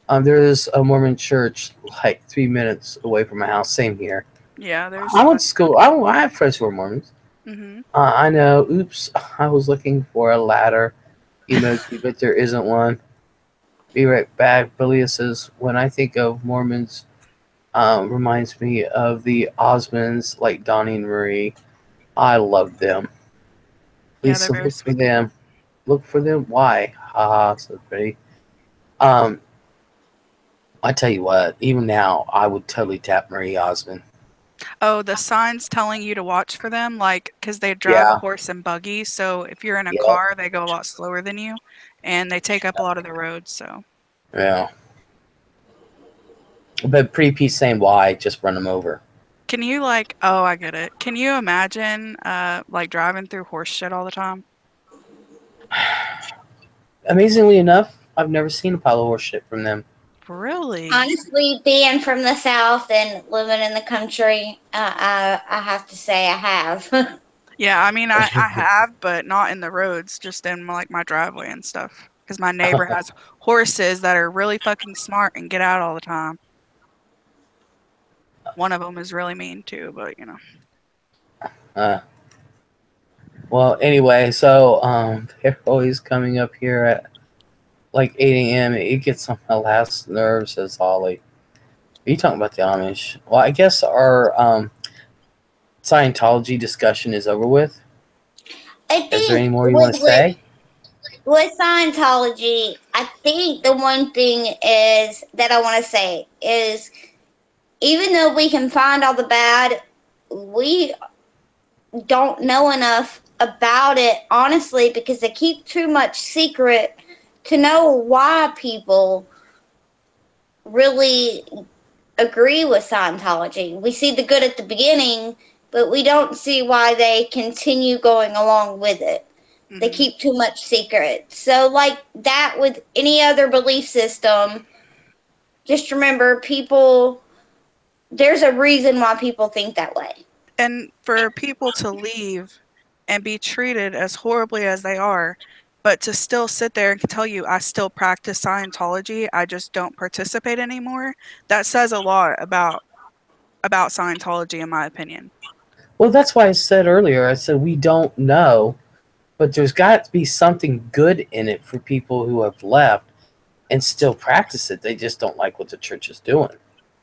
[SPEAKER 1] There is a Mormon church like 3 minutes away from my house. Same here.
[SPEAKER 3] Yeah, there's
[SPEAKER 1] I went
[SPEAKER 3] one.
[SPEAKER 1] to school. I have friends who are Mormons.
[SPEAKER 3] Mm-hmm.
[SPEAKER 1] I know. Oops. I was looking for a ladder emoji, but there isn't one. Be right back. Belia says, when I think of Mormons, reminds me of the Osmonds like Donnie and Marie. I love them.
[SPEAKER 3] Yeah, they're
[SPEAKER 1] Lisa,
[SPEAKER 3] very
[SPEAKER 1] look for
[SPEAKER 3] sweet.
[SPEAKER 1] them. Look for them. Why? Ha, so pretty. Um, I tell you what. Even now, I would totally tap Marie Osmond.
[SPEAKER 3] Oh, the signs telling you to watch for them, like, because they drive a
[SPEAKER 1] Yeah.
[SPEAKER 3] horse and buggy, so if you're in a
[SPEAKER 1] Yep.
[SPEAKER 3] car, they go a lot slower than you, and they take up a lot of the roads, so.
[SPEAKER 1] Yeah. But pretty peace saying why, just run them over.
[SPEAKER 3] Can you, like, oh, I get it. Can you imagine, like, driving through horse shit all the time?
[SPEAKER 1] Amazingly enough, I've never seen a pile of horse shit from them.
[SPEAKER 3] Really?
[SPEAKER 2] Honestly, being from the South and living in the country, I have to say I have.
[SPEAKER 3] Yeah, I mean, I have, but not in the roads, just in, like, my driveway and stuff. Because my neighbor has horses that are really fucking smart and get out all the time. One of them is really mean too, but, you know.
[SPEAKER 1] uh, well, anyway, so they're always coming up here at like 8 a.m. It gets on my last nerve, says Holly. Are you talking about the Amish? Well, I guess our Scientology discussion is over with.
[SPEAKER 2] I
[SPEAKER 1] Is there any
[SPEAKER 2] think
[SPEAKER 1] more you want to say?
[SPEAKER 2] with Scientology, I think the one thing is that I want to say is even though we can find all the bad, we don't know enough about it, honestly, because they keep too much secret to know why people really agree with Scientology. We see the good at the beginning, but we don't see why they continue going along with it. They
[SPEAKER 3] Hmm.
[SPEAKER 2] keep too much secret. So, like that with any other belief system, just remember people, there's a reason why people think that way.
[SPEAKER 3] And for people to leave and be treated as horribly as they are, but to still sit there and tell you, I still practice Scientology, I just don't participate anymore, that says a lot about Scientology, in my opinion.
[SPEAKER 1] Well, that's why I said earlier. I said we don't know, but there's got to be something good in it for people who have left and still practice it. They just don't like what the church is doing.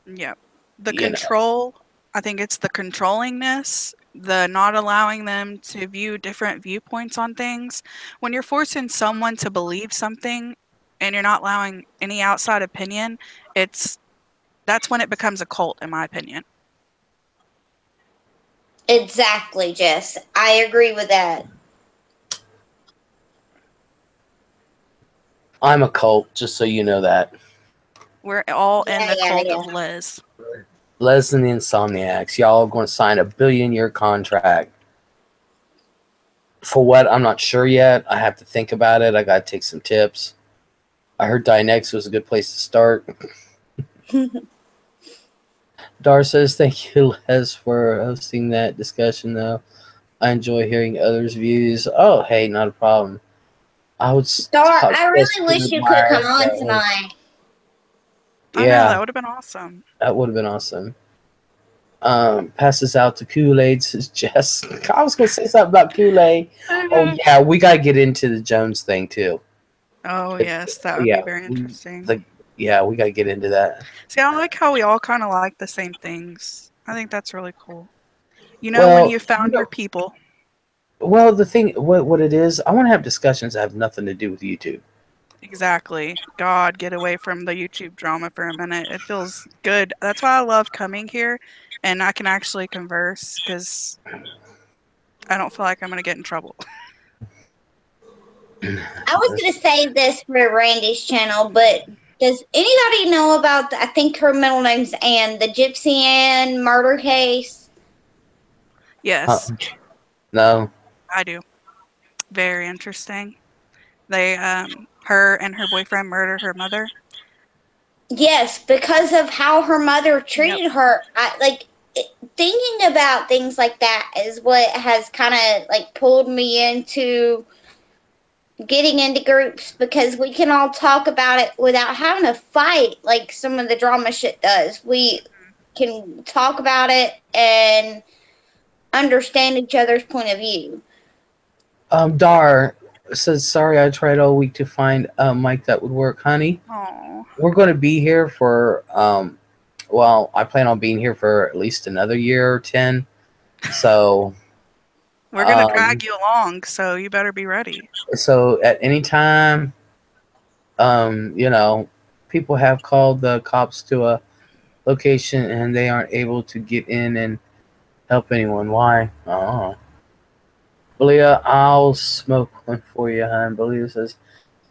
[SPEAKER 3] Yeah. The
[SPEAKER 1] You know.
[SPEAKER 3] control, I think it's the controllingness, the not allowing them to view different viewpoints on things. When you're forcing someone to believe something and you're not allowing any outside opinion, it's that's when it becomes a cult, in my opinion.
[SPEAKER 2] Exactly, Jess. I agree with that.
[SPEAKER 1] I'm a cult, just so you know that.
[SPEAKER 3] We're all in
[SPEAKER 2] Yeah,
[SPEAKER 3] the
[SPEAKER 2] yeah,
[SPEAKER 3] cult
[SPEAKER 2] yeah.
[SPEAKER 3] of Liz.
[SPEAKER 1] Les and the Insomniacs, y'all are going to sign a billion-year contract. For what? I'm not sure yet. I have to think about it. I got to take some tips. I heard Dianetics was a good place to start. Dar says, thank you, Les, for hosting that discussion, though. I enjoy hearing others' views. Oh, hey, not a problem. I would
[SPEAKER 2] Dar,
[SPEAKER 1] talk
[SPEAKER 2] I
[SPEAKER 1] just
[SPEAKER 2] really
[SPEAKER 1] to
[SPEAKER 2] wish you could come
[SPEAKER 1] admire
[SPEAKER 2] on
[SPEAKER 1] those.
[SPEAKER 2] tonight.
[SPEAKER 3] I know, that
[SPEAKER 1] Yeah,
[SPEAKER 3] would have been awesome.
[SPEAKER 1] that would have been awesome. Passes out to Kool-Aid, says Jess. I was going to say something about Kool-Aid. Oh, yeah, we got to get into the Jones thing, too.
[SPEAKER 3] Oh,
[SPEAKER 1] If,
[SPEAKER 3] yes, that would be
[SPEAKER 1] yeah,
[SPEAKER 3] very interesting.
[SPEAKER 1] we got to get into that.
[SPEAKER 3] See, I like how we all kind of like the same things. I think that's really cool. You know, when
[SPEAKER 1] Well,
[SPEAKER 3] you found your people.
[SPEAKER 1] the thing, what it is, I want to have discussions that have nothing to do with YouTube.
[SPEAKER 3] Exactly. God, get away from the YouTube drama for a minute. It feels good. That's why I love coming here and I can actually converse because I don't feel like I'm going to get in trouble.
[SPEAKER 2] I was going to say this for Randy's channel, but does anybody know about, I think her middle name's Anne, the Gypsy Anne murder case?
[SPEAKER 1] Uh,
[SPEAKER 3] Yes,
[SPEAKER 1] no.
[SPEAKER 3] I do. Very interesting. They, her and her boyfriend murdered her mother.
[SPEAKER 2] Yes, because of how her mother
[SPEAKER 3] Yep.
[SPEAKER 2] treated her. Thinking about things like that is what has kind of like pulled me into getting into groups because we can all talk about it without having to fight like some of the drama shit does. We can talk about it and understand each other's point of view.
[SPEAKER 1] Dar says, sorry, I tried all week to find a mic that would work, honey.
[SPEAKER 3] Oh.
[SPEAKER 1] We're going to be here for, I plan on being here for at least another year or 10. So,
[SPEAKER 3] We're going to drag you along, so you better be ready.
[SPEAKER 1] So at any time, you know, people have called the cops to a location and they aren't able to get in and help anyone. Why? Oh. Belia, I'll smoke one for you, hon. Belia says,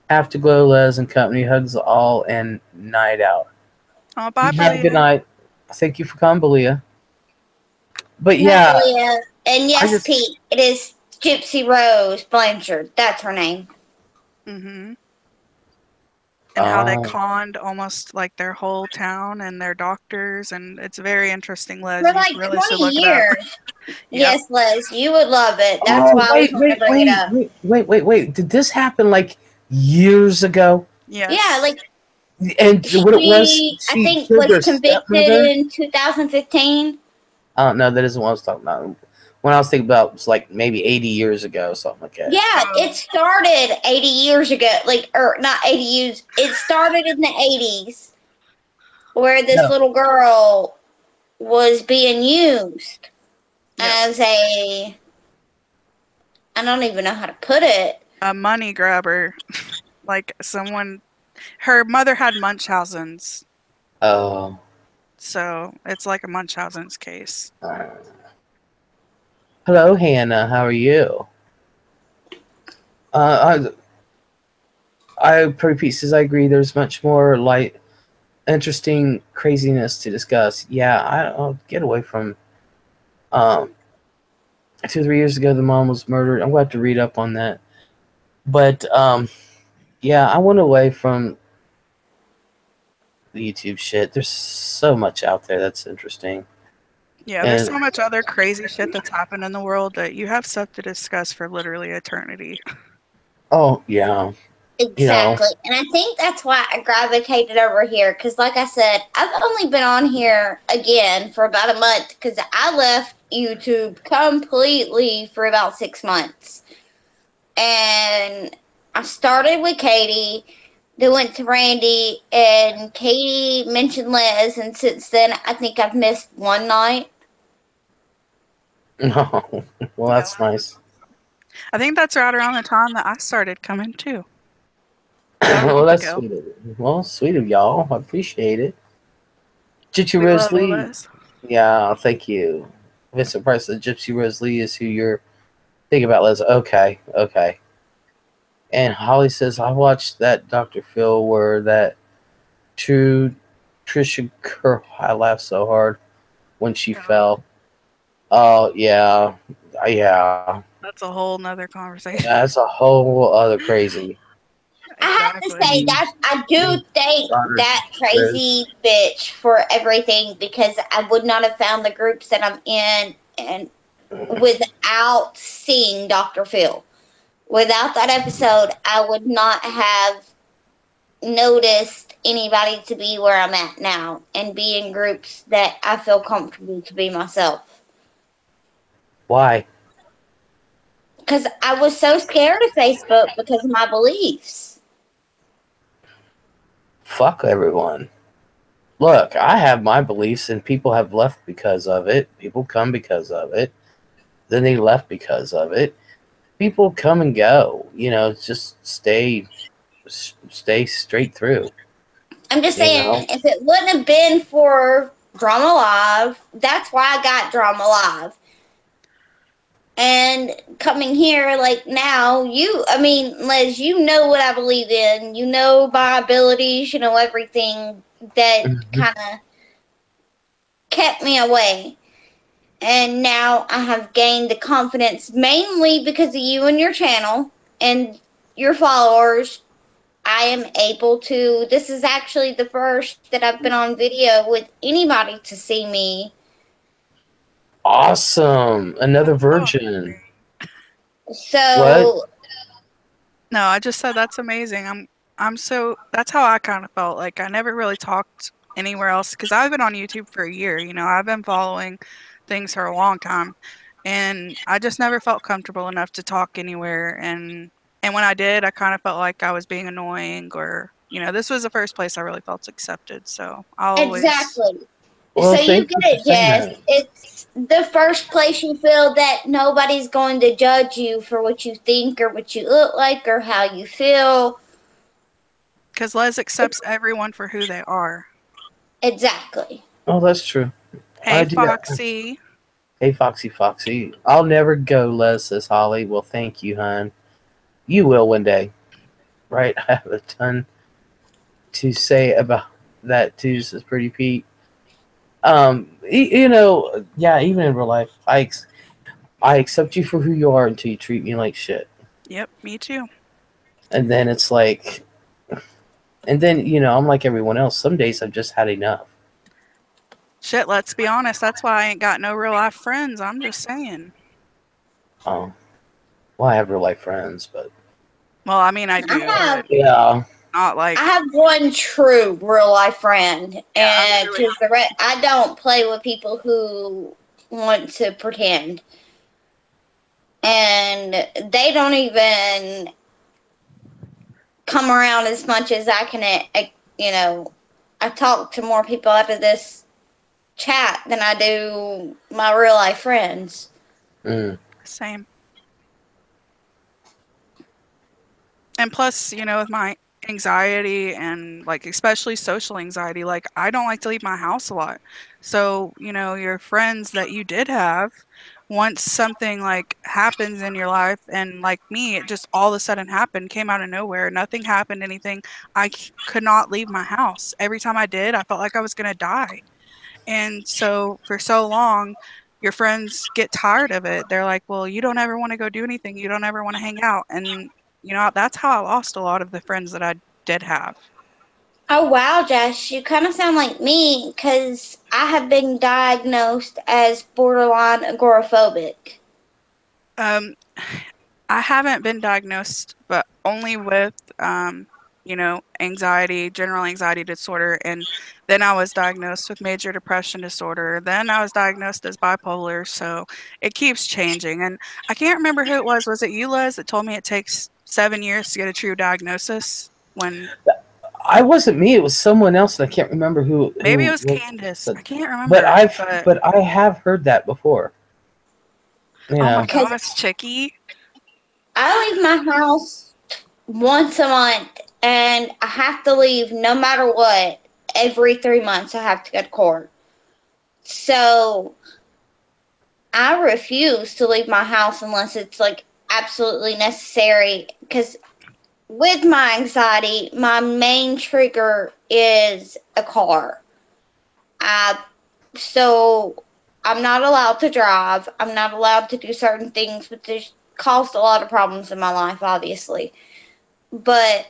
[SPEAKER 1] have to go, Les and company. Hugs all and night out.
[SPEAKER 3] Oh, bye,
[SPEAKER 1] Have a good
[SPEAKER 3] Belia.
[SPEAKER 1] night. Thank you for coming, Belia. But
[SPEAKER 2] Night,
[SPEAKER 1] yeah.
[SPEAKER 2] Leah. And yes, Pete, it is Gypsy Rose Blanchard. That's her name.
[SPEAKER 3] Mm-hmm. And how they conned almost like their whole town and their doctors, and it's very interesting, Les.
[SPEAKER 2] For
[SPEAKER 3] You
[SPEAKER 2] like
[SPEAKER 3] really
[SPEAKER 2] 20
[SPEAKER 3] should look
[SPEAKER 2] years.
[SPEAKER 3] it up.
[SPEAKER 2] Yes, Les, you would love it. That's why I was wanting to bring it up.
[SPEAKER 1] Wait. Did this happen like years ago?
[SPEAKER 3] Yes.
[SPEAKER 2] Yeah, like
[SPEAKER 1] and what it was,
[SPEAKER 2] I think,
[SPEAKER 1] killed
[SPEAKER 2] was
[SPEAKER 1] their
[SPEAKER 2] convicted
[SPEAKER 1] stepmother?
[SPEAKER 2] in 2015.
[SPEAKER 1] I don't know. That isn't what I was talking about. When I was thinking about, it was like maybe 80 years ago, something like that.
[SPEAKER 2] Yeah, it started 80 years ago. Like, or not 80 years. It started in the 80s, where this little girl was being used as a, I don't even know how to put it,
[SPEAKER 3] a money grabber. Like someone, her mother had Munchausen's.
[SPEAKER 1] Oh.
[SPEAKER 3] So it's like a Munchausen's case.
[SPEAKER 1] Hello, Hannah. How are you? I pretty pieces. I agree. There's much more light, interesting craziness to discuss. Yeah, I'll get away from. 2 or 3 years ago, the mom was murdered. I'm going to have to read up on that. But yeah, I went away from the YouTube shit. There's so much out there that's interesting.
[SPEAKER 3] Yeah, there's so much other crazy shit that's happened in the world that you have stuff to discuss for literally eternity.
[SPEAKER 1] Oh, yeah.
[SPEAKER 2] Exactly. You know. And I think that's why I gravitated over here. Because, like I said, I've only been on here again for about a month because I left YouTube completely for about 6 months. And I started with Katie, then went to Randy, and Katie mentioned Les. And since then, I think I've missed one night.
[SPEAKER 1] Oh, well, that's nice.
[SPEAKER 3] I think that's right around the time that I started coming too.
[SPEAKER 1] Well, that's sweet of you. Well, sweet of y'all. I appreciate it. Gypsy Rose Lee. Yeah, thank you. Vincent Price, the Gypsy Rose Lee is who you're thinking about, Les. Okay. And Holly says, I watched that Dr. Phil where that true Trisha girl, I laughed so hard when she fell. Oh, yeah. Yeah.
[SPEAKER 3] That's a whole nother conversation.
[SPEAKER 1] That's a whole other crazy.
[SPEAKER 2] I have to say that I do thank that crazy bitch for everything, because I would not have found the groups that I'm in and without seeing Dr. Phil. Without that episode, I would not have noticed anybody to be where I'm at now and be in groups that I feel comfortable to be myself.
[SPEAKER 1] Why?
[SPEAKER 2] Because I was so scared of Facebook because of my beliefs.
[SPEAKER 1] Fuck everyone. Look, I have my beliefs and people have left because of it. People come because of it. Then they left because of it. People come and go. You know, just stay straight through.
[SPEAKER 2] I'm just saying, if it wouldn't have been for Drama Live, that's why I got Drama Live. And coming here, like now, Les, you know what I believe in. You know my abilities, you know everything that kind of kept me away. And now I have gained the confidence mainly because of you and your channel and your followers. I am able to, this is actually the first that I've been on video with anybody to see me.
[SPEAKER 1] Awesome. Another virgin.
[SPEAKER 2] So.
[SPEAKER 1] What?
[SPEAKER 3] No, I just said that's amazing. That's how I kind of felt. Like I never really talked anywhere else because I've been on YouTube for a year. You know, I've been following things for a long time, and I just never felt comfortable enough to talk anywhere. And when I did, I kind of felt like I was being annoying, or you know, this was the first place I really felt accepted. So I'll always.
[SPEAKER 2] Exactly.
[SPEAKER 1] Well,
[SPEAKER 2] So you
[SPEAKER 1] thank
[SPEAKER 2] get
[SPEAKER 1] you for
[SPEAKER 2] it,
[SPEAKER 1] saying
[SPEAKER 2] Jess.
[SPEAKER 1] that.
[SPEAKER 2] It's the first place you feel that nobody's going to judge you for what you think or what you look like or how you feel.
[SPEAKER 3] Because Les accepts everyone for who they are.
[SPEAKER 2] Exactly.
[SPEAKER 1] Oh, that's true.
[SPEAKER 3] Hey,
[SPEAKER 1] I do that.
[SPEAKER 3] Foxy.
[SPEAKER 1] Hey, Foxy, Foxy. I'll never go, Les, says Holly. Well, thank you, hon. You will one day. Right? I have a ton to say about that, too, says Pretty Pete. Yeah, even in real life, I accept you for who you are until you treat me like shit.
[SPEAKER 3] Yep, me too.
[SPEAKER 1] And then it's like, and then, I'm like everyone else. Some days I've just had enough.
[SPEAKER 3] Shit, let's be honest. That's why I ain't got no real life friends. I'm just saying.
[SPEAKER 1] Oh, well, I have real life friends, but
[SPEAKER 3] Well, I mean, I
[SPEAKER 2] I
[SPEAKER 3] do,
[SPEAKER 2] have
[SPEAKER 3] but
[SPEAKER 1] yeah.
[SPEAKER 3] not like.
[SPEAKER 2] I have one true real life friend,
[SPEAKER 3] Yeah, I'm
[SPEAKER 2] and
[SPEAKER 3] really.
[SPEAKER 2] because I don't play with people who want to pretend, and they don't even come around as much as I can. I talk to more people out of this chat than I do my real life friends.
[SPEAKER 1] Mm.
[SPEAKER 3] Same. And plus, with my anxiety and like especially social anxiety, like I don't like to leave my house a lot. So, your friends that you did have, once something like happens in your life, and like me, it just all of a sudden happened, came out of nowhere, nothing happened, anything. Could not leave my house. Every time I did, I felt like I was going to die. And so for so long, your friends get tired of it. They're like, well, you don't ever want to go do anything. You don't ever want to hang out. And, that's how I lost a lot of the friends that I did have.
[SPEAKER 2] Oh wow, Jess, you kind of sound like me because I have been diagnosed as borderline agoraphobic.
[SPEAKER 3] Um, I haven't been diagnosed, but only with, anxiety, general anxiety disorder. And then I was diagnosed with major depression disorder. Then I was diagnosed as bipolar. So it keeps changing. And I can't remember who it was. Was it you, Les, that told me it takes 7 years to get a true diagnosis? When
[SPEAKER 1] I wasn't me. It was someone else, and I can't remember
[SPEAKER 3] maybe it
[SPEAKER 1] who
[SPEAKER 3] was
[SPEAKER 1] was.
[SPEAKER 3] Candace.
[SPEAKER 1] But
[SPEAKER 3] I can't
[SPEAKER 1] but
[SPEAKER 3] remember.
[SPEAKER 1] I've
[SPEAKER 3] But
[SPEAKER 1] but I have heard that before. You
[SPEAKER 3] oh my
[SPEAKER 1] know.
[SPEAKER 2] Because
[SPEAKER 3] gosh, Chicky.
[SPEAKER 2] I leave my house once a month and I have to leave no matter what. Every 3 months, I have to go to court. So I refuse to leave my house unless it's like absolutely necessary. Because with my anxiety, my main trigger is a car. I so I'm not allowed to drive. I'm not allowed to do certain things, which has caused a lot of problems in my life, obviously. But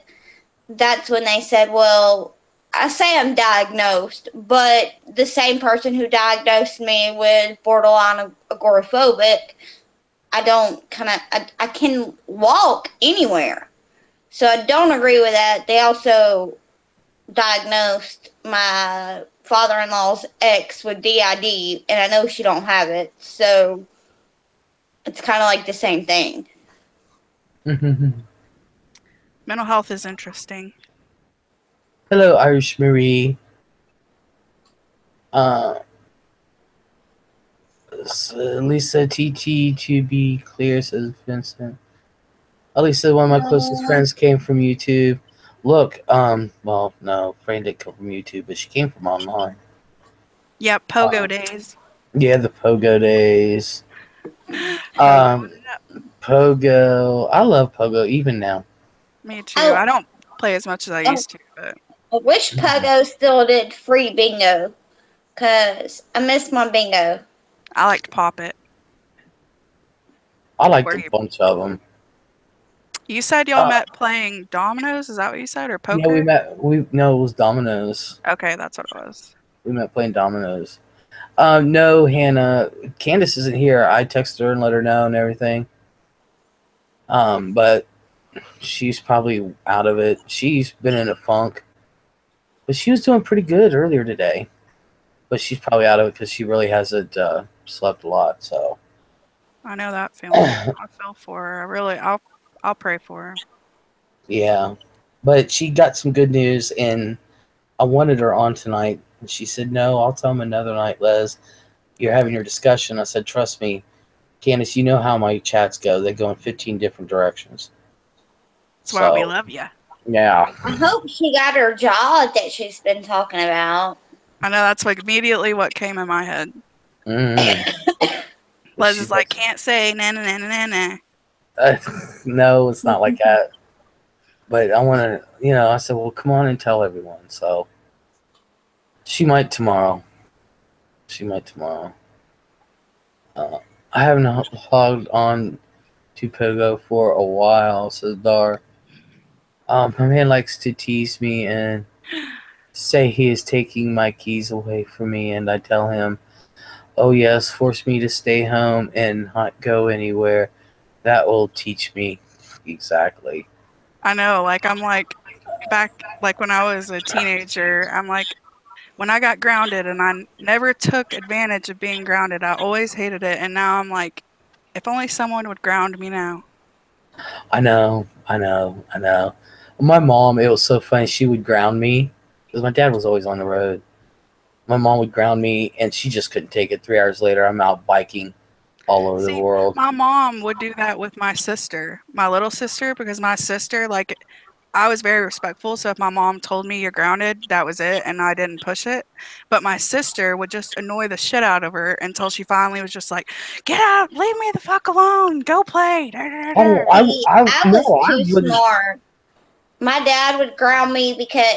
[SPEAKER 2] that's when they said, well, I say I'm diagnosed, but the same person who diagnosed me with borderline agoraphobic, I can walk anywhere. So I don't agree with that. They also diagnosed my father-in-law's ex with DID, and I know she don't have it, so it's kind of like the same thing.
[SPEAKER 3] Mental health is interesting.
[SPEAKER 1] Hello, Irish Marie. Uh, Lisa TT, to be clear, says Vincent. Lisa, one of my closest friends came from YouTube. Look, well, no, Fran didn't come from YouTube, but she came from online.
[SPEAKER 3] Yep, Pogo days.
[SPEAKER 1] Yeah, the Pogo days.
[SPEAKER 3] Pogo.
[SPEAKER 1] Pogo. I love Pogo even now.
[SPEAKER 3] Me too.
[SPEAKER 2] Oh,
[SPEAKER 3] I don't play as much as I used to, but
[SPEAKER 2] I wish Pogo still did free bingo, because I miss my bingo.
[SPEAKER 3] I like to pop it.
[SPEAKER 1] I liked
[SPEAKER 3] Where
[SPEAKER 1] a
[SPEAKER 3] you
[SPEAKER 1] bunch of them.
[SPEAKER 3] You said y'all met playing dominoes? Is that what you said, or
[SPEAKER 1] Yeah, we
[SPEAKER 3] poker?
[SPEAKER 1] met. No, it was Domino's.
[SPEAKER 3] Okay, that's what it was.
[SPEAKER 1] We met playing Domino's. No, Hannah. Candace isn't here. I texted her and let her know and everything. But she's probably out of it. She's been in a funk, but she was doing pretty good earlier today. But she's probably out of it because she really hasn't slept a lot. So
[SPEAKER 3] I know that feeling. I feel for her. I'll pray for her.
[SPEAKER 1] yeah, but she got some good news, and I wanted her on tonight And she said, no, I'll tell him another night, Les. You're having your discussion. I said, trust me, Candace, you know how my chats go. They go in 15 different directions.
[SPEAKER 3] That's why we love you.
[SPEAKER 1] Yeah.
[SPEAKER 2] I hope she got her job that she's been talking about.
[SPEAKER 3] I know, that's like immediately what came in my head.
[SPEAKER 1] Mm-hmm.
[SPEAKER 3] Les is like, can't say na na na na na.
[SPEAKER 1] No, it's not like that. But I want to, I said, well, come on and tell everyone. So she might tomorrow. I haven't logged on to Pogo for a while, says Dar. My man likes to tease me and say he is taking my keys away from me, and I tell him, oh yes, force me to stay home and not go anywhere. That will teach me. Exactly.
[SPEAKER 3] I know, like, I'm like, back, like, when I was a teenager, I'm like, when I got grounded and I never took advantage of being grounded, I always hated it, and now I'm like, if only someone would ground me now.
[SPEAKER 1] I know. My mom, it was so funny, she would ground me, because my dad was always on the road. My mom would ground me, and she just couldn't take it. 3 hours later, I'm out biking all over the world.
[SPEAKER 3] My mom would do that with my sister, my little sister, because my sister, like, I was very respectful, so if my mom told me you're grounded, that was it, and I didn't push it. But my sister would just annoy the shit out of her until she finally was just like, get out, leave me the fuck alone, go play.
[SPEAKER 1] Oh,
[SPEAKER 2] I was too smart. My dad would ground me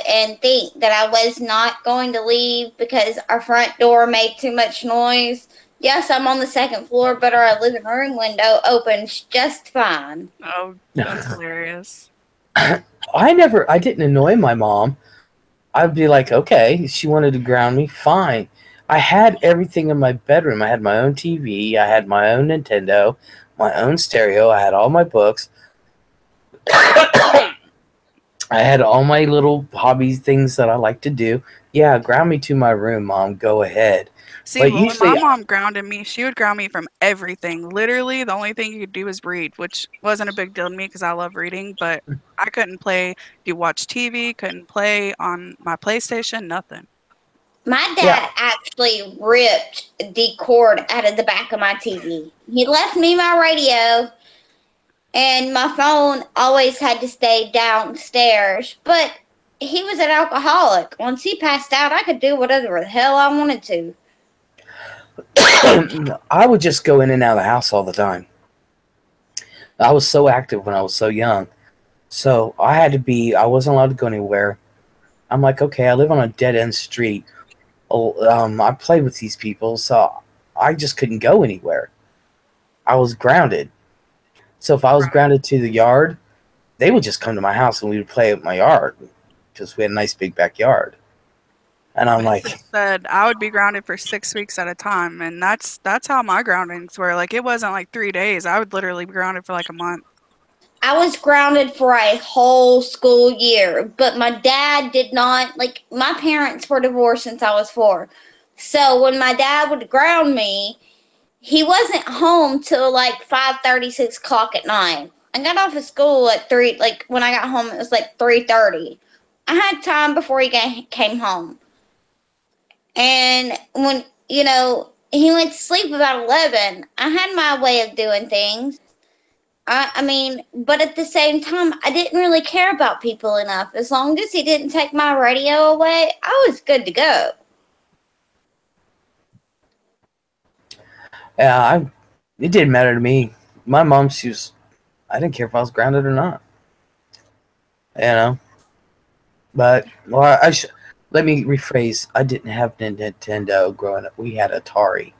[SPEAKER 2] and think that I was not going to leave because our front door made too much noise. Yes, I'm on the second floor, but our living room window opens just fine.
[SPEAKER 3] Oh, that's hilarious.
[SPEAKER 1] I didn't annoy my mom. I'd be like, okay, she wanted to ground me, fine. I had everything in my bedroom. I had my own TV. I had my own Nintendo, my own stereo. I had all my books. I had all my little hobbies, things that I like to do. Yeah, ground me to my room, Mom. Go ahead.
[SPEAKER 3] See, but when my mom grounded me, she would ground me from everything. Literally, the only thing you could do was read, which wasn't a big deal to me because I love reading, but I couldn't watch TV, couldn't play on my PlayStation, nothing.
[SPEAKER 2] My dad actually ripped the cord out of the back of my TV. He left me my radio, and my phone always had to stay downstairs, but he was an alcoholic. Once he passed out, I could do whatever the hell I wanted to.
[SPEAKER 1] I would just go in and out of the house all the time. I was so active when I was so young. So I wasn't allowed to go anywhere. I'm like, okay, I live on a dead-end street. I play with these people, so I just couldn't go anywhere. I was grounded. So if I was grounded to the yard, they would just come to my house and we would play at my yard because we had a nice big backyard. And I'm like,
[SPEAKER 3] said I would be grounded for 6 weeks at a time, and that's how my groundings were. Like, it wasn't like 3 days. I would literally be grounded for like a month.
[SPEAKER 2] I was grounded for a whole school year, but my dad did not. Like, my parents were divorced since I was 4. So when my dad would ground me, he wasn't home till like 5:30, 6 o'clock at night. I got off of school at 3. Like, when I got home, it was like 3:30. I had time before he came home. And when, he went to sleep about 11, I had my way of doing things. I mean, but at the same time, I didn't really care about people enough. As long as he didn't take my radio away, I was good to go.
[SPEAKER 1] Yeah, it didn't matter to me. My mom, I didn't care if I was grounded or not. But, let me rephrase. I didn't have Nintendo growing up. We had Atari.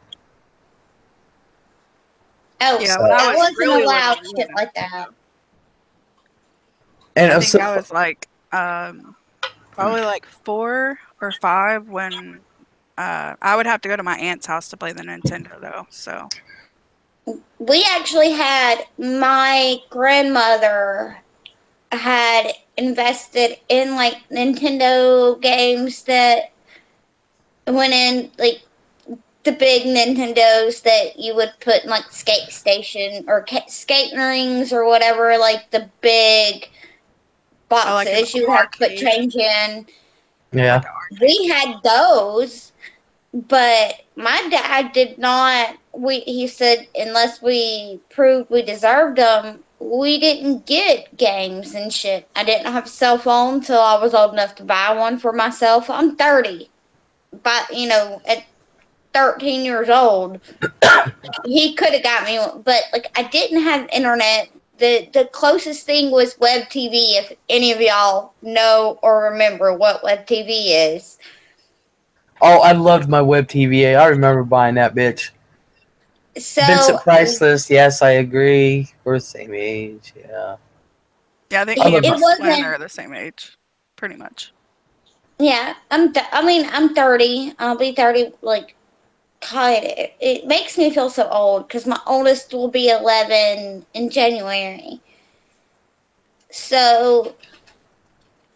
[SPEAKER 2] Oh, yeah, I wasn't really allowed shit like that.
[SPEAKER 3] And I think I was like, probably like 4 or 5 when I would have to go to my aunt's house to play the Nintendo, though. So
[SPEAKER 2] we actually had, my grandmother had invested in like Nintendo games that went in, like the big Nintendos that you would put in like skate station or skating rings or whatever, like the big boxes you would have to put change in.
[SPEAKER 1] Yeah.
[SPEAKER 2] We had those, but my dad did not. He said unless we proved we deserved them, we didn't get games and shit. I didn't have a cell phone till I was old enough to buy one for myself. I'm 30, but at 13 years old, he could have got me one, but like I didn't have internet. The closest thing was web TV. If any of y'all know or remember what web TV is.
[SPEAKER 1] Oh, I loved my web TVA. I remember buying that bitch.
[SPEAKER 2] So
[SPEAKER 1] Vincent Priceless. Yes, I agree. We're the same age. Yeah.
[SPEAKER 3] Yeah, I think
[SPEAKER 1] I
[SPEAKER 3] me
[SPEAKER 1] love
[SPEAKER 3] and
[SPEAKER 1] my.
[SPEAKER 3] my
[SPEAKER 2] it
[SPEAKER 3] twin
[SPEAKER 2] wasn't.
[SPEAKER 3] are the same age, pretty much.
[SPEAKER 2] Yeah, I'm 30. I'll be 30. Like, God, it makes me feel so old because my oldest will be 11 in January. So,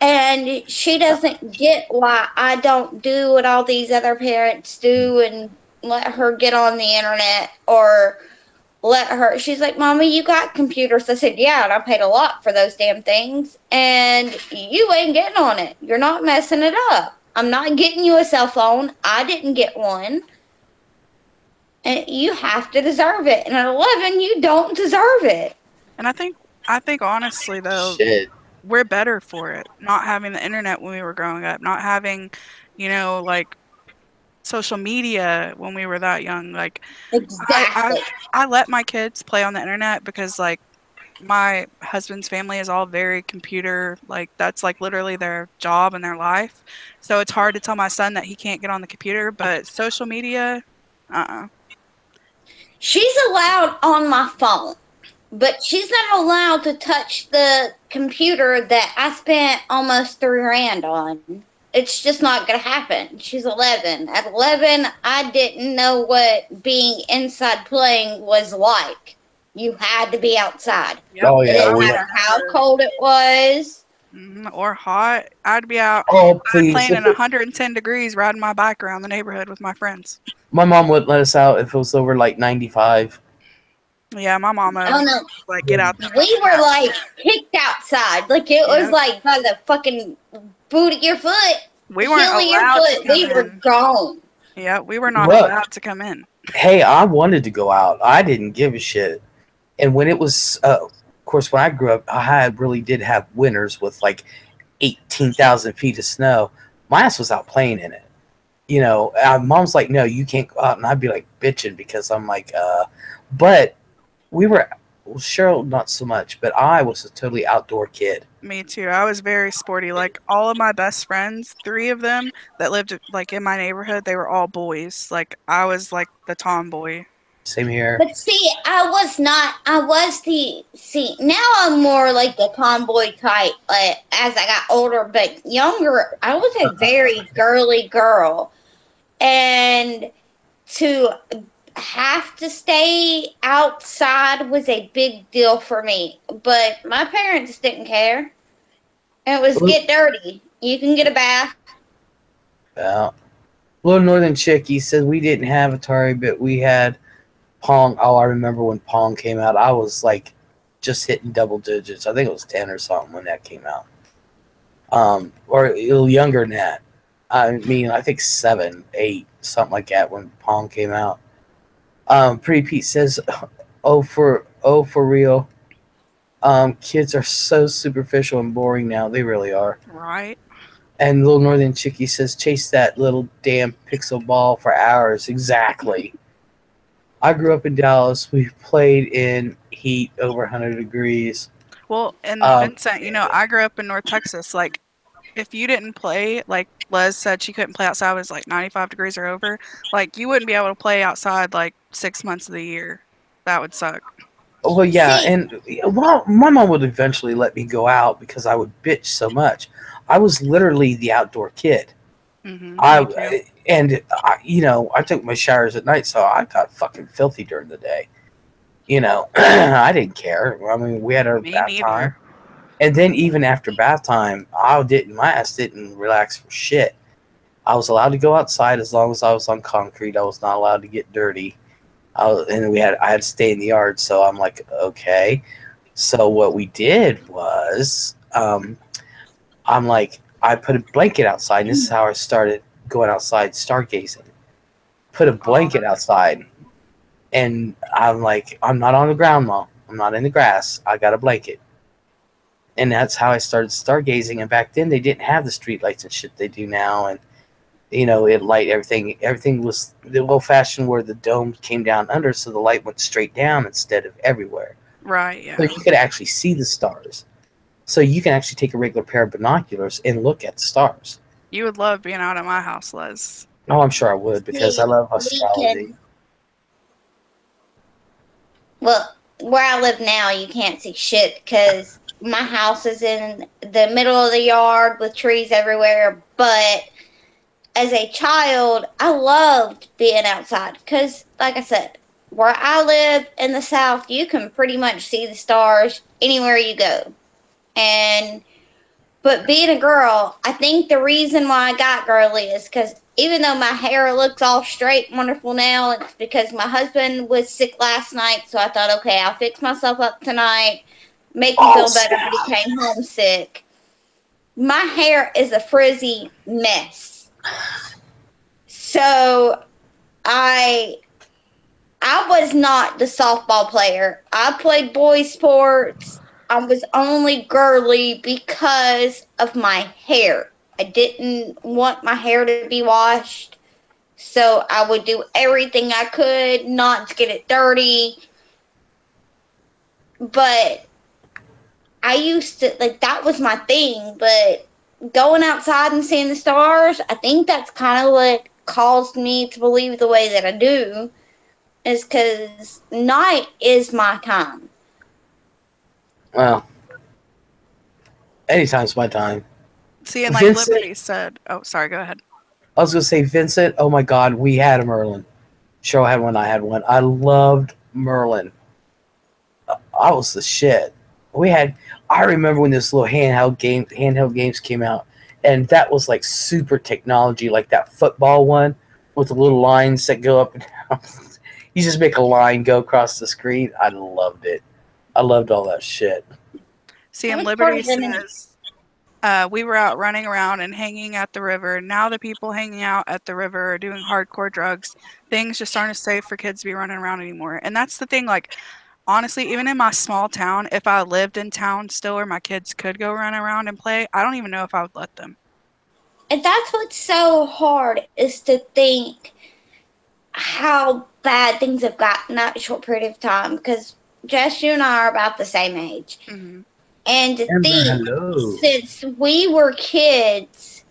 [SPEAKER 2] and she doesn't get why I don't do what all these other parents do and let her get on the internet or let her. She's like, Mommy, you got computers. I said, yeah, and I paid a lot for those damn things. And you ain't getting on it. You're not messing it up. I'm not getting you a cell phone. I didn't get one. And you have to deserve it. And at 11, you don't deserve it.
[SPEAKER 3] And I think honestly though,
[SPEAKER 1] Shit.
[SPEAKER 3] we're better for it. Not having the internet when we were growing up, not having, like social media when we were that young. Like I I
[SPEAKER 2] Exactly.
[SPEAKER 3] I let my kids play on the internet because like my husband's family is all very computer, like that's like literally their job and their life. So it's hard to tell my son that he can't get on the computer, but social media, uh-uh.
[SPEAKER 2] She's allowed on my phone, but she's not allowed to touch the computer that I spent almost 3 grand on. It's just not gonna happen. She's 11. At 11, I didn't know what being inside playing was like. You had to be outside.
[SPEAKER 3] Yep,
[SPEAKER 1] Oh
[SPEAKER 2] It
[SPEAKER 1] yeah.
[SPEAKER 2] didn't
[SPEAKER 1] We.
[SPEAKER 2] matter how cold it was.
[SPEAKER 3] or hot. I'd be out
[SPEAKER 1] Oh please.
[SPEAKER 3] playing
[SPEAKER 1] If
[SPEAKER 3] in 110 degrees riding my bike around the neighborhood with my friends.
[SPEAKER 1] my mom wouldn't let us out if it was over like 95.
[SPEAKER 3] Yeah, my mama
[SPEAKER 2] Oh no,
[SPEAKER 3] like get out there
[SPEAKER 2] we
[SPEAKER 3] and
[SPEAKER 2] were
[SPEAKER 3] house.
[SPEAKER 2] like kicked outside. Like it was
[SPEAKER 3] Yep.
[SPEAKER 2] like by the fucking boot of your foot,
[SPEAKER 3] We weren't
[SPEAKER 2] heel of your
[SPEAKER 3] allowed to
[SPEAKER 2] foot.
[SPEAKER 3] come
[SPEAKER 2] We were
[SPEAKER 3] in.
[SPEAKER 2] gone.
[SPEAKER 3] Yeah, we were not
[SPEAKER 1] Look,
[SPEAKER 3] allowed to come in.
[SPEAKER 1] hey, I wanted to go out. I didn't give a shit. And when it was, of course, when I grew up, really did have winters with like 18,000 feet of snow. My ass was out playing in it. Mom's like, no, you can't go out. And I'd be like bitching because I'm like, but we were, well, Cheryl, not so much, but I was a totally outdoor kid.
[SPEAKER 3] Me too. I was very sporty. Like all of my best friends, three of them that lived like in my neighborhood, they were all boys. Like I was like the tomboy.
[SPEAKER 1] Same here.
[SPEAKER 2] But see, I was not. I was the. See, now I'm more like the tomboy type. As I got older, but younger, I was a very girly girl, and to have to stay outside was a big deal for me. But my parents didn't care. It was get dirty. You can get a bath.
[SPEAKER 1] Well, Little Northern Chick, he said we didn't have Atari, but we had Pong. Oh, I remember when Pong came out. I was like just hitting double digits. I think it was 10 or something when that came out. Or a little younger than that. I mean, I think 7, 8, something like that when Pong came out. Pretty Pete says, for real. Kids are so superficial and boring now. They really are.
[SPEAKER 3] Right.
[SPEAKER 1] And Little Northern Chickie says, chase that little damn pixel ball for hours. Exactly. I grew up in Dallas. We played in heat over 100 degrees.
[SPEAKER 3] Well, and
[SPEAKER 1] Um,
[SPEAKER 3] Vincent, I grew up in North Texas. Like if you didn't play, like Les said she couldn't play outside, it was like 95 degrees or over. Like you wouldn't be able to play outside like 6 months of the year. That would suck.
[SPEAKER 1] well, yeah,
[SPEAKER 2] See,
[SPEAKER 1] and well, my mom would eventually let me go out because I would bitch so much. I was literally the outdoor kid.
[SPEAKER 3] Me too.
[SPEAKER 1] I took my showers at night, so I got fucking filthy during the day. I didn't care. I mean, we had our
[SPEAKER 3] Me
[SPEAKER 1] bath time,
[SPEAKER 3] neither.
[SPEAKER 1] and then even after bath time, my ass didn't relax for shit. I was allowed to go outside as long as I was on concrete. I was not allowed to get dirty. I had to stay in the yard. So I'm like, okay. So what we did was, I'm like, I put a blanket outside, and this is how I started going outside stargazing. Put a blanket outside, and I'm like, I'm not on the ground, Mom. I'm not in the grass. I got a blanket. And that's how I started stargazing. And back then, they didn't have the street lights and shit they do now. And, you know, it light everything. Everything was the old-fashioned where the dome came down under, so the light went straight down instead of everywhere.
[SPEAKER 3] Right, yeah.
[SPEAKER 1] So you could actually see the stars. So you can actually take a regular pair of binoculars and look at the stars.
[SPEAKER 3] You would love being out at my house, Les.
[SPEAKER 1] Oh, I'm sure I would, because I love astrology.
[SPEAKER 2] Well, where I live now, you can't see shit because my house is in the middle of the yard with trees everywhere. But as a child, I loved being outside because, like I said, where I live in the South, you can pretty much see the stars anywhere you go. But being a girl, I think the reason why I got girly is because even though my hair looks all straight and wonderful now, it's because my husband was sick last night. So I thought, okay, I'll fix myself up tonight, make him feel better, but he came home sick. My hair is a frizzy mess. So I was not the softball player. I played boys sports. I was only girly because of my hair. I didn't want my hair to be washed, so I would do everything I could not to get it dirty. But I used to, like, that was my thing. But going outside and seeing the stars, I think that's kind of what caused me to believe the way that I do, is because night is my time.
[SPEAKER 1] Well, anytime's my time.
[SPEAKER 3] See, and like Vincent, Liberty said, oh, sorry, go ahead.
[SPEAKER 1] I was going to say, Vincent, oh my God, we had a Merlin. Cheryl had one, I had one. I loved Merlin. I was the shit. I remember when this little handheld games came out, and that was like super technology, like that football one with the little lines that go up and down. You just make a line go across the screen. I loved it. I loved all that shit.
[SPEAKER 3] See, and Liberty says, we were out running around and hanging at the river. Now the people hanging out at the river are doing hardcore drugs. Things just aren't as safe for kids to be running around anymore. And that's the thing, like, honestly, even in my small town, if I lived in town still where my kids could go run around and play, I don't even know if I would let them.
[SPEAKER 2] And that's what's so hard, is to think how bad things have gotten in that short period of time. Because Jess, you and I are about the same age.
[SPEAKER 3] Mm-hmm.
[SPEAKER 2] And to think, since we were kids,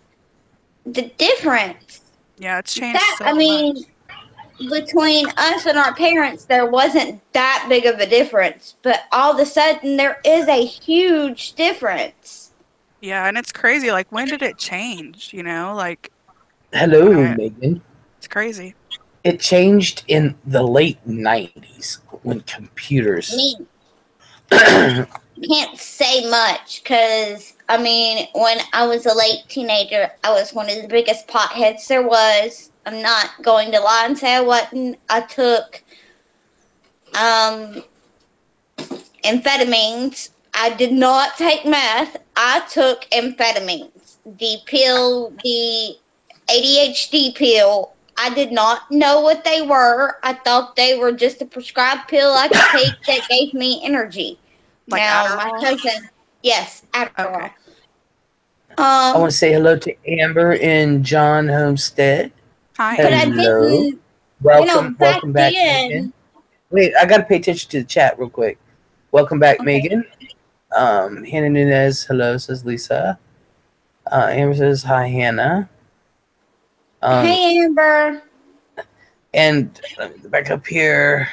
[SPEAKER 2] the difference.
[SPEAKER 3] Yeah, it's changed so much. I mean,
[SPEAKER 2] between us and our parents, there wasn't that big of a difference. But all of a sudden, there is a huge difference.
[SPEAKER 3] Yeah, and it's crazy. Like, when did it change, you know? Like,
[SPEAKER 1] hello, Megan.
[SPEAKER 3] It's crazy.
[SPEAKER 1] It changed in the late 90s when computers...
[SPEAKER 2] Can't say much because, I mean, when I was a late teenager, I was one of the biggest potheads there was. I'm not going to lie and say I wasn't. I took amphetamines. I did not take meth. I took amphetamines. The pill, the ADHD pill, I did not know what they were. I thought they were just a prescribed pill I could take that gave me energy.
[SPEAKER 3] Like
[SPEAKER 2] now,
[SPEAKER 3] Adderall?
[SPEAKER 2] my cousin, yes, Adderall.
[SPEAKER 3] Okay.
[SPEAKER 1] I want to say hello to Amber and John Homestead.
[SPEAKER 3] Hi.
[SPEAKER 2] But I didn't,
[SPEAKER 1] welcome back, Megan. Wait, I got to pay attention to the chat real quick. Welcome back, Megan. Hannah Nunez, hello, says Lisa. Amber says, hi, Hannah.
[SPEAKER 2] Hey, Amber.
[SPEAKER 1] And back up here.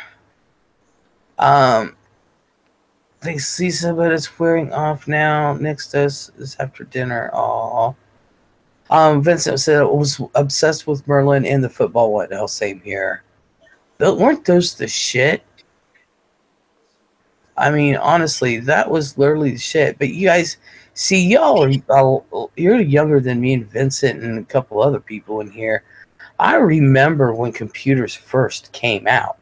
[SPEAKER 1] They see somebody that's wearing off now. Next to us is after dinner. Aww. Vincent said I was obsessed with Merlin and the football one. Oh, same here. But weren't those the shit? I mean, honestly, that was literally the shit. But you guys, see, you're younger than me and Vincent and a couple other people in here. I remember when computers first came out,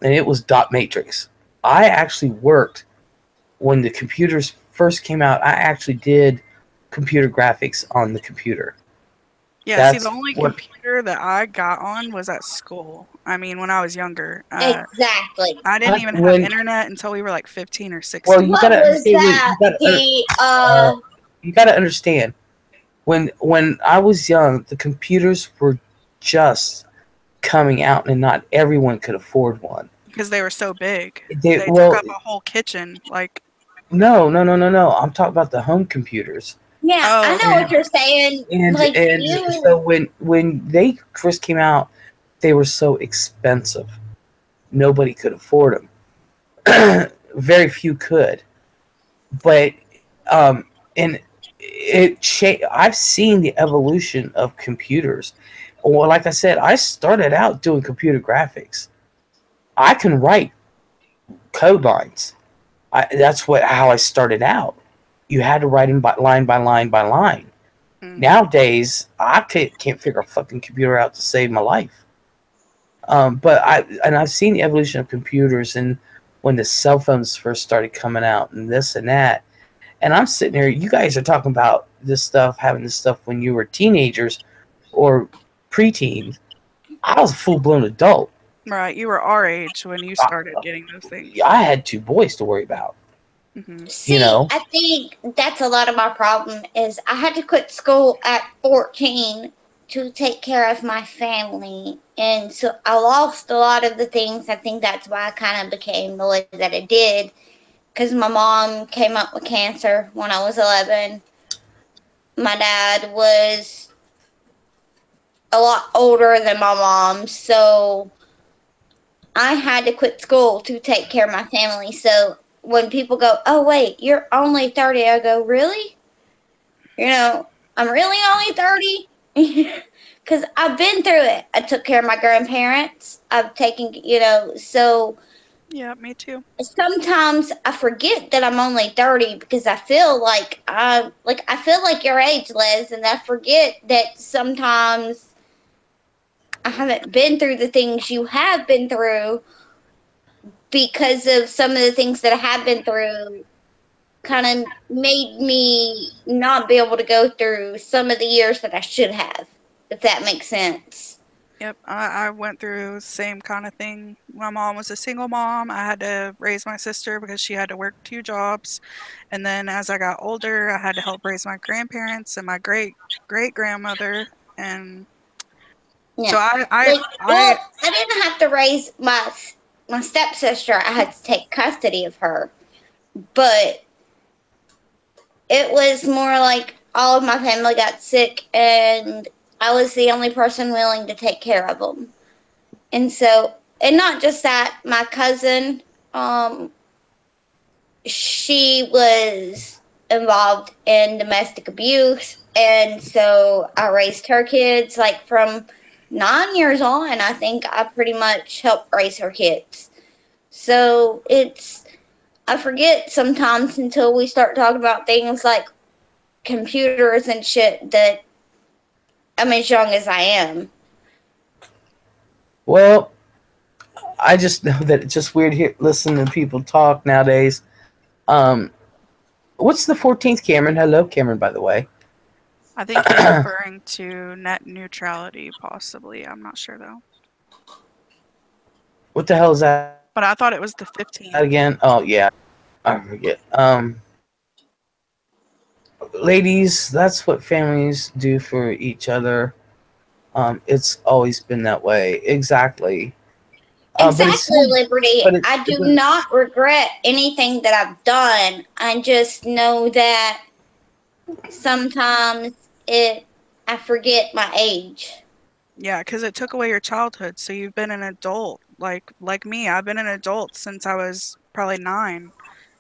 [SPEAKER 1] and it was dot matrix. I actually worked when the computers first came out. I actually did computer graphics on the computer.
[SPEAKER 3] Yeah, see, the only computer that I got on was at school. I mean, when I was younger.
[SPEAKER 2] Exactly.
[SPEAKER 3] I didn't even have internet until we were like 15 or 16.
[SPEAKER 1] Well, you gotta understand. When I was young, the computers were just coming out, and not everyone could afford one
[SPEAKER 3] because they were so big. They took up a whole kitchen. Like,
[SPEAKER 1] no. I'm talking about the home computers.
[SPEAKER 2] Yeah, I know what you're saying.
[SPEAKER 1] So when they first came out, they were so expensive. Nobody could afford them. Very few could. But and I've seen the evolution of computers. Well, like I said, I started out doing computer graphics. I can write code lines. That's how I started out. You had to write them line by line by line. Mm-hmm. Nowadays, I can't figure a fucking computer out to save my life. But I've seen the evolution of computers, and when the cell phones first started coming out, and this and that, and I'm sitting here. You guys are talking about this stuff, having this stuff when you were teenagers or preteens. I was a full-blown adult.
[SPEAKER 3] Right, you were our age when you started getting those things.
[SPEAKER 1] I had 2 boys to worry about.
[SPEAKER 2] Mm-hmm. See, I think that's a lot of my problem is I had to quit school at 14 to take care of my family. And so I lost a lot of the things. I think that's why I kind of became the way that I did. Because my mom came up with cancer when I was 11. My dad was a lot older than my mom. So I had to quit school to take care of my family. So when people go, oh, wait, you're only 30, I go, really? I'm really only 30? Because I've been through it. I took care of my grandparents. I've taken, so.
[SPEAKER 3] Yeah, me too.
[SPEAKER 2] Sometimes I forget that I'm only 30 because I feel like I feel like your age, Les, and I forget that sometimes I haven't been through the things you have been through because of some of the things that I have been through kind of made me not be able to go through some of the years that I should have, if that makes sense.
[SPEAKER 3] Yep, I went through the same kind of thing. My mom was a single mom. I had to raise my sister because she had to work 2 jobs. And then as I got older, I had to help raise my grandparents and my great-grandmother. And so I
[SPEAKER 2] didn't have to raise my stepsister. I had to take custody of her. But it was more like all of my family got sick and I was the only person willing to take care of them. And so, and not just that, my cousin, she was involved in domestic abuse. And so I raised her kids, like from 9 years on, I think I pretty much helped raise her kids. So I forget sometimes until we start talking about things like computers and shit that I'm as young as I am.
[SPEAKER 1] Well, I just know that it's just weird here listening to people talk nowadays. What's the 14th, Cameron? Hello, Cameron, by the way.
[SPEAKER 3] I think he's referring to net neutrality, possibly. I'm not sure, though.
[SPEAKER 1] What the hell is that?
[SPEAKER 3] But I thought it was the 15th.
[SPEAKER 1] Again? Oh, yeah. I forget. Ladies, that's what families do for each other. It's always been that way. Exactly.
[SPEAKER 2] Exactly, Liberty. I do not regret anything that I've done. I just know that sometimes I forget my age.
[SPEAKER 3] Yeah, because it took away your childhood. So you've been an adult. Like me, I've been an adult since I was probably 9.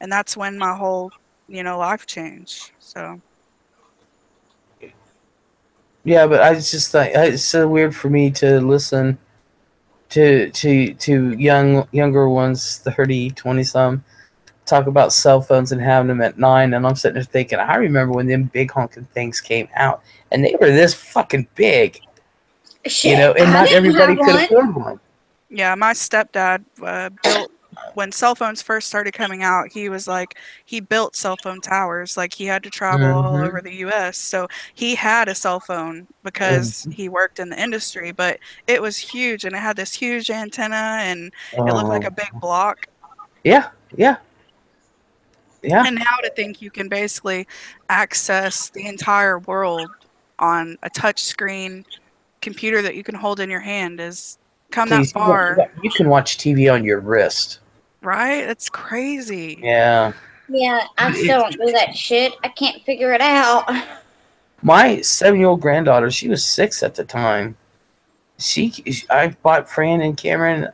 [SPEAKER 3] And that's when my whole, life changed. So.
[SPEAKER 1] Yeah, but I just thought it's so weird for me to listen to younger ones, 30, 20-some, talk about cell phones and having them at 9, and I'm sitting there thinking, I remember when them big honking things came out, and they were this fucking big.
[SPEAKER 2] Shit,
[SPEAKER 1] and not everybody could afford one.
[SPEAKER 3] Yeah, my stepdad when cell phones first started coming out, he was like, he built cell phone towers. Like, he had to travel all over the US. So he had a cell phone because he worked in the industry, but it was huge and it had this huge antenna and it looked like a big block.
[SPEAKER 1] Yeah, yeah, yeah.
[SPEAKER 3] And now to think you can basically access the entire world on a touch screen computer that you can hold in your hand is come that
[SPEAKER 1] Please,
[SPEAKER 3] far.
[SPEAKER 1] you can watch TV on your wrist.
[SPEAKER 3] Right? It's crazy.
[SPEAKER 1] Yeah.
[SPEAKER 2] Yeah, I still don't do that shit. I can't figure it out.
[SPEAKER 1] My 7-year-old granddaughter, she was 6 at the time. I bought Fran and Cameron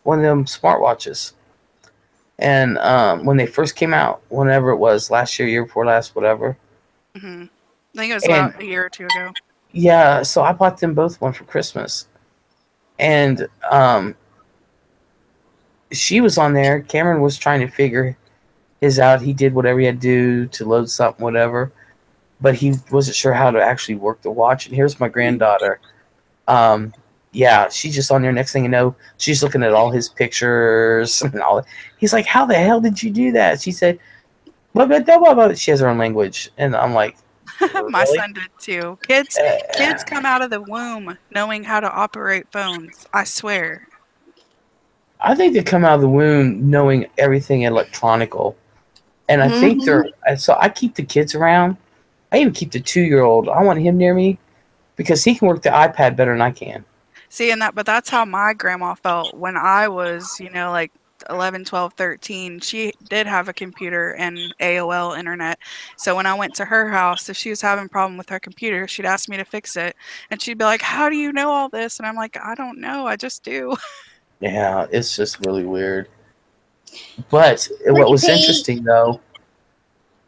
[SPEAKER 1] one of them smartwatches, and when they first came out, whenever it was last year before last, whatever.
[SPEAKER 3] I think it was
[SPEAKER 1] And
[SPEAKER 3] about a year or two ago.
[SPEAKER 1] yeah, so I bought them both one for Christmas, and she was on there. Cameron was trying to figure his out. He did whatever he had to do to load something, whatever, but he wasn't sure how to actually work the watch. And here's my granddaughter. Yeah, she's just on there. Next thing you know, she's looking at all his pictures and all. He's like, "How the hell did you do that?" She said, "Blah, blah, blah, blah, blah." She has her own language, and I'm like,
[SPEAKER 3] My
[SPEAKER 1] "Really?"
[SPEAKER 3] son did too. Kids come out of the womb knowing how to operate phones. I swear.
[SPEAKER 1] I think they come out of the womb knowing everything electronical, and I think they're. So I keep the kids around. I even keep the 2-year-old. I want him near me because he can work the iPad better than I can.
[SPEAKER 3] See, but that's how my grandma felt when I was, like 11, 12, 13. She did have a computer and AOL internet. So when I went to her house, if she was having a problem with her computer, she'd ask me to fix it. And she'd be like, "How do you know all this?" And I'm like, "I don't know. I just do."
[SPEAKER 1] Yeah, it's just really weird. But what
[SPEAKER 2] Pretty
[SPEAKER 1] was
[SPEAKER 2] Pete,
[SPEAKER 1] interesting, though,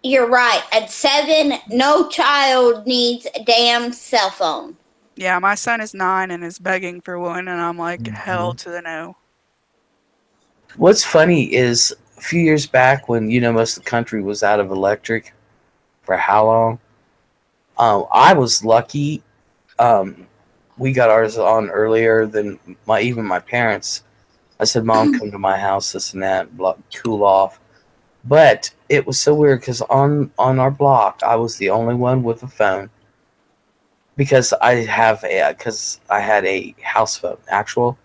[SPEAKER 2] you're right. At 7, no child needs a damn cell phone.
[SPEAKER 3] Yeah, my son is 9 and is begging for one, and I'm like, hell to the no.
[SPEAKER 1] what's funny is a few years back when most of the country was out of electric for how long? I was lucky. We got ours on earlier than even my parents. I said, "Mom, come to my house, this and that, cool off." But it was so weird because on our block, I was the only one with a phone because I had a house phone, actual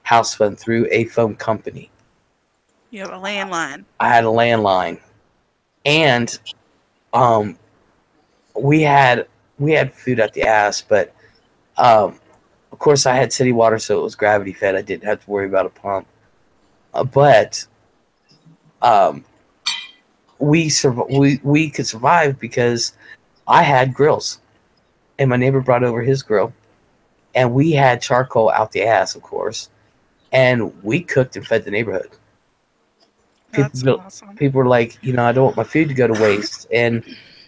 [SPEAKER 1] house phone through a phone company.
[SPEAKER 3] You have a landline.
[SPEAKER 1] I had a landline, and we had food at the ass, but of course I had city water, so it was gravity fed. I didn't have to worry about a pump. But we could survive because I had grills, and my neighbor brought over his grill, and we had charcoal out the ass, of course, and we cooked and fed the neighborhood.
[SPEAKER 3] That's awesome.
[SPEAKER 1] People were like, I don't want my food to go to waste, and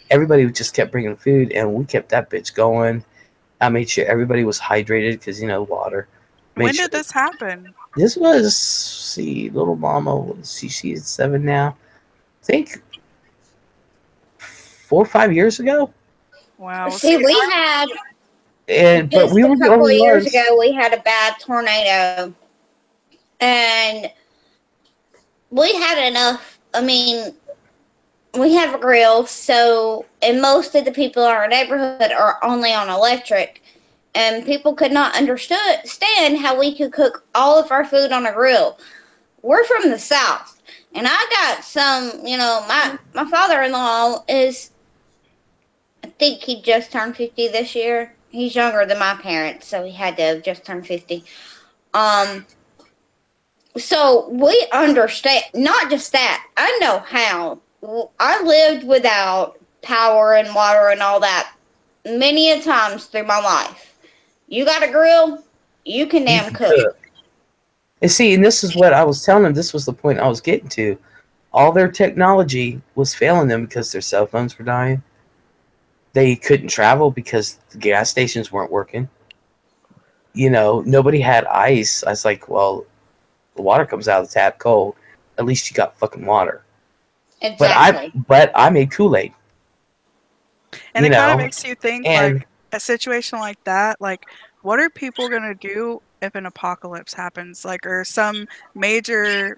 [SPEAKER 1] everybody just kept bringing food, and we kept that bitch going. I made sure everybody was hydrated because water.
[SPEAKER 3] When did this happen?
[SPEAKER 1] This was little mama. She's 7 now. I think 4 or 5 years ago.
[SPEAKER 3] Wow.
[SPEAKER 2] See, we had
[SPEAKER 1] but we were
[SPEAKER 2] a couple of years ago. We had a bad tornado, and we had enough. I mean, we have a grill, and most of the people in our neighborhood are only on electric, and people could not understand how we could cook all of our food on a grill. We're from the South, and I got some, my father-in-law is, I think he just turned 50 this year. He's younger than my parents, so he had to have just turned 50. So we understand, not just that, I know how. I lived without power and water and all that many a times through my life. You got a grill, you can damn cook.
[SPEAKER 1] And see, and this is what I was telling them. This was the point I was getting to. All their technology was failing them because their cell phones were dying. They couldn't travel because the gas stations weren't working. Nobody had ice. I was like, well, the water comes out of the tap cold. At least you got fucking water.
[SPEAKER 2] Exactly.
[SPEAKER 1] But I made Kool-Aid.
[SPEAKER 3] And it kind of makes you think, like, a situation like that, like, what are people going to do if an apocalypse happens, like, or some major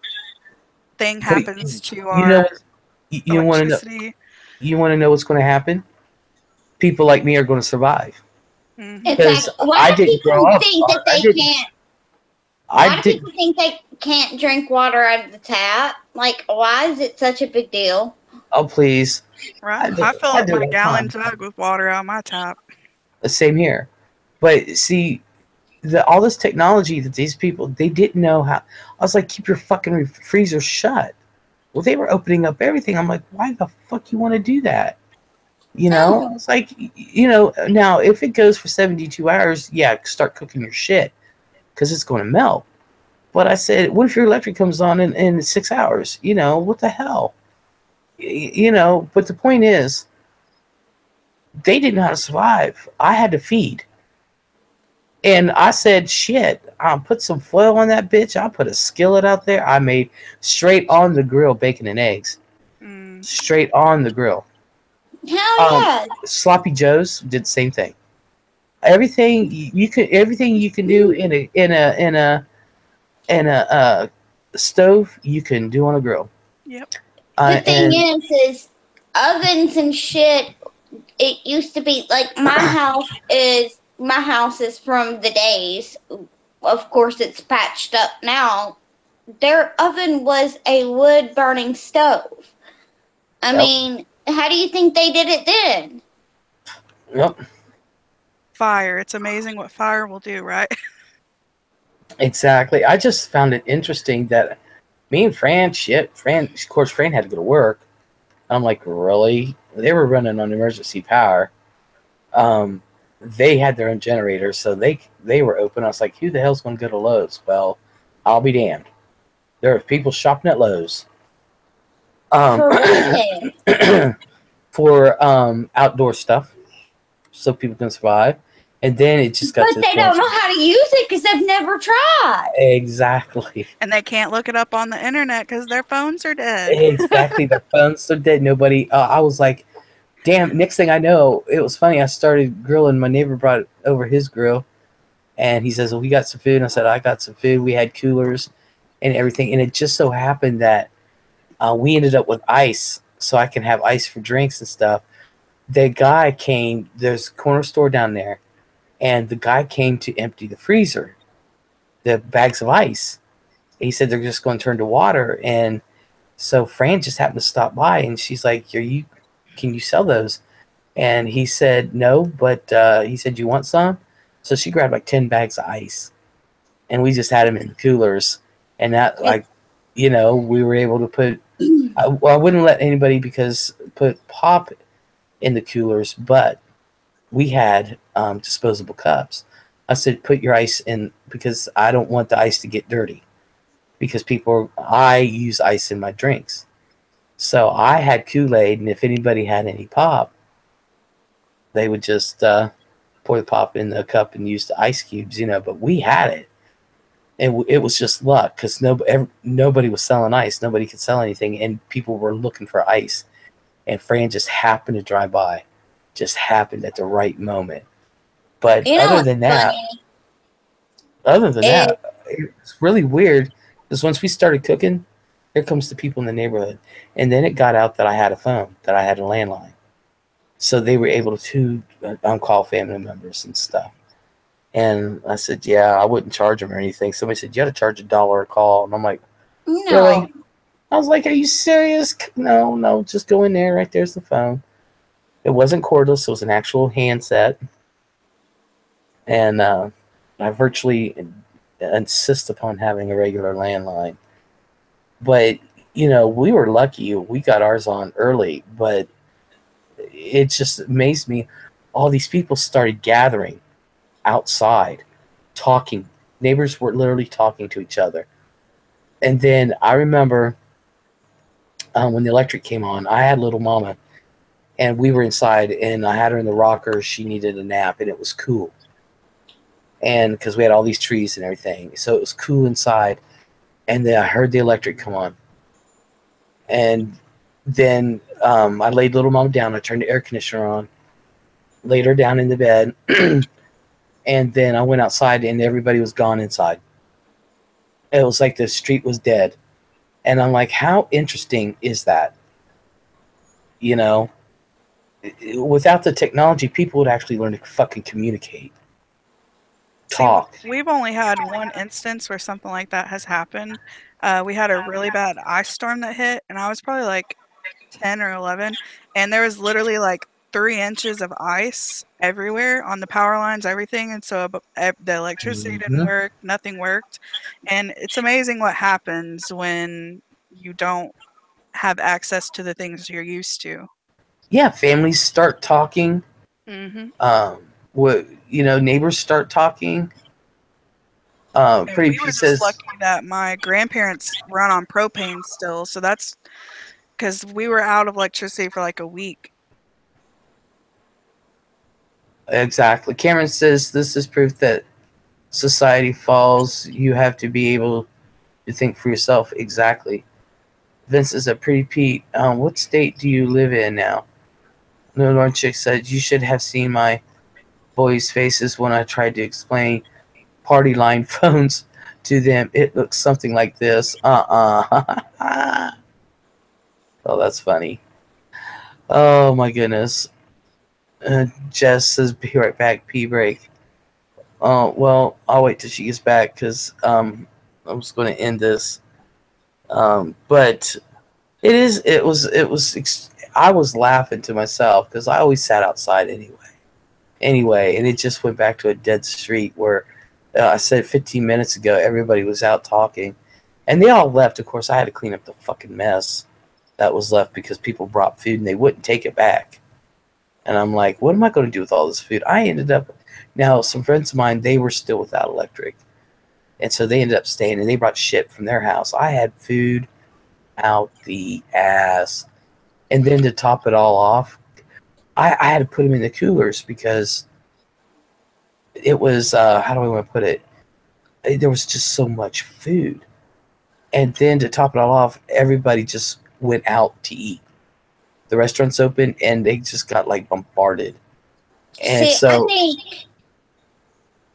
[SPEAKER 3] thing
[SPEAKER 1] But
[SPEAKER 3] happens to
[SPEAKER 1] you know,
[SPEAKER 3] our
[SPEAKER 1] you want to know.
[SPEAKER 3] electricity.
[SPEAKER 1] You want to know what's going to happen? People like me are going to survive because
[SPEAKER 2] Exactly. Why
[SPEAKER 1] I
[SPEAKER 2] do
[SPEAKER 1] didn't grow
[SPEAKER 2] people
[SPEAKER 1] up.
[SPEAKER 2] think that
[SPEAKER 1] I
[SPEAKER 2] they
[SPEAKER 1] didn't.
[SPEAKER 2] can't?
[SPEAKER 1] I
[SPEAKER 2] Why do
[SPEAKER 1] didn't.
[SPEAKER 2] people think they can't drink water out of the tap? Like, why is it such a big deal?
[SPEAKER 1] Oh please!
[SPEAKER 3] Right. I fill
[SPEAKER 1] I
[SPEAKER 3] up
[SPEAKER 1] do it
[SPEAKER 3] my
[SPEAKER 1] all the
[SPEAKER 3] gallon
[SPEAKER 1] time.
[SPEAKER 3] jug with water out of my tap.
[SPEAKER 1] The same here. But see, all this technology that these people they didn't know how. I was like, keep your fucking freezer shut. Well, they were opening up everything. I'm like, why the fuck you want to do that? You know,
[SPEAKER 2] Oh,
[SPEAKER 1] it's like, you know, now if it goes for 72 hours, yeah, start cooking your shit because it's going to melt. But I said, what if your electric comes on in 6 hours? You know, what the hell? You know, but the point is, they didn't know how to survive. I had to feed. And I said, shit, I'll put some foil on that bitch. I'll put a skillet out there. I made straight on the grill bacon and eggs.
[SPEAKER 3] Mm.
[SPEAKER 1] Straight on the grill.
[SPEAKER 2] hell yeah!
[SPEAKER 1] Sloppy Joe's did the same thing. Everything you can do in a stove, you can do on a grill.
[SPEAKER 3] Yep.
[SPEAKER 2] The thing
[SPEAKER 1] And
[SPEAKER 2] is ovens and shit. It used to be like my house is from the days. Of course, it's patched up now. Their oven was a wood burning stove. I
[SPEAKER 1] yep,
[SPEAKER 2] mean, how do you think they did it then?
[SPEAKER 1] yep,
[SPEAKER 3] Fire. It's amazing what fire will do, right?
[SPEAKER 1] exactly. I just found it interesting that me and Fran, of course, Fran had to go to work. I'm like, really? They were running on emergency power. Um, they had their own generator, so they were open. I was like, who the hell's going to go to Lowe's? Well, I'll be damned. There are people shopping at Lowe's. Um,
[SPEAKER 2] For what?
[SPEAKER 1] for outdoor stuff, so people can survive. And then it just got
[SPEAKER 2] But
[SPEAKER 1] to the
[SPEAKER 2] they
[SPEAKER 1] point.
[SPEAKER 2] don't know how to use it because they've never tried.
[SPEAKER 1] Exactly.
[SPEAKER 3] And they can't look it up on the internet because their phones are dead.
[SPEAKER 1] Exactly. The phones are dead. Nobody. I was like, damn. Next thing I know, it was funny. I started grilling. My neighbor brought over his grill, and he says, "Well, we got some food." And I said, "I got some food." We had coolers and everything, and it just so happened that we ended up with ice, so I can have ice for drinks and stuff. The guy came. There's a corner store down there, and the guy came to empty the freezer, the bags of ice. He said they're just going to turn to water, and so Fran just happened to stop by, and she's like, can you sell those?" And he said no, but he said, you want some? So she grabbed like 10 bags of ice, and we just had them in the coolers, and that like, you know, we were able to put. Well, I wouldn't let anybody because put pop in the coolers, but we had disposable cups. I said, put your ice in because I don't want the ice to get dirty. Because I use ice in my drinks. So I had Kool-Aid, and if anybody had any pop, they would just pour the pop in the cup and use the ice cubes, you know. But we had it, and it was just luck because nobody was selling ice. Nobody could sell anything, and people were looking for ice. And Fran just happened to drive by, just happened at the right moment. But
[SPEAKER 2] You know what's funny?
[SPEAKER 1] other than
[SPEAKER 2] Is
[SPEAKER 1] that, it's really weird because once we started cooking, here comes the people in the neighborhood, and then it got out that I had a phone, that I had a landline, so they were able to call family members and stuff. And I said, yeah, I wouldn't charge them or anything. Somebody said, you got to charge $1 a call, and I'm like,
[SPEAKER 2] no.
[SPEAKER 1] really? I was like, are you serious? No, no, just go in there. Right there's the phone. It wasn't cordless; it was an actual handset, and I virtually insist upon having a regular landline. But you know, we were lucky; we got ours on early. But it just amazed me. All these people started gathering outside, talking. Neighbors were literally talking to each other. And then I remember when the electric came on, I had little mama, and we were inside, and I had her in the rocker. She needed a nap, and it was cool. And because we had all these trees and everything, so it was cool inside. And then I heard the electric come on, and then I laid little mama down. I turned the air conditioner on, laid her down in the bed, And then I went outside and everybody was gone inside. It was like the street was dead. And I'm like, how interesting is that? You know, without the technology, people would actually learn to fucking communicate. Talk.
[SPEAKER 3] See, we've only had one instance where something like that has happened. We had a really bad ice storm that hit, and I was probably like 10 or 11, and there was literally like 3 inches of ice everywhere on the power lines, everything, and so the electricity didn't work, nothing worked, and it's amazing what happens when you don't have access to the things you're used to.
[SPEAKER 1] Yeah, families start talking.
[SPEAKER 3] Mm-hmm.
[SPEAKER 1] Neighbors start talking.
[SPEAKER 3] And
[SPEAKER 1] Pretty
[SPEAKER 3] we were
[SPEAKER 1] P
[SPEAKER 3] just
[SPEAKER 1] says,
[SPEAKER 3] lucky that my grandparents run on propane still, so that's because we were out of electricity for like a week.
[SPEAKER 1] exactly. Cameron says this is proof that society falls. You have to be able to think for yourself. Exactly. Vince is a Pretty Pete. What state do you live in now? No, Lauren Chick said you should have seen my boys' faces when I tried to explain party line phones to them. It looks something like this. Oh, that's funny. Oh my goodness. Jess says, "Be right back. Pee break." Well, I'll wait till she gets back because I'm just going to end this. But I was laughing to myself because I always sat outside anyway, and it just went back to a dead street where I said 15 minutes ago everybody was out talking, and they all left. Of course, I had to clean up the fucking mess that was left because people brought food and they wouldn't take it back. And I'm like, what am I going to do with all this food? I ended up, now some friends of mine, they were still without electric, and so they ended up staying, and they brought shit from their house. I had food out the ass. And then to top it all off, I had to put them in the coolers because it was, how do I want to put it? There was just so much food. And then to top it all off, everybody just went out to eat. The restaurant's open and they just got like bombarded. And
[SPEAKER 2] See, I
[SPEAKER 1] so
[SPEAKER 2] think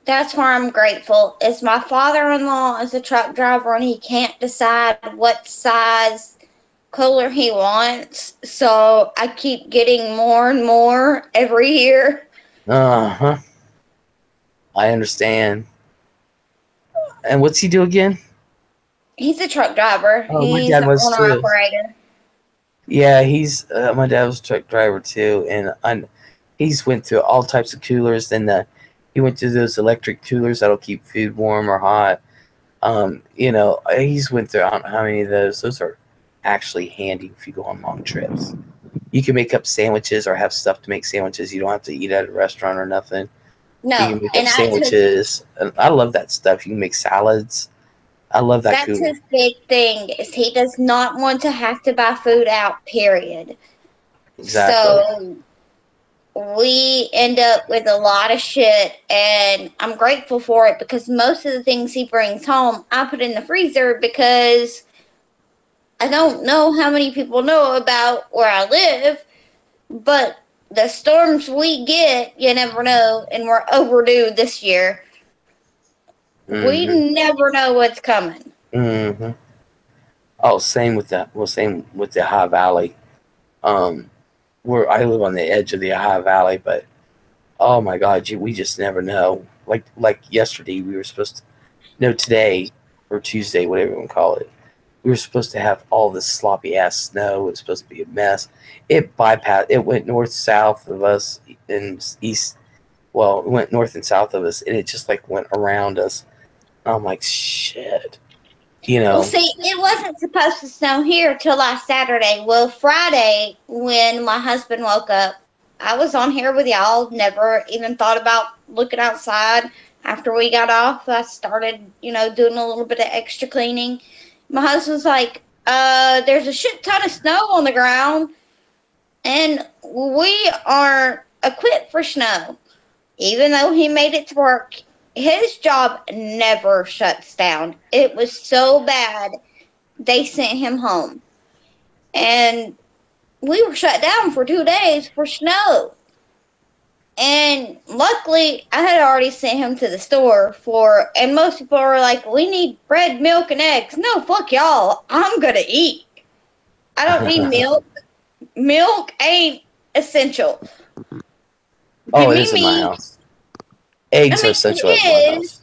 [SPEAKER 2] that's where I'm grateful. Is my father-in-law is a truck driver and he can't decide what size cooler he wants. So I keep getting more and more every year.
[SPEAKER 1] I understand. And what's he do again?
[SPEAKER 2] He's a truck driver.
[SPEAKER 1] Oh, my
[SPEAKER 2] He's
[SPEAKER 1] dad
[SPEAKER 2] the
[SPEAKER 1] was
[SPEAKER 2] owner
[SPEAKER 1] too.
[SPEAKER 2] operator.
[SPEAKER 1] Yeah, he's my dad was a truck driver too, and he's went through all types of coolers. And he went through those electric coolers that'll keep food warm or hot. He's went through I don't know how many of those. Those are actually handy if you go on long trips. You can make up sandwiches or have stuff to make sandwiches. You don't have to eat at a restaurant or nothing.
[SPEAKER 2] No,
[SPEAKER 1] You can make
[SPEAKER 2] and
[SPEAKER 1] up sandwiches. And I love that stuff. You can make salads. I love that
[SPEAKER 2] that's
[SPEAKER 1] cooler.
[SPEAKER 2] his big thing. Is he does not want to have to buy food out. Period.
[SPEAKER 1] Exactly.
[SPEAKER 2] So we end up with a lot of shit, and I'm grateful for it because most of the things he brings home I put in the freezer because I don't know how many people know about where I live, but the storms we get, you never know, and we're overdue this year. We never know what's coming.
[SPEAKER 1] Mm-hmm. Oh, same with that. Well, same with the High Valley. Where I live on the edge of the High Valley, but oh my God, we just never know. Like yesterday, we were supposed to. No, today or Tuesday, whatever you want to call it. We were supposed to have all this sloppy ass snow. It was supposed to be a mess. It bypassed. It went north south of us and east. Well, it went north and south of us, and it just like went around us. I'm like, shit.
[SPEAKER 2] Well, see, it wasn't supposed to snow here till last Saturday. Well, Friday, when my husband woke up, I was on here with y'all, never even thought about looking outside. After we got off, I started, doing a little bit of extra cleaning. My husband's like, there's a shit ton of snow on the ground, and we aren't equipped for snow. Even though he made it to work, his job never shuts down. It was so bad, they sent him home. And we were shut down for 2 days for snow. And luckily, I had already sent him to the store and most people were like, we need bread, milk, and eggs. No, fuck y'all. I'm gonna eat. I don't need milk. Milk ain't essential.
[SPEAKER 1] Oh,
[SPEAKER 2] Give
[SPEAKER 1] it
[SPEAKER 2] me
[SPEAKER 1] is in my
[SPEAKER 2] meat.
[SPEAKER 1] house. Eggs
[SPEAKER 2] I
[SPEAKER 1] are
[SPEAKER 2] mean,
[SPEAKER 1] essential at my
[SPEAKER 2] it is.
[SPEAKER 1] house.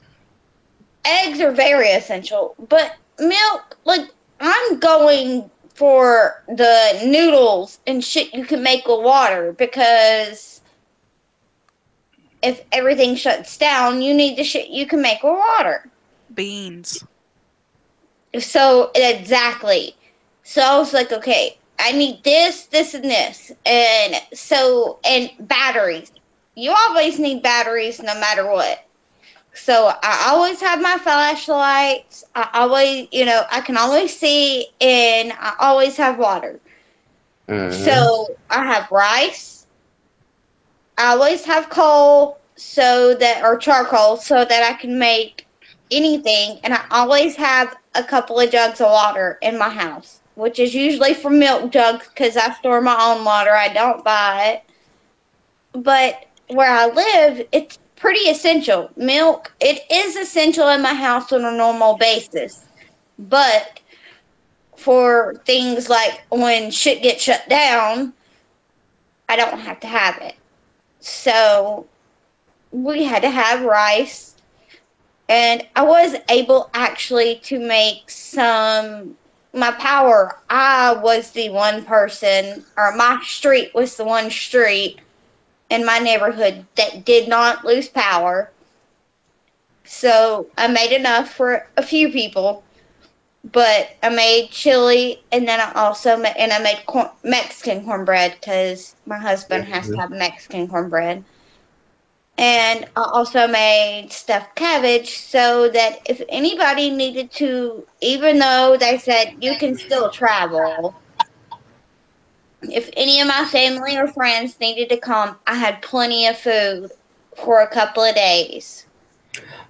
[SPEAKER 2] Eggs are very essential. But milk, like, I'm going for the noodles and shit you can make with water because if everything shuts down, you need the shit you can make with water.
[SPEAKER 3] Beans.
[SPEAKER 2] So, exactly. So I was like, okay, I need this, this, and this. And batteries. You always need batteries no matter what. So I always have my flashlights. I always, I can always see, and I always have water.
[SPEAKER 1] Mm-hmm.
[SPEAKER 2] So I have rice. I always have coal or charcoal so that I can make anything, and I always have a couple of jugs of water in my house, which is usually from milk jugs because I store my own water. I don't buy it. But where I live, it's pretty essential. Milk, it is essential in my house on a normal basis. But for things like when shit gets shut down, I don't have to have it. So we had to have rice, and I was able actually to make my power. I was the one person, or my street was the one street in my neighborhood that did not lose power. So I made enough for a few people, but I made chili, and then I made Mexican cornbread because my husband has to
[SPEAKER 1] Mm-hmm.
[SPEAKER 2] have Mexican cornbread. And I also made stuffed cabbage so that if anybody needed to, even though they said you can still travel, if any of my family or friends needed to come, I had plenty of food for a couple of days.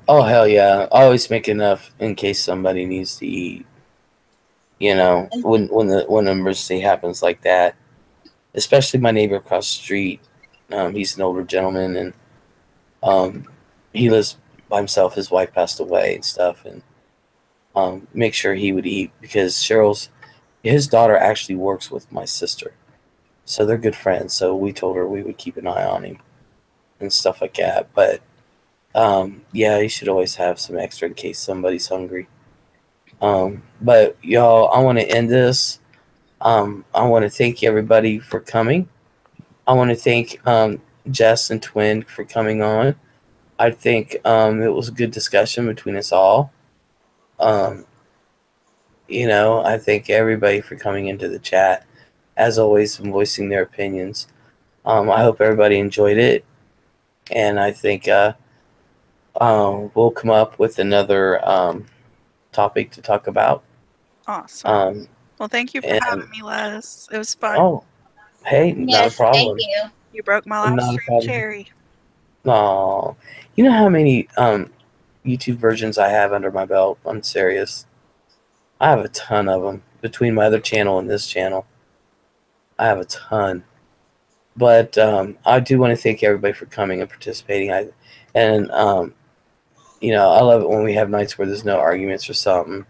[SPEAKER 1] Oh hell yeah! I always make enough in case somebody needs to eat. You know, when an emergency happens like that, especially my neighbor across the street. He's an older gentleman, and um, he lives by himself. His wife passed away and stuff, and make sure he would eat because his daughter actually works with my sister, so they're good friends. So we told her we would keep an eye on him and stuff like that. But yeah, you should always have some extra in case somebody's hungry. But y'all, I want to end this. I want to thank everybody for coming. I want to thank Jess and Twin for coming on. I think it was a good discussion between us all. Um, I thank everybody for coming into the chat, as always, and voicing their opinions. I hope everybody enjoyed it, and I think we'll come up with another topic to talk about.
[SPEAKER 3] Awesome. Well, thank you for having
[SPEAKER 1] And
[SPEAKER 3] me, Les. It was fun.
[SPEAKER 1] oh, hey, not a
[SPEAKER 2] Yes, thank
[SPEAKER 1] problem.
[SPEAKER 2] you.
[SPEAKER 3] You broke my last
[SPEAKER 1] Not a
[SPEAKER 3] dream
[SPEAKER 1] problem.
[SPEAKER 3] cherry.
[SPEAKER 1] Oh, you know how many YouTube versions I have under my belt? I'm serious. I have a ton of them between my other channel and this channel. I have a ton. But I do want to thank everybody for coming and participating. And I love it when we have nights where there's no arguments or something,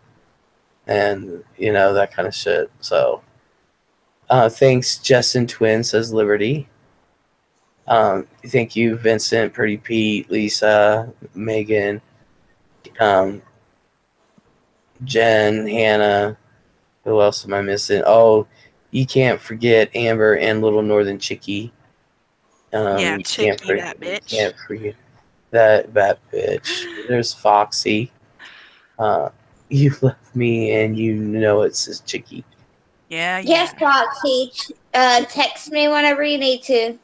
[SPEAKER 1] and that kind of shit. So thanks, Justin Twin says Liberty. Thank you, Vincent, Pretty Pete, Lisa, Megan, um, Jen, Hannah. Who else am I missing? Oh, you can't forget Amber and Little Northern Chickie.
[SPEAKER 3] Yeah,
[SPEAKER 1] You
[SPEAKER 3] Chicky, that bitch.
[SPEAKER 1] can't forget that bitch. There's Foxy. Uh, you love me, and you know it says Chickie.
[SPEAKER 3] Yeah,
[SPEAKER 2] Yes,
[SPEAKER 3] yeah.
[SPEAKER 2] Foxy. Text me whenever you need to.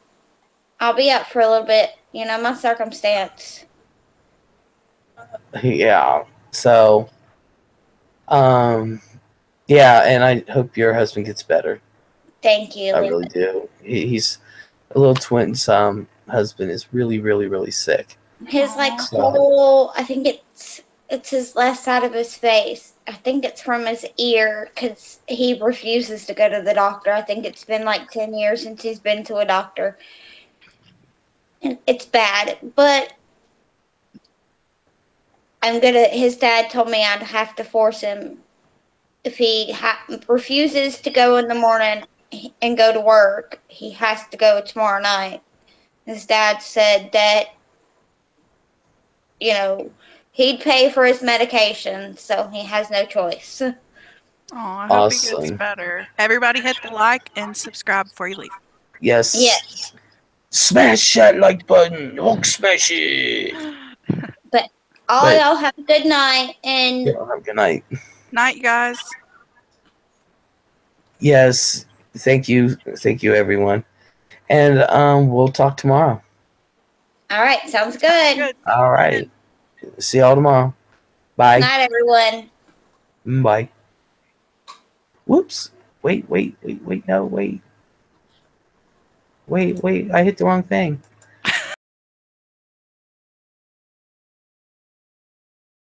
[SPEAKER 2] I'll be up for a little bit. My circumstance.
[SPEAKER 1] Yeah. So, um, yeah, and I hope your husband gets better.
[SPEAKER 2] Thank you,
[SPEAKER 1] I
[SPEAKER 2] Lynn.
[SPEAKER 1] really do. He's a little twin's husband is really, really, really sick.
[SPEAKER 2] His
[SPEAKER 1] So,
[SPEAKER 2] I think it's his left side of his face. I think it's from his ear because he refuses to go to the doctor. I think it's been like 10 years since he's been to a doctor. And it's bad, but his dad told me I'd have to force him. If he refuses to go in the morning and go to work, he has to go tomorrow night. His dad said that, he'd pay for his medication, so he has no choice.
[SPEAKER 3] Oh, I hope he gets
[SPEAKER 1] Awesome.
[SPEAKER 3] better. Everybody hit the like and subscribe before you leave.
[SPEAKER 1] Yes.
[SPEAKER 2] Yes.
[SPEAKER 1] Smash that like button. Hulk smash it.
[SPEAKER 2] But y'all have a good night, and
[SPEAKER 1] Yeah, have a good night.
[SPEAKER 3] Night, guys.
[SPEAKER 1] Yes. Thank you. Thank you, everyone. And we'll talk tomorrow.
[SPEAKER 2] all right, sounds good.
[SPEAKER 3] Good.
[SPEAKER 1] All right. See y'all tomorrow. Bye.
[SPEAKER 2] Night, everyone.
[SPEAKER 1] Bye. Whoops. Wait. No, wait. Wait. I hit the wrong thing.